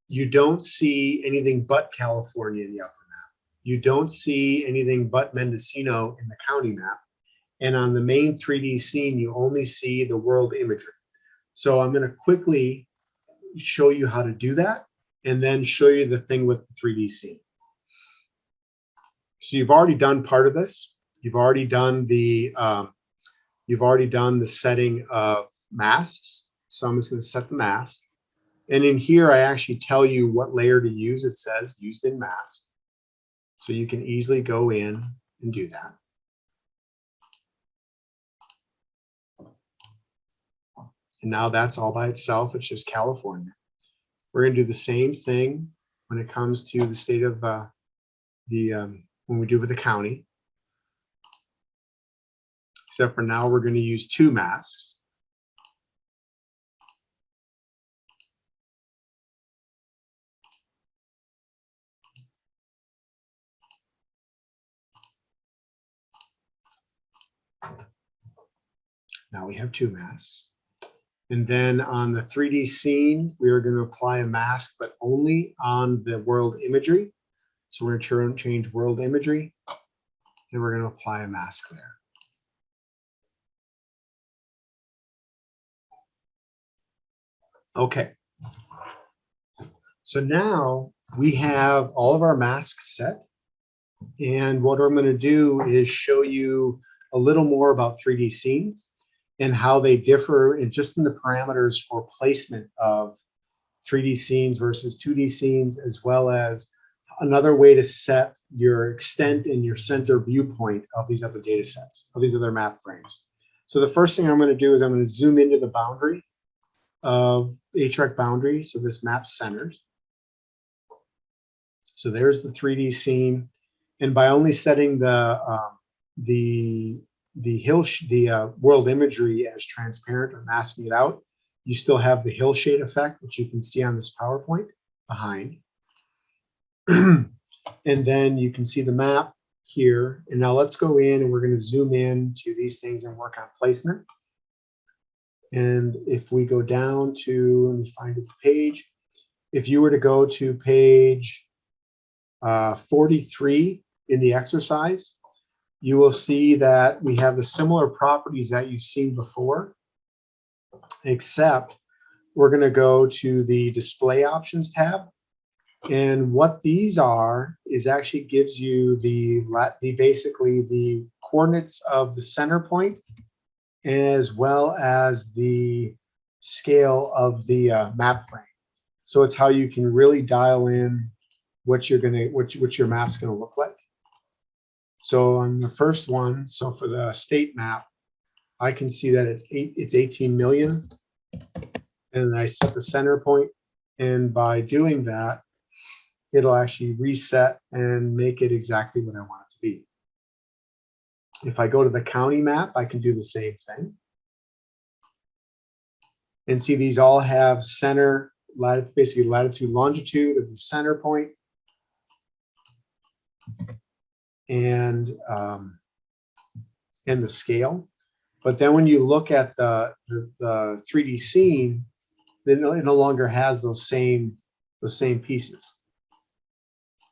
you don't see anything but California in the upper map. You don't see anything but Mendocino in the county map. And on the main 3D scene, you only see the world imagery. So I'm going to quickly show you how to do that and then show you the thing with the 3D scene. So you've already done part of this. You've already done the setting of masks. So I'm just going to set the mask. And in here, I actually tell you what layer to use. It says used in mask. So you can easily go in and do that. And now that's all by itself. It's just California. We're going to do the same thing when it comes to the state of when we do with the county. Except for now, we're going to use 2 masks. Now we have 2 masks. And then on the 3D scene, we are going to apply a mask, but only on the world imagery. So we're going to change world imagery, and we're going to apply a mask there. Okay. So now we have all of our masks set. And what I'm going to do is show you a little more about 3D scenes and how they differ in just in the parameters for placement of 3D scenes versus 2D scenes, as well as another way to set your extent and your center viewpoint of these other data sets, of these other map frames. So the first thing I'm going to do is I'm going to zoom into the boundary of the HREC boundary. So this map centers. So there's the 3D scene. And by only setting the world imagery as transparent or masking it out, you still have the hill shade effect, which you can see on this PowerPoint behind. And then you can see the map here. And now let's go in and we're going to zoom in to these things and work on placement. And if we go down to, let me find the page. If you were to go to page 43 in the exercise, you will see that we have the similar properties that you've seen before, except we're going to go to the display options tab. And what these are is actually gives you basically the coordinates of the center point, as well as the scale of the map frame. So it's how you can really dial in what your map's going to look like. So on the first one, so for the state map, I can see that it's 18 million, and I set the center point, and by doing that, it'll actually reset and make it exactly what I want it to be. If I go to the county map, I can do the same thing. And see, these all have center, basically latitude, longitude of the center point. And the scale. But then when you look at the 3D scene, then it no longer has those same pieces.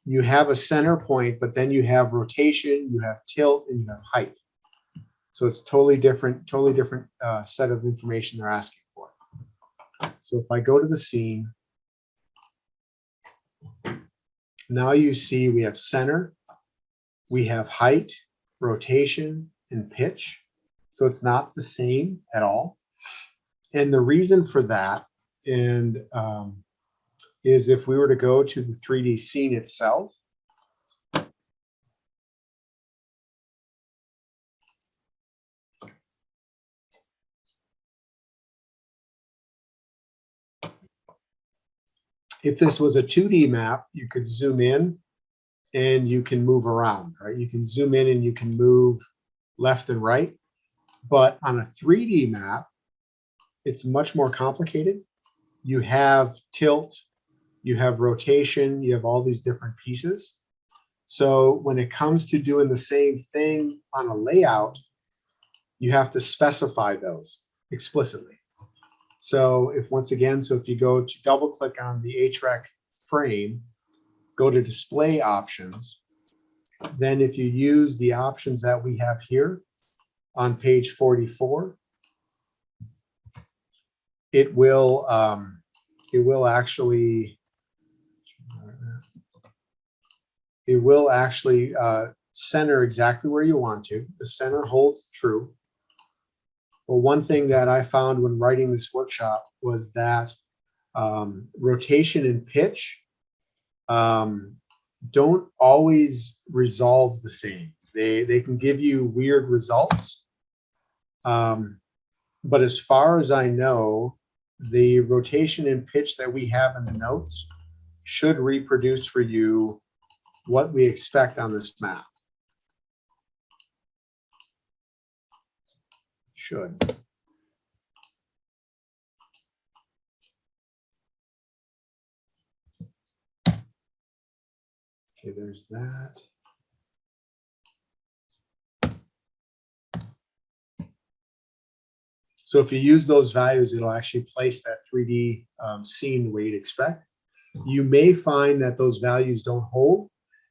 You have a center point, but then you have rotation, you have tilt, and you have height. So it's totally different set of information they're asking for. So if I go to the scene, now you see we have center, we have height, rotation, and pitch. So it's not the same at all. And the reason for that is if we were to go to the 3D scene itself, if this was a 2D map, you could zoom in and you can move around, right? You can zoom in and you can move left and right. But on a 3D map, it's much more complicated. You have tilt, you have rotation, you have all these different pieces. So when it comes to doing the same thing on a layout, you have to specify those explicitly. So if you go to double click on the HREC frame, go to display options, then if you use the options that we have here on page 44, it will actually center exactly where you want to. The center holds true. Well, one thing that I found when writing this workshop was that rotation and pitch don't always resolve the same. They can give you weird results. But as far as I know, the rotation and pitch that we have in the notes should reproduce for you what we expect on this map. Should. Okay, there's that. So if you use those values, it'll actually place that 3D scene the way you'd expect. You may find that those values don't hold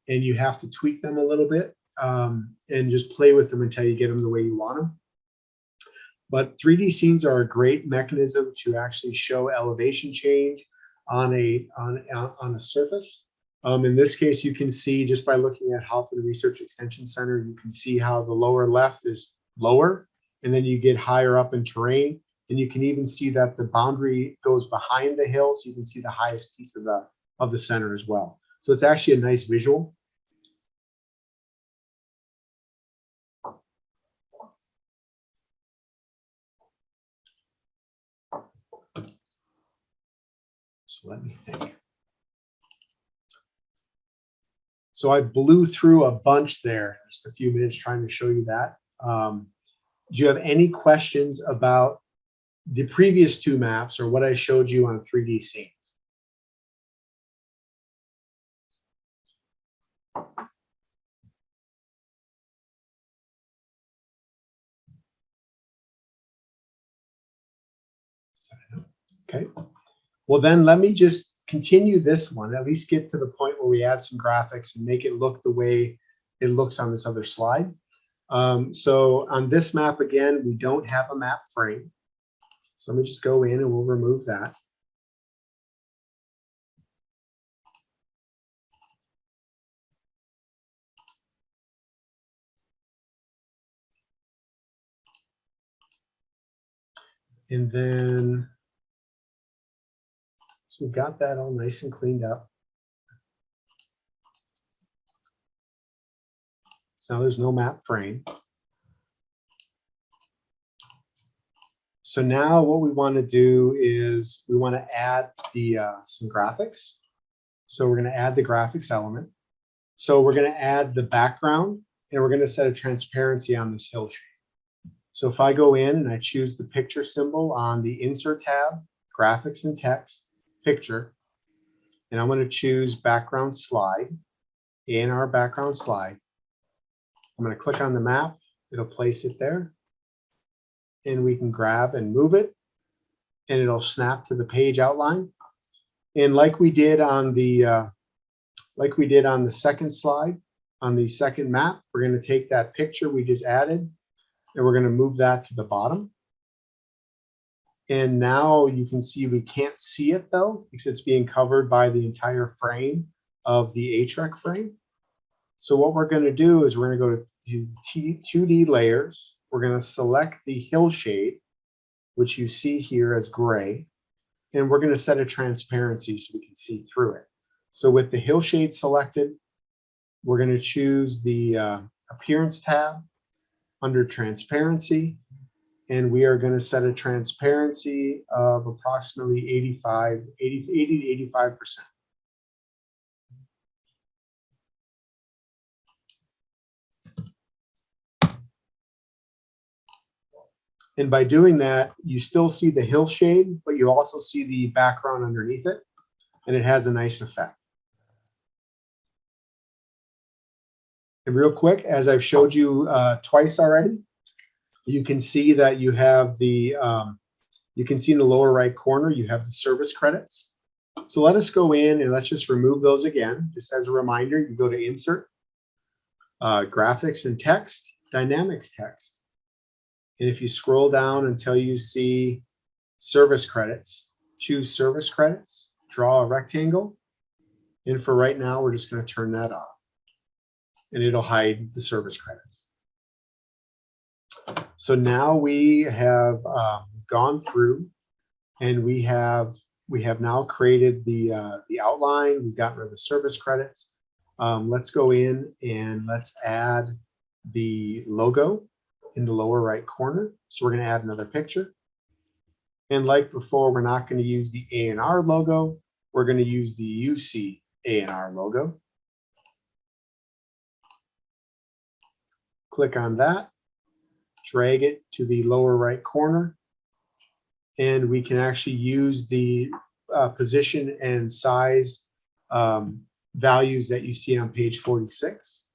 and you have to tweak them a little bit and just play with them until you get them the way you want them. But 3D scenes are a great mechanism to actually show elevation change on a surface. In this case, you can see just by looking at Halton Research Extension Center, you can see how the lower left is lower, and then you get higher up in terrain, and you can even see that the boundary goes behind the hill, so you can see the highest piece of the center as well. So it's actually a nice visual. So let me think. So I blew through a bunch there, just a few minutes trying to show you that. Do you have any questions about the previous two maps or what I showed you on 3D scenes? Okay. Well, then let me just continue this one, at least get to the point where we add some graphics and make it look the way it looks on this other slide. So on this map, again, we don't have a map frame. So let me just go in and we'll remove that. And then, so we've got that all nice and cleaned up. So now there's no map frame. So now what we want to do is we want to add the some graphics. So we're going to add the graphics element. So we're going to add the background and we're going to set a transparency on this hill shape. So if I go in and I choose the picture symbol on the Insert tab, Graphics and Text, Picture, and I'm going to choose Background Slide, ANR Background Slide. I'm going to click on the map. It'll place it there. And we can grab and move it, and it'll snap to the page outline. And like we did on the second slide, on the second map, we're going to take that picture we just added, and we're going to move that to the bottom. And now you can see we can't see it though, because it's being covered by the entire frame of the HREC frame. So what we're going to do is we're going to go to 2D layers. We're going to select the hill shade, which you see here as gray, and we're going to set a transparency so we can see through it. So with the hill shade selected, we're going to choose the Appearance tab under Transparency, and we are going to set a transparency of approximately 80 to 85%. And by doing that, you still see the hill shade, but you also see the background underneath it, and it has a nice effect. And real quick, as I've showed you twice already, you can see that you have the, you can see in the lower right corner, you have the service credits. So let us go in and let's just remove those again. Just as a reminder, you go to Insert, Graphics and Text, Dynamics Text. And if you scroll down until you see service credits, choose service credits, draw a rectangle. And for right now, we're just going to turn that off. And it'll hide the service credits. So now we have gone through and we have now created the outline. We've gotten rid of the service credits. Let's go in and let's add the logo in the lower right corner. So we're going to add another picture. And like before, we're not going to use the ANR logo. We're going to use the UCANR logo. Click on that, drag it to the lower right corner, and we can actually use the position and size values that you see on page 46.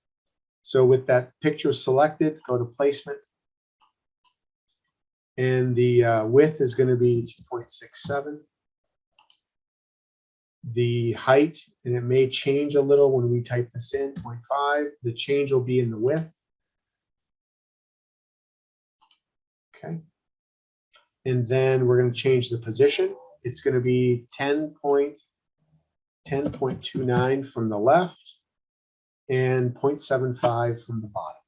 So with that picture selected, go to placement. And the width is going to be 2.67. The height, and it may change a little when we type this in, 0.5. The change will be in the width. Okay. And then we're going to change the position. It's going to be 10.29 from the left and 0.75 from the bottom.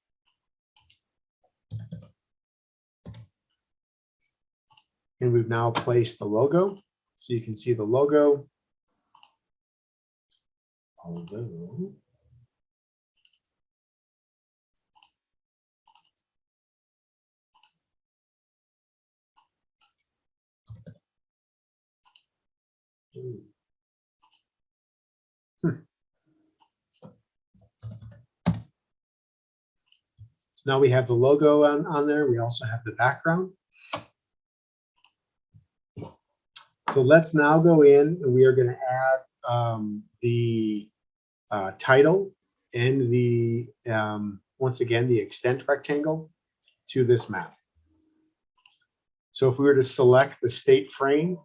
And we've now placed the logo. So you can see the logo. Although So now we have the logo on there. We also have the background. So let's now go in and we are going to add the title and the, once again, the extent rectangle to this map. So if we were to select the state frame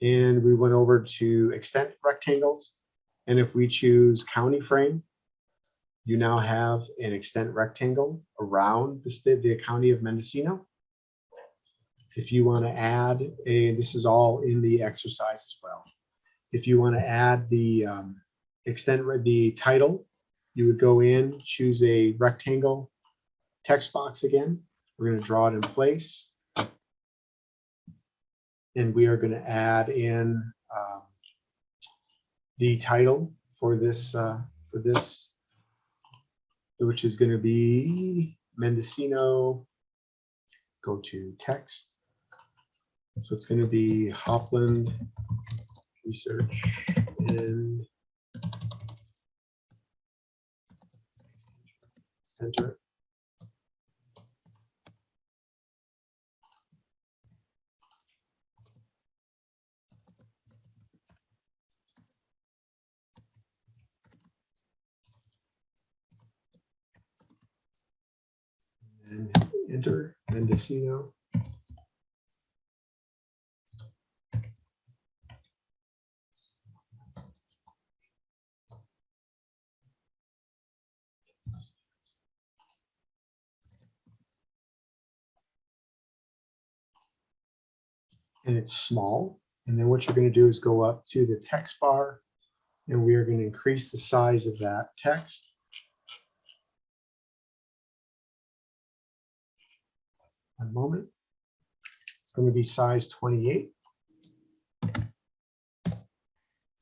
and we went over to extent rectangles, and if we choose county frame, you now have an extent rectangle around the county of Mendocino. If you want to add this is all in the exercise as well. If you want to add the the title, you would go in, choose a rectangle text box again. We're going to draw it in place. And we are going to add in the title for this, which is going to be Mendocino. Go to text. So it's going to be Hopland Research and Enter. And enter Mendocino. And it's small. And then what you're going to do is go up to the text bar, and we are going to increase the size of that text. One moment. It's going to be size 28.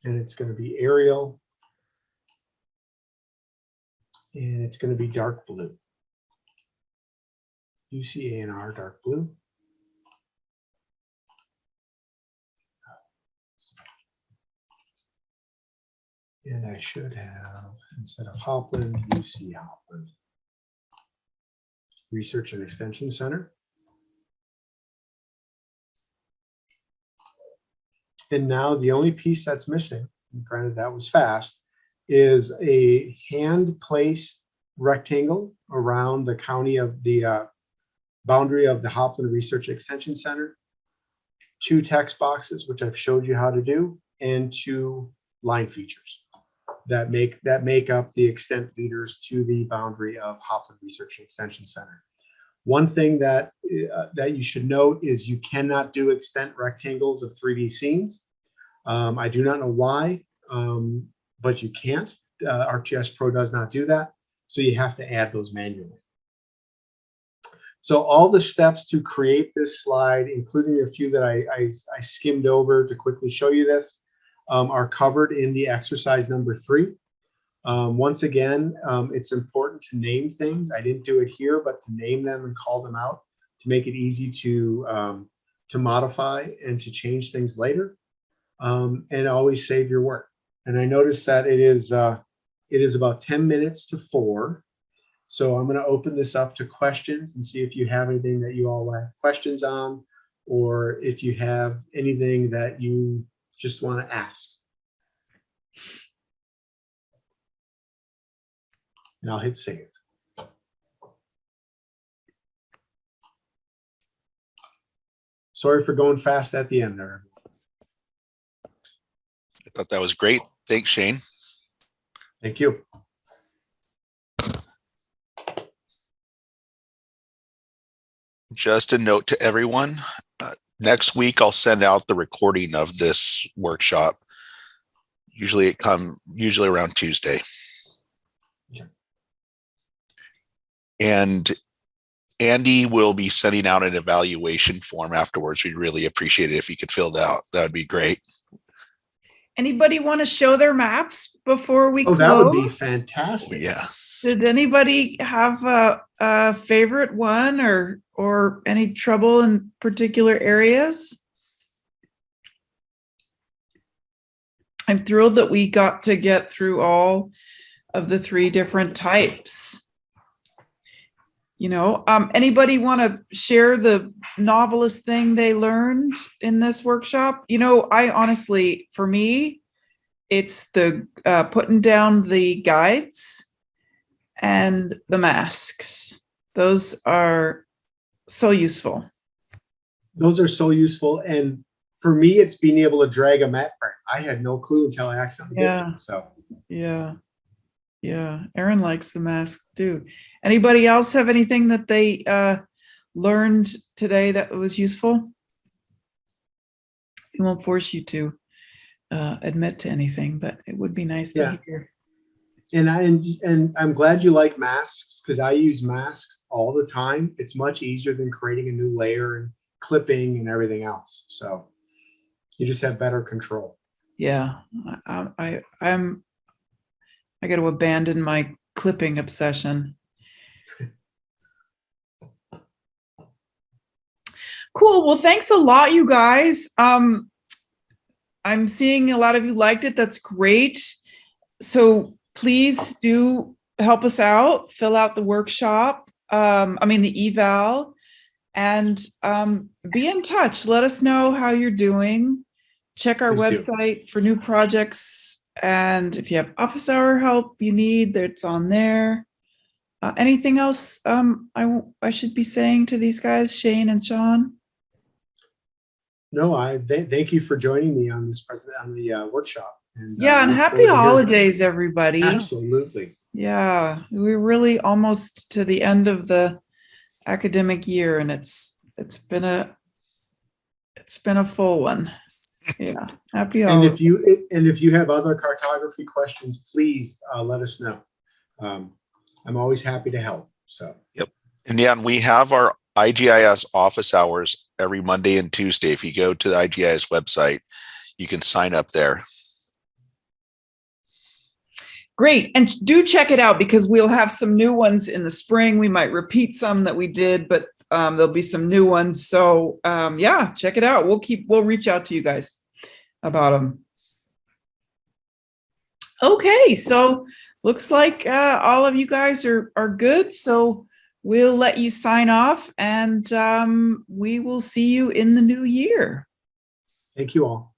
And it's going to be Arial. And it's going to be dark blue. UCANR dark blue. And I should have, instead of Hopland, UC Hopland. Research and Extension Center. And now the only piece that's missing, and granted that was fast, is a hand-placed rectangle around the county of the boundary of the Hopland Research Extension Center, 2 text boxes, which I've showed you how to do, and 2 line features that make up the extent leaders to the boundary of Hopland Research and Extension Center. One thing that you should note is you cannot do extent rectangles of 3D scenes. I do not know why, but you can't. ArcGIS Pro does not do that, so you have to add those manually. So all the steps to create this slide, including a few that I skimmed over to quickly show you this, are covered in the exercise number 3. Once again, it's important to name things. I didn't do it here, but to name them and call them out to make it easy to modify and to change things later, and always save your work. And I noticed that it is about 10 minutes to 4. So I'm going to open this up to questions and see if you have anything that you all have questions on, or if you have anything that you just want to ask. And I'll hit save. Sorry for going fast at the end there. I thought that was great. Thanks, Shane. Thank you. Just a note to everyone, next week I'll send out the recording of this workshop. Usually around Tuesday. Okay. And Andy will be sending out an evaluation form afterwards. We'd really appreciate it if you could fill that out. That would be great. Anybody want to show their maps before we close? That would be fantastic. Yeah. Did anybody have a favorite one or any trouble in particular areas? I'm thrilled that we got to get through all of the 3 different types. You know, anybody want to share the novelist thing they learned in this workshop? You know, I honestly, for me, it's the putting down the guides and the masks. Those are so useful. Those are so useful. And for me, it's being able to drag a map frame. I had no clue until I accidentally did it. So Yeah. Aaron likes the masks too. Anybody else have anything that they learned today that was useful? We won't force you to admit to anything, but it would be nice to hear. And I'm glad you like masks, because I use masks all the time. It's much easier than creating a new layer and clipping and everything else. So you just have better control. Yeah, I got to abandon my clipping obsession. Cool. Well, thanks a lot, you guys. I'm seeing a lot of you liked it. That's great. So please do help us out, fill out the workshop, the eval, and be in touch. Let us know how you're doing. Check our Please do. website for new projects. And if you have office hour help you need, that's on there. Anything else I should be saying to these guys, Shane and Sean? No, thank you for joining me on this workshop. And, Yeah, and look happy forward to hearing from you. holidays, everybody. Absolutely. Yeah, we're really almost to the end of the academic year, and it's been a full one. Yeah, happy And holidays. if you have other cartography questions, please let us know. I'm always happy to help. So. Yep. And yeah, and we have our IGIS office hours every Monday and Tuesday. If you go to the IGIS website, you can sign up there. Great. And do check it out, because we'll have some new ones in the spring. We might repeat some that we did, but there'll be some new ones. So yeah, check it out. We'll reach out to you guys about them. Okay, so looks like all of you guys are good. So we'll let you sign off, and we will see you in the new year. Thank you all.